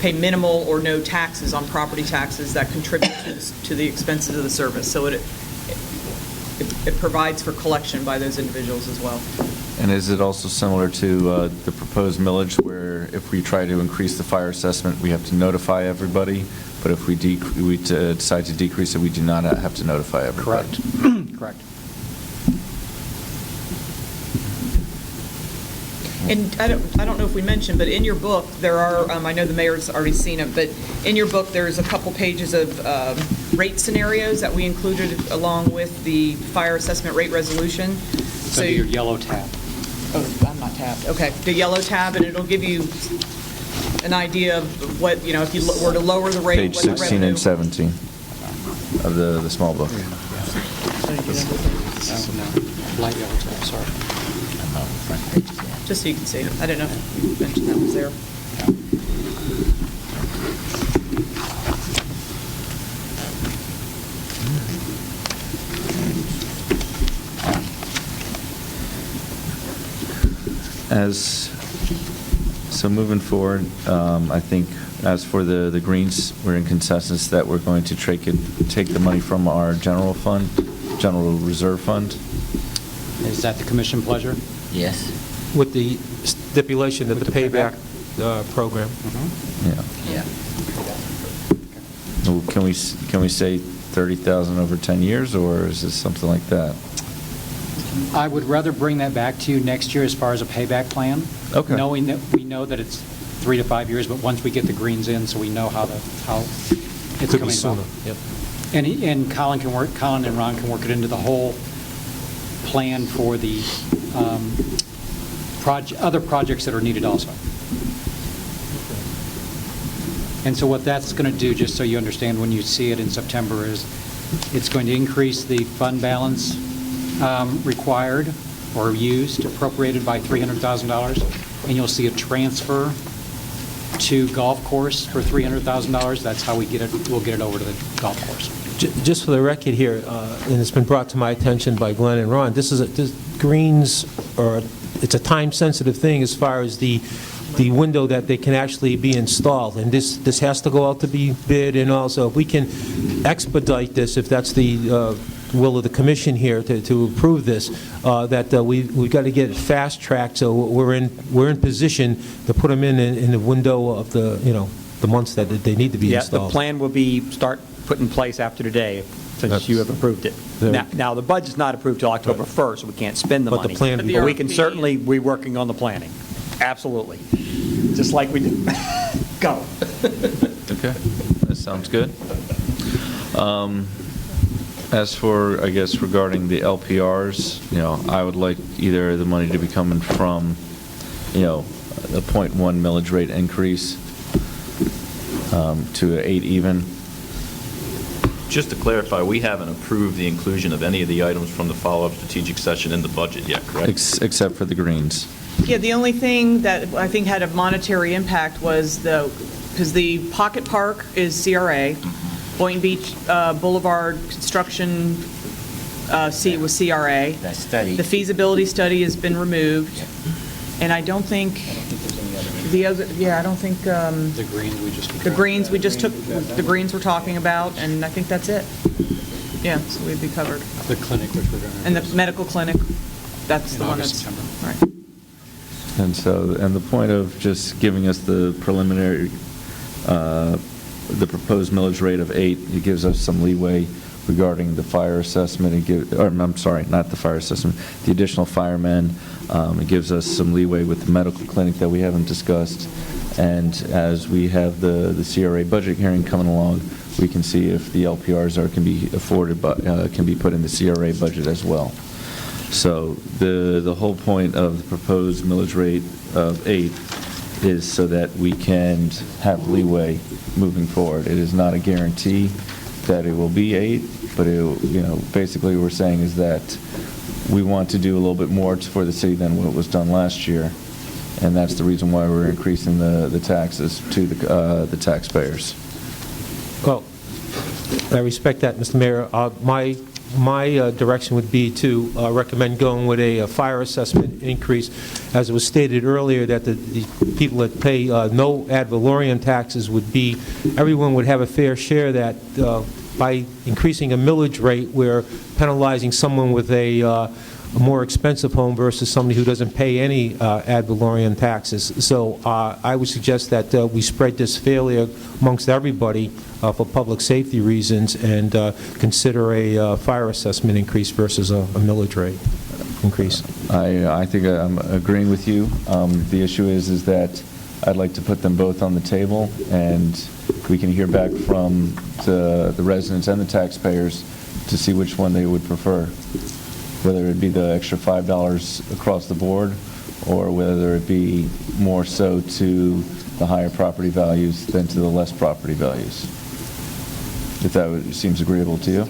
minimal or no taxes on property taxes that contribute to the expenses of the service. So it provides for collection by those individuals as well. And is it also similar to the proposed millage where if we try to increase the fire assessment, we have to notify everybody, but if we decide to decrease it, we do not have to notify everybody? Correct. Correct. And I don't know if we mentioned, but in your book, there are, I know the mayor's already seen it, but in your book, there's a couple pages of rate scenarios that we included along with the fire assessment rate resolution. So your yellow tab. Oh, I'm not tabbed. Okay, the yellow tab, and it'll give you an idea of what, if you were to lower the rate. Page 16 and 17 of the small book. Light yellow tab, sorry. Just so you can see. I didn't know if you mentioned that was there. So moving forward, I think as for the Greens, we're in consensus that we're going to take the money from our general reserve fund. Is that the commission pleasure? Yes. With the stipulation of the payback program. Yeah. Well, can we say 30,000 over 10 years, or is it something like that? I would rather bring that back to you next year as far as a payback plan. Okay. Knowing that we know that it's 3 to 5 years, but once we get the greens in, so we know how it's Could be coming sooner, about. yep. And Colin and Ron can work it into the whole plan for the other projects that are needed also. And so what that's going to do, just so you understand when you see it in September, is it's going to increase the fund balance required or used, appropriated by $300,000, and you'll see a transfer to golf course for $300,000. That's how we'll get it over to the golf course. Just for the record here, and it's been brought to my attention by Glenn and Ron, this greens, or it's a time-sensitive thing as far as the window that they can actually be installed, and this has to go out to be bid, and also if we can expedite this, if that's the will of the commission here to approve this, that we've got to get it fast-tracked, so we're in position to put them in the window of the months that they need to be installed. Yeah, the plan will start put in place after today, since you have approved it. Now, the budget's not approved till October 1st, so we can't spend the But the money. plan- But we can certainly be working on the planning. Absolutely. Just like we do. Go. Okay, that sounds good. As for, I guess, regarding the LPRs, I would like either the money to be coming from, a 0.1 millage rate increase to 8 even. Just to clarify, we haven't approved the inclusion of any of the items from the follow-up strategic session in the budget yet, correct? Except for the greens. Yeah, the only thing that I think had a monetary impact was because the Pocket Park is CRA, Boynton Beach Boulevard construction was CRA. That study. The feasibility study has been removed, and I don't think the other. Yeah, I don't think The greens we just took. The greens we're talking about, and I think that's it. Yeah, so we'd be covered. The clinic, which we're going to. And the medical clinic, that's the one August, that's September. right. And the point of just giving us the preliminary, the proposed millage rate of 8, it gives us some leeway regarding the fire assessment. I'm sorry, not the fire assessment, the additional firemen. It gives us some leeway with the medical clinic that we haven't discussed. And as we have the CRA budget hearing coming along, we can see if the LPRs can be afforded, can be put in the CRA budget as well. So the whole point of the proposed millage rate of 8 is so that we can have leeway moving forward. It is not a guarantee that it will be 8, but basically what we're saying is that we want to do a little bit more for the city than what was done last year, and that's the reason why we're increasing the taxes to the taxpayers. Well, I respect that, Mr. Mayor. My direction would be to recommend going with a fire assessment increase. As it was stated earlier, that the people that pay no ad valorem taxes everyone would have a fair share of that. By increasing a millage rate, we're penalizing someone with a more expensive home versus somebody who doesn't pay any ad valorem taxes. So I would suggest that we spread this fairly amongst everybody for public safety reasons and consider a fire assessment increase versus a millage rate increase. I think I'm agreeing with you. The issue is that I'd like to put them both on the table, and we can hear back from the residents and the taxpayers to see which one they would prefer, whether it be the extra $5 across the board or whether it be more so to the higher property values than to the less property values. If that seems agreeable to you.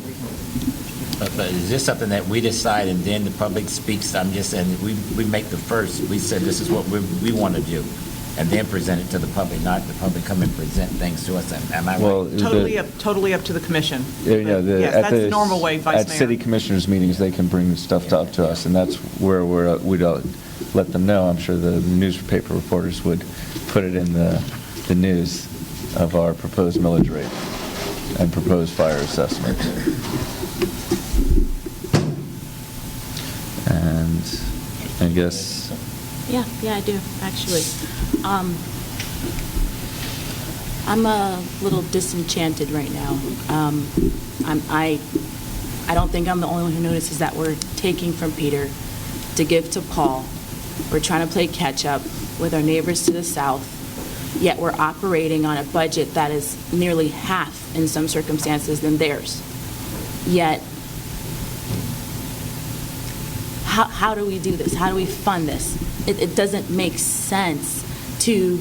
But is this something that we decide and then the public speaks? I'm just saying, we make the first, we said this is what we want to do, and then present it to the public, not the public come and present things to us. Am I right? Totally up to the commission. Yeah, Yes, that's the normal way, Vice At Mayor. city commissioners meetings, they can bring stuff up to us, and that's where we'd let them know. I'm sure the newspaper reporters would put it in the news of our proposed millage rate and proposed fire assessment. And I guess... Yeah, I do, actually. I'm a little disenchanted right now. I I don't think I'm the only one who notices that we're taking from Peter to give to Paul. We're trying to play catch-up with our neighbors to the south, yet we're operating on a budget that is nearly half, in some circumstances, than theirs. Yet, how do we do this? How do we fund this? It doesn't make sense to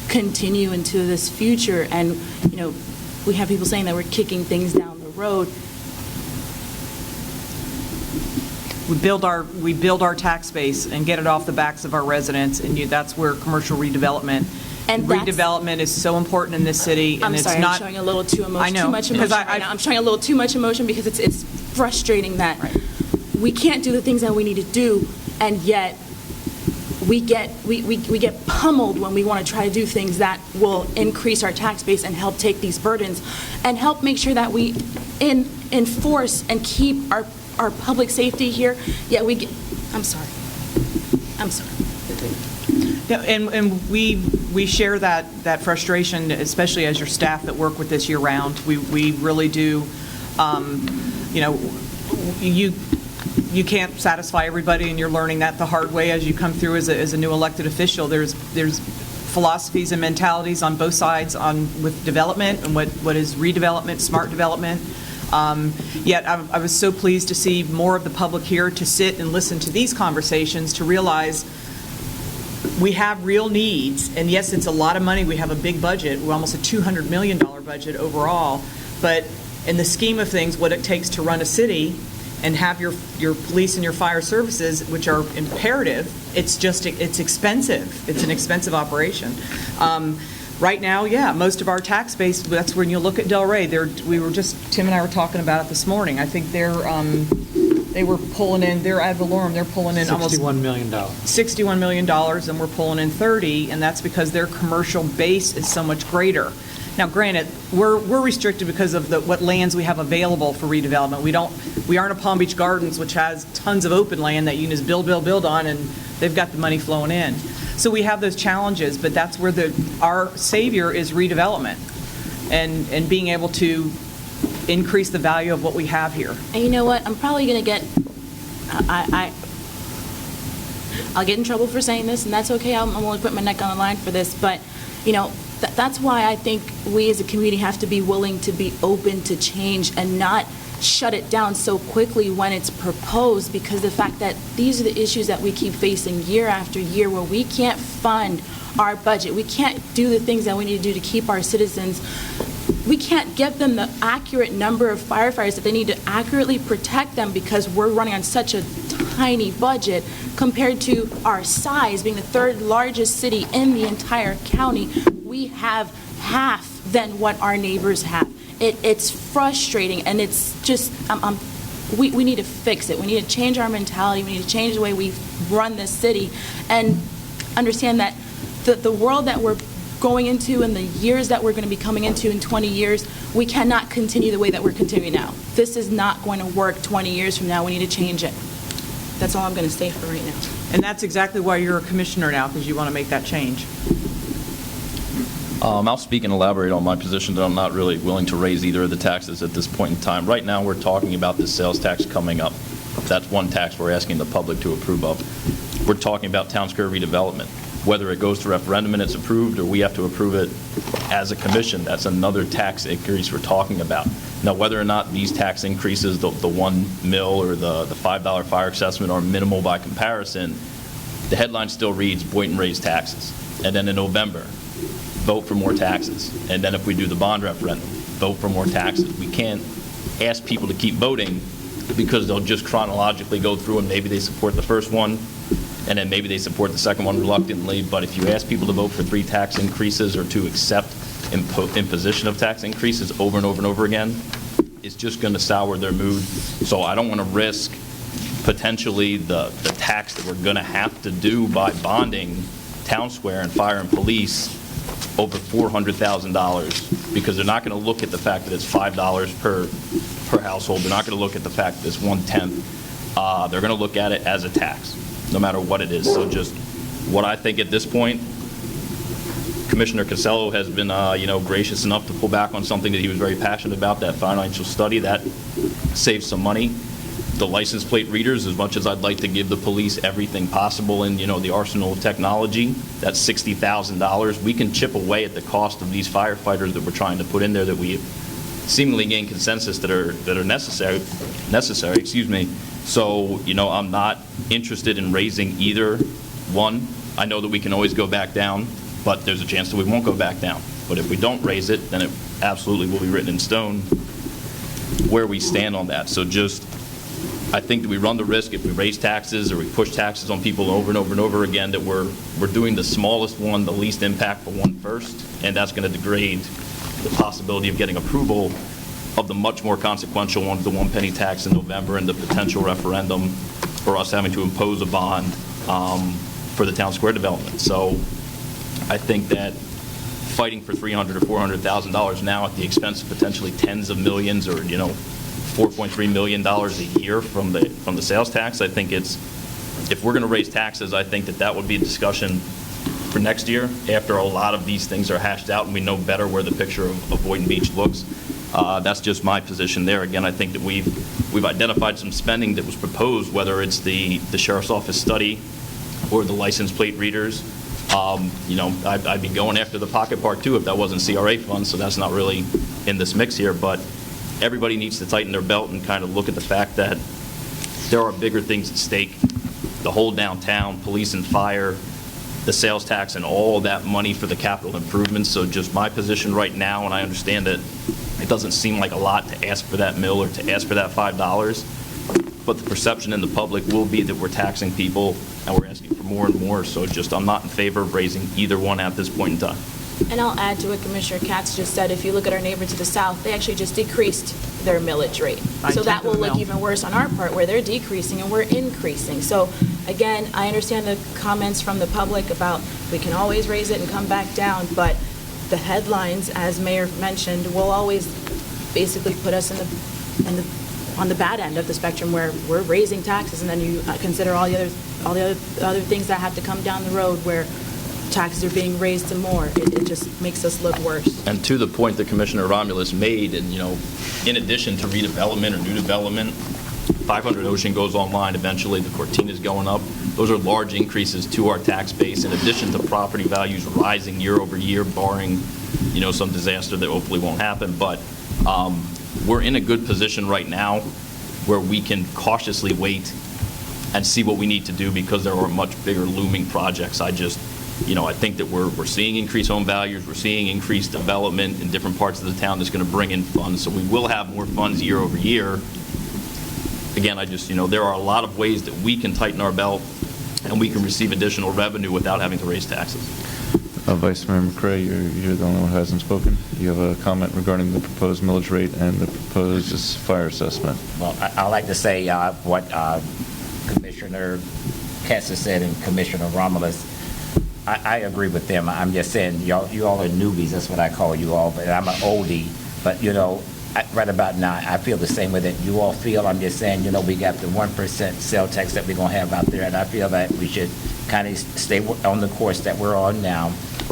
continue into this future, and, you know, we have people saying that we're kicking things down the road. We build our tax base and get it off the backs of our residents, and that's where commercial redevelopment is so important in this city. And I'm it's sorry, not, I'm showing a little too I know, much emotion right now. I'm showing a little too much emotion because it's frustrating that we can't do the things that we need to do, and yet we get pummeled when we want to try to do things that will increase our tax base and help take these burdens and help make sure that we enforce and keep our public safety here. Yet I'm sorry. Yeah, and we share that frustration, especially as your staff that work with this year-round. We really do, you know, you can't satisfy everybody, and you're learning that the hard way as you come through as a new elected official. There's philosophies and mentalities on both sides with development and what is redevelopment, smart development. Yet I was so pleased to see more of the public here to sit and listen to these conversations, to realize we have real needs, and yes, it's a lot of money. We have a big budget. We're almost a $200 million budget overall, but in the scheme of things, what it takes to run a city and have your police and your fire services, which are imperative, it's expensive. It's an expensive operation. Right now, yeah, most of our tax base, that's when you look at Delray, Tim and I were talking about it this morning. I think they were pulling in, they're ad valorem, they're pulling in almost $61 million. $61 million, and we're pulling in 30, and that's because their commercial base is so much greater. Now, granted, we're restricted because of what lands we have available for redevelopment. We aren't a Palm Beach Gardens, which has tons of open land that you can just build on, and they've got the money flowing in. So we have those challenges, but that's where our savior is redevelopment and being able to increase the value of what we have here. And you know what? I'm probably going to get, I'll get in trouble for saying this, and that's okay. I'm only putting my neck on the line for this, but, you know, that's why I think we as a community have to be willing to be open to change and not shut it down so quickly when it's proposed, because the fact that these are the issues that we keep facing year after year where we can't fund our budget. We can't do the things that we need to do to keep our citizens. We can't give them the accurate number of firefighters that they need to accurately protect them because we're running on such a tiny budget compared to our size, being the third largest city in the entire county. We have half than what our neighbors have. It's frustrating, and it's just, we need to fix it. We need to change our mentality. We need to change the way we run this city and understand that the world that we're going into and the years that we're going to be coming into in 20 years, we cannot continue the way that we're continuing now. This is not going to work 20 years from now. We need to change it. That's all I'm going to say for right now. And that's exactly why you're a commissioner now, because you want to make that change. I'll speak and elaborate on my position that I'm not really willing to raise either of the taxes at this point in time. Right now, we're talking about the sales tax coming up. That's one tax we're asking the public to approve of. We're talking about town square redevelopment. Whether it goes to referendum and it's approved, or we have to approve it as a commission, that's another tax increase we're talking about. Now, whether or not these tax increases, the $1 mil or the $5 fire assessment, are minimal by comparison, the headline still reads Boynton raised taxes. And then in November, vote for more taxes. And then if we do the bond referendum, vote for more taxes. We can't ask people to keep voting because they'll just chronologically go through and maybe they support the first one and then maybe they support the second one reluctantly. But if you ask people to vote for 3 tax increases or to accept imposition of tax increases over and over and over again, it's just going to sour their mood. So I don't want to risk potentially the tax that we're going to have to do by bonding town square and fire and police over $400,000, because they're not going to look at the fact that it's $5 per household. They're not going to look at the fact that it's 1/10. They're going to look at it as a tax, no matter what it is. So just what I think at this point, Commissioner Casello has been, gracious enough to pull back on something that he was very passionate about, that financial study. That saves some money. The license plate readers, as much as I'd like to give the police everything possible in, the arsenal of technology, that's $60,000. We can chip away at the cost of these firefighters that we're trying to put in there, that we seemingly gain consensus that are necessary. So, I'm not interested in raising either one. I know that we can always go back down, but there's a chance that we won't go back down. But if we don't raise it, then it absolutely will be written in stone where we stand on that. So I think that we run the risk if we raise taxes or we push taxes on people over and over and over again, that we're doing the smallest one, the least impactful one first, and that's going to degrade the possibility of getting approval of the much more consequential one, the 1 penny tax in November, and the potential referendum for us having to impose a bond for the town square development. So I think that fighting for $300,000 or $400,000 now at the expense of potentially tens of millions, or $4.3 million a year from the sales tax, I think if we're going to raise taxes, I think that would be a discussion for next year after a lot of these things are hashed out and we know better where the picture of Boynton Beach looks. That's just my position there. Again, I think that we've identified some spending that was proposed, whether it's the sheriff's office study or the license plate readers. I'd be going after the pocket park too if that wasn't CRA funds, so that's not really in this mix here. But everybody needs to tighten their belt and kind of look at the fact that there are bigger things at stake. The whole downtown, police and fire, the sales tax, and all that money for the capital improvements. So just my position right now, and I understand that it doesn't seem like a lot to ask for that mill or to ask for that $5, but the perception in the public will be that we're taxing people and we're asking for more and more. So I'm not in favor of raising either one at this point in time. And I'll add to what Commissioner Katz just said. If you look at our neighbor to the south, they actually just decreased their millage rate. So that will look even worse on our part, where they're decreasing and we're increasing. So again, I understand the comments from the public about we can always raise it and come back down, but the headlines, as Mayor mentioned, will always basically put us on the bad end of the spectrum, where we're raising taxes, and then you consider all the other things that have to come down the road where taxes are being raised to more. It just makes us look worse. And to the point that Commissioner Romulus made, and in addition to redevelopment or new development, 500 Ocean goes online eventually, the Cortina's going up. Those are large increases to our tax base, in addition to property values rising year over year, barring some disaster that hopefully won't happen. But we're in a good position right now where we can cautiously wait and see what we need to do, because there are much bigger looming projects. I think that we're seeing increased home values, we're seeing increased development in different parts of the town that's going to bring in funds, so we will have more funds year over year. Again, there are a lot of ways that we can tighten our belt and we can receive additional revenue without having to raise taxes. Vice Mayor McRae, you're the only one who hasn't spoken. You have a comment regarding the proposed millage rate and the proposed fire assessment. Well, I'd like to say what Commissioner Katz said and Commissioner Romulus. I agree with them. I'm just saying, you all are newbies. That's what I call you all. But I'm an oldie. But right about now, I feel the same way that you all feel. I'm just saying, we got the 1% sales tax that we're going to have out there, and I feel that we should kind of stay on the course that we're on now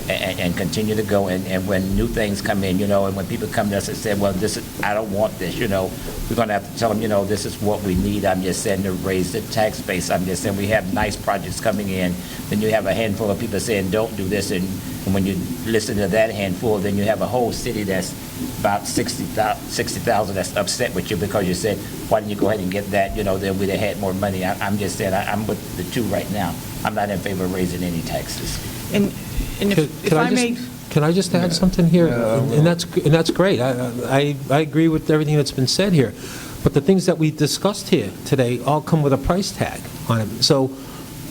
and continue to go. And when new things come in, and when people come to us and say, well, I don't want this, we're going to have to tell them, this is what we need. I'm just saying, to raise the tax base. I'm just saying, we have nice projects coming in. Then you have a handful of people saying, don't do this. And when you listen to that handful, then you have a whole city that's about 60,000 that's upset with you because you said, why didn't you go ahead and get that? Then we'd have had more money. I'm just saying, I'm with the two right now. I'm not in favor of raising any taxes. And if I may... Can I just add something here? And that's great. I agree with everything that's been said here. But the things that we discussed here today all come with a price tag on them. So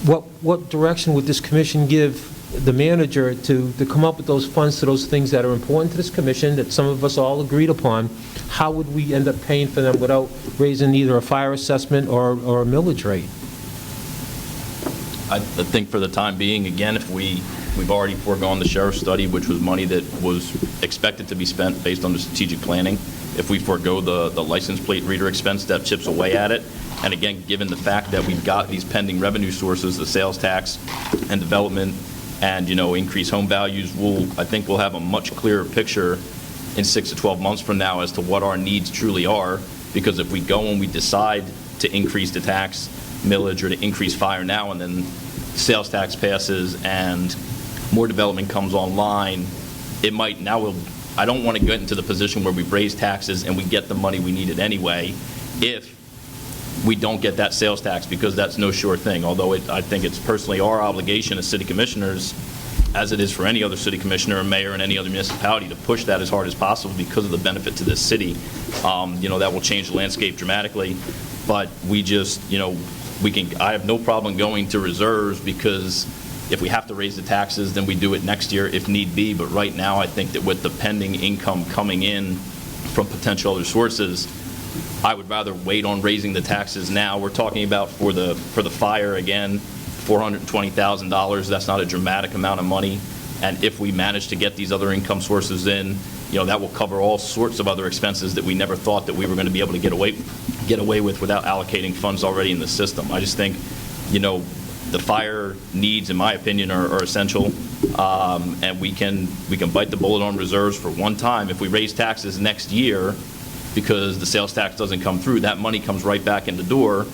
what direction would this commission give the manager to come up with those funds to those things that are important to this commission, that some of us all agreed upon? How would we end up paying for them without raising either a fire assessment or a millage rate? I think for the time being, again, if we've already foregone the sheriff's study, which was money that was expected to be spent based on the strategic planning. If we forego the license plate reader expense, that chips away at it. And again, given the fact that we've got these pending revenue sources, the sales tax and development and, increase home values, I think we'll have a much clearer picture in 6 to 12 months from now as to what our needs truly are, because if we go and we decide to increase the tax millage or to increase fire now, and then sales tax passes and more development comes online, I don't want to get into the position where we've raised taxes and we get the money we needed anyway if we don't get that sales tax, because that's no sure thing. Although I think it's personally our obligation as city commissioners, as it is for any other city commissioner or mayor in any other municipality, to push that as hard as possible because of the benefit to this city. That will change the landscape dramatically. But we just, I have no problem going to reserves, because if we have to raise the taxes, then we do it next year if need be. But right now, I think that with the pending income coming in from potential other sources, I would rather wait on raising the taxes now. We're talking about for the fire, again, $420,000. That's not a dramatic amount of money. And if we manage to get these other income sources in, that will cover all sorts of other expenses that we never thought that we were going to be able to get away with without allocating funds already in the system. I just think, the fire needs, in my opinion, are essential, and we can bite the bullet on reserves for one time. If we raise taxes next year because the sales tax doesn't come through, that money comes right back in the door,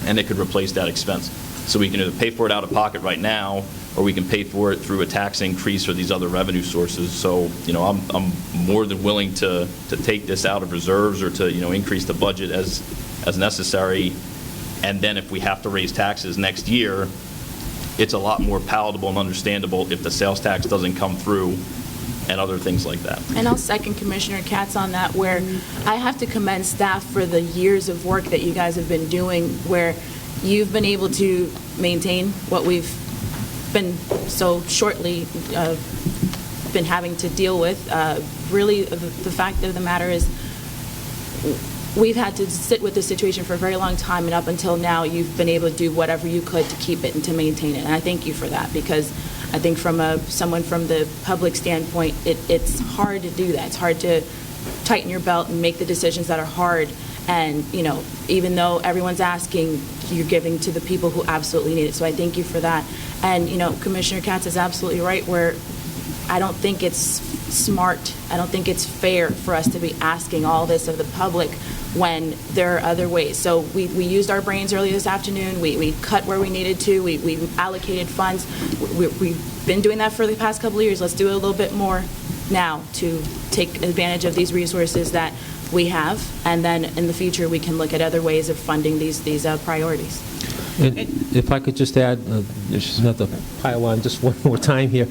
and it could replace that expense. So we can either pay for it out of pocket right now, or we can pay for it through a tax increase or these other revenue sources. So, I'm more than willing to take this out of reserves, or to, increase the budget as necessary. And then if we have to raise taxes next year, it's a lot more palatable and understandable if the sales tax doesn't come through and other things like that. And I'll second Commissioner Katz on that, where I have to commend staff for the years of work that you guys have been doing, where you've been able to maintain what we've been so shortly been having to deal with. Really, the fact of the matter is, we've had to sit with this situation for a very long time, and up until now, you've been able to do whatever you could to keep it and to maintain it. And I thank you for that, because I think from someone from the public standpoint, it's hard to do that. It's hard to tighten your belt and make the decisions that are hard. And, even though everyone's asking, you're giving to the people who absolutely need it. So I thank you for that. And, Commissioner Katz is absolutely right, where I don't think it's smart, I don't think it's fair for us to be asking all this of the public when there are other ways. So we used our brains earlier this afternoon. We cut where we needed to. We allocated funds. We've been doing that for the past couple of years. Let's do a little bit more now to take advantage of these resources that we have, and then in the future we can look at other ways of funding these priorities. And if I could just add, not to pile on just one more time here,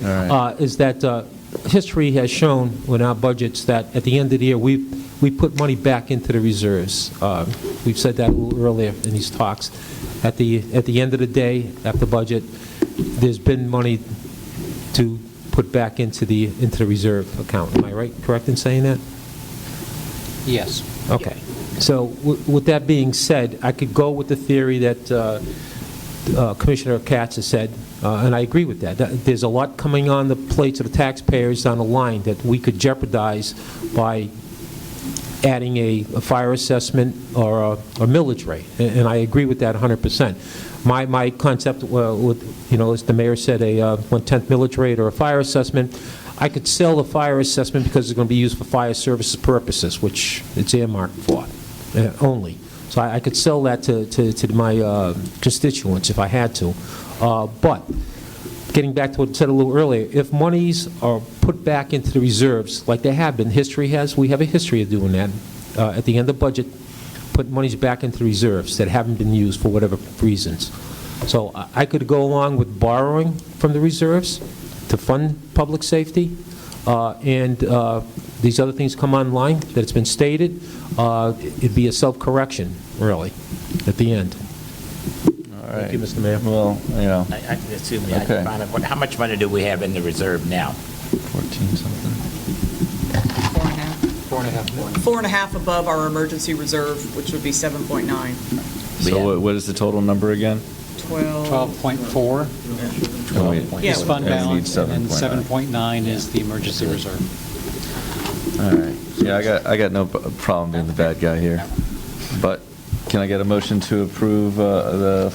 is that history has shown in our budgets that at the end of the year we put money back into the reserves. We've said that a little earlier in these talks. At the end of the day, after budget, there's been money to put back into the reserve account. Am I correct in saying that? Yes. Okay. So with that being said, I could go with the theory that Commissioner Katz has said, and I agree with that. There's a lot coming on the plates of the taxpayers down the line that we could jeopardize by adding a fire assessment or a millage rate, and I agree with that 100%. My concept, as the mayor said, a 1/10 millage rate or a fire assessment, I could sell the fire assessment because it's going to be used for fire services purposes, which it's earmarked for only. So I could sell that to my constituents if I had to. But getting back to what I said a little earlier, if monies are put back into the reserves, like they have been, history has, we have a history of doing that. At the end of the budget, put monies back into the reserves that haven't been used for whatever reasons. So I could go along with borrowing from the reserves to fund public safety, and these other things come online that it's been stated. It'd be a self-correction, really, at the end. All right. Thank you, Mr. Mayor. Well, Excuse me, Okay. how much money do we have in the reserve now? 14 something. 4.5 above our emergency reserve, which would be 7.9. So what is the total number again? 12.4 Yeah. is fund And we need balance, and 7.9. 7.9 is the emergency reserve. All right. Yeah, I got no problem being the bad guy here. But can I get a motion to approve the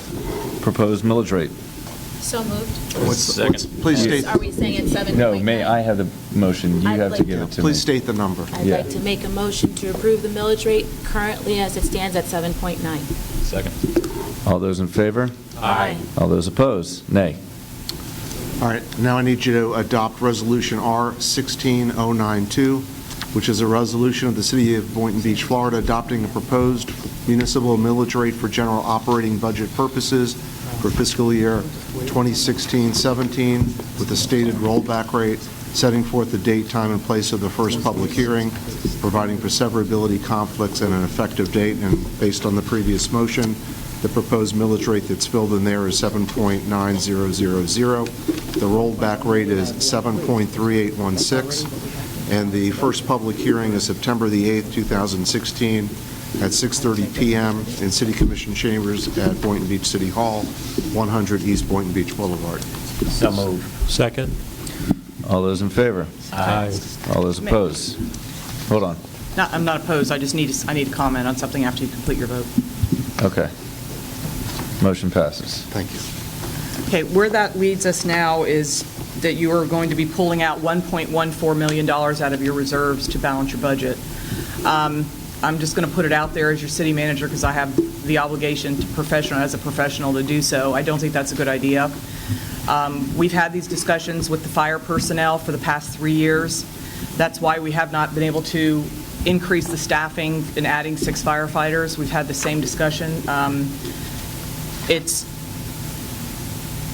proposed millage rate? So moved. Please state. Are we saying it's 7.9? No, I have the motion. You I'd have to like give to- it to me. Please state the number. I'd like to make a motion to approve the millage rate currently as it stands at 7.9. Second. All those in favor? Aye. All those opposed? Nay. All right, now I need you to adopt Resolution R-16092, which is a resolution of the City of Boynton Beach, Florida, adopting a proposed municipal millage rate for general operating budget purposes for fiscal year 2016-17 with a stated rollback rate, setting forth the date, time, and place of the first public hearing, providing for severability conflicts and an effective date, and based on the previous motion, the proposed millage rate that's filled in there is 7.9000. The rollback rate is 7.3816, and the first public hearing is September the 8th, 2016, at 6:30 p.m. in City Commission chambers at Boynton Beach City Hall, 100 East Boynton Beach Boulevard. So moved. Second. All those in favor? Aye. All those opposed? Hold on. No, I'm not opposed, I need to comment on something after you complete your vote. Okay. Motion passes. Thank you. Okay, where that leads us now is that you are going to be pulling out $1.14 million out of your reserves to balance your budget. I'm just going to put it out there as your city manager because I have the obligation to as a professional to do so. I don't think that's a good idea. We've had these discussions with the fire personnel for the past 3 years. That's why we have not been able to increase the staffing in adding 6 firefighters. We've had the same discussion. It's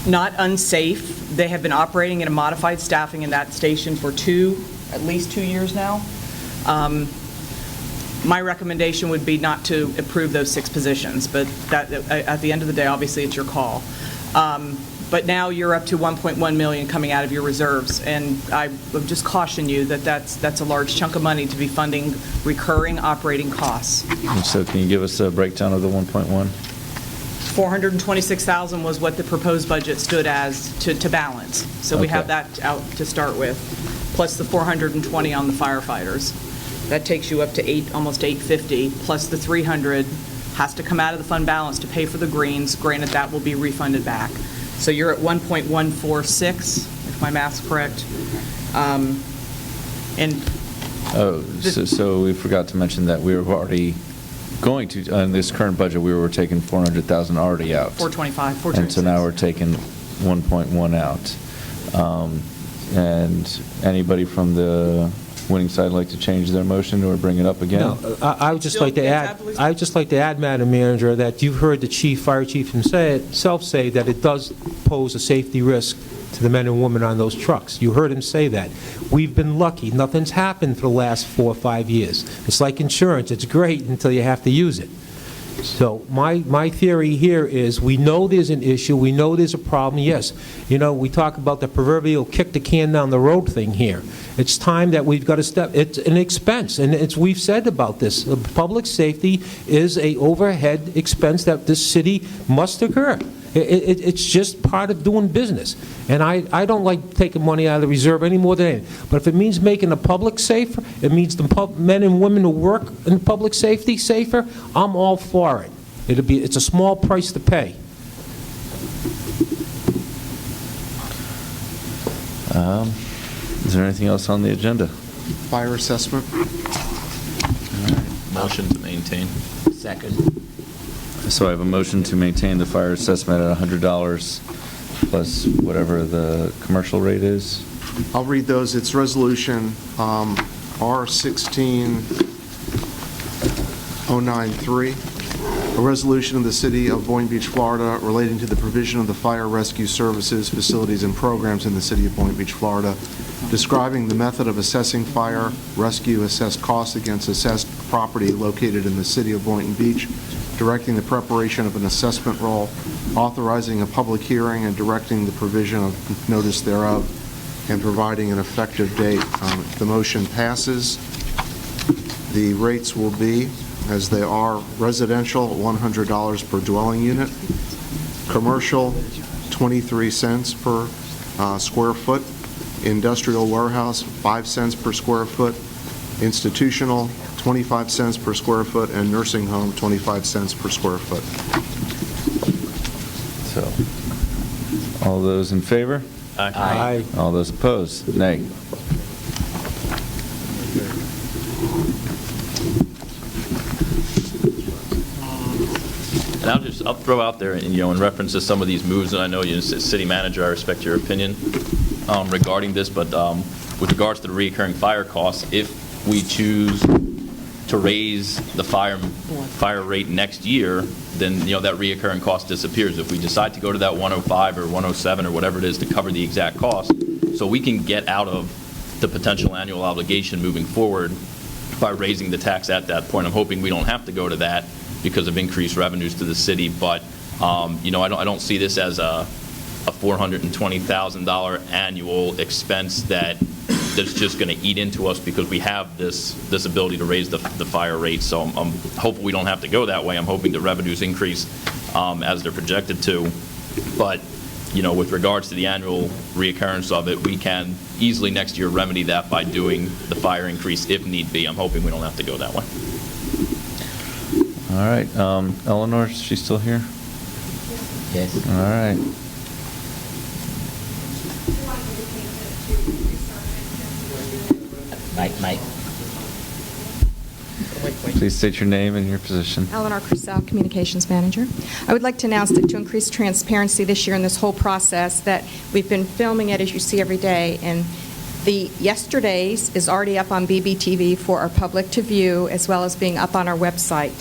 not unsafe. They have been operating in a modified staffing in that station for at least 2 years now. My recommendation would be not to approve those 6 positions, but that, at the end of the day, obviously, it's your call. But now you're up to $1.1 million coming out of your reserves, and I would just caution you that that's a large chunk of money to be funding recurring operating costs. So can you give us a breakdown of the 1.1? $426,000 was what the proposed budget stood as to balance. So we have that out to start with, plus the $420 on the firefighters. That takes you up to almost $850, plus the $300 has to come out of the fund balance to pay for the greens. Granted, that will be refunded back. So you're at 1.146, if my math's correct. So we forgot to mention that we were already going to, in this current budget, we were taking $400,000 already out. 425, And so now we're taking 1.1 out. And anybody from the winning side like to change their motion or bring it up again? No, I would just like to add, Madam Manager, that you've heard the fire chief himself say that it does pose a safety risk to the men and women on those trucks. You heard him say that. We've been lucky. Nothing's happened for the last 4 or 5 years. It's like insurance. It's great until you have to use it. So my theory here is we know there's an issue. We know there's a problem. Yes, we talk about the proverbial kick the can down the road thing here. It's time that we've got to step. It's an expense, and we've said about this. Public safety is a overhead expense that this city must incur. It's just part of doing business. And I don't like taking money out of the reserve any more than anything. But if it means making the public safer, it means the men and women who work in public safety safer, I'm all for it. It's a small price to pay. Is there anything else on the agenda? Fire assessment. Motion to maintain. Second. So I have a motion to maintain the fire assessment at $100 plus whatever the commercial rate is. I'll read those. It's Resolution R-16093, a resolution of the City of Boynton Beach, Florida, relating to the provision of the fire rescue services, facilities, and programs in the City of Boynton Beach, Florida, describing the method of assessing fire rescue assessed costs against assessed property located in the City of Boynton Beach, directing the preparation of an assessment roll, authorizing a public hearing, and directing the provision of notice thereof, and providing an effective date. If the motion passes, the rates will be, as they are, residential, $100 per dwelling unit, commercial, 23 cents per square foot, industrial warehouse, 5 cents per square foot, institutional, 25 cents per square foot, and nursing home, 25 cents per square foot. So All those in favor? Aye. All those opposed? Nay. And I'll throw out there, in reference to some of these moves, and I know you, as city manager, I respect your opinion regarding this, but with regards to the recurring fire costs, if we choose to raise the fire rate next year, then, that reoccurring cost disappears. If we decide to go to that 105 or 107 or whatever it is to cover the exact cost, so we can get out of the potential annual obligation moving forward by raising the tax at that point. I'm hoping we don't have to go to that because of increased revenues to the city, but, I don't see this as a $420,000 annual expense that's just going to eat into us because we have this ability to raise the fire rate. So I'm hoping we don't have to go that way. I'm hoping the revenues increase as they're projected to. But, with regards to the annual reoccurrence of it, we can easily next year remedy that by doing the fire increase if need be. I'm hoping we don't have to go that way. All right. Eleanor, is she still here? Yes. All right. Mike. Please state your name and your position. Eleanor Crusoe, Communications Manager. I would like to announce that to increase transparency this year in this whole process, that we've been filming it, as you see, every day, and the yesterday's is already up on BBTV for our public to view, as well as being up on our website.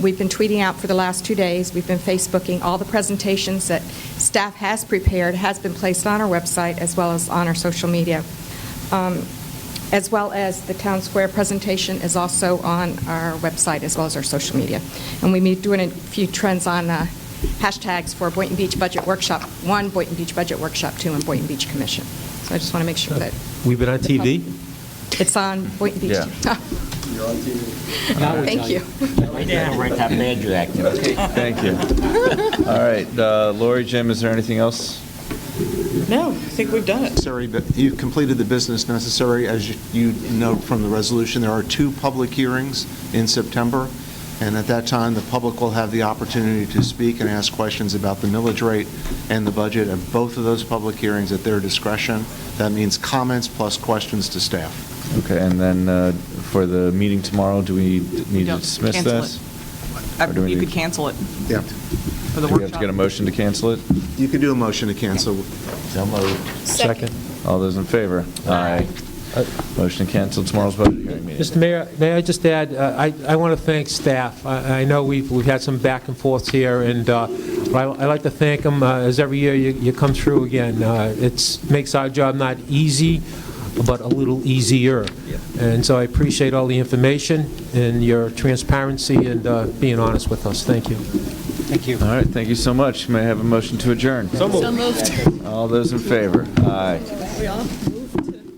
We've been tweeting out for the last 2 days. We've been Facebooking. All the presentations that staff has prepared has been placed on our website, as well as on our social media. As well as the Town Square presentation is also on our website, as well as our social media. And we'll be doing a few trends on hashtags for Boynton Beach Budget Workshop 1, Boynton Beach Budget Workshop 2, and Boynton Beach Commission. So I just want to make sure that We've been on TV? it's on Boynton Beach. Yeah. You're on TV. Thank you. Right top bad you acting. Thank you. All right. Lori, Jim, is there anything else? No, I think we've done it. Necessary, but you've completed the business necessary. As you note from the resolution, there are 2 public hearings in September, and at that time, the public will have the opportunity to speak and ask questions about the millage rate and the budget at both of those public hearings at their discretion. That means comments plus questions to staff. Okay, and then for the meeting tomorrow, do we need to dismiss Cancel this? You could cancel it. Yeah. For the Do we have workshop. to get a motion to cancel it? You can do a motion to cancel. So moved. Second. All those in favor? Aye. Motion to cancel tomorrow's budget hearing meeting. Mr. Mayor, may I just add, I want to thank staff. I know we've had some back and forths here, and I like to thank them, as every year you come through again. It makes our job not easy, but a little easier. And so I appreciate all the information and your transparency and being honest with us. Thank you. Thank you. All right, thank you so much. May I have a motion to adjourn? So moved. All those in favor? Aye. We all moved to...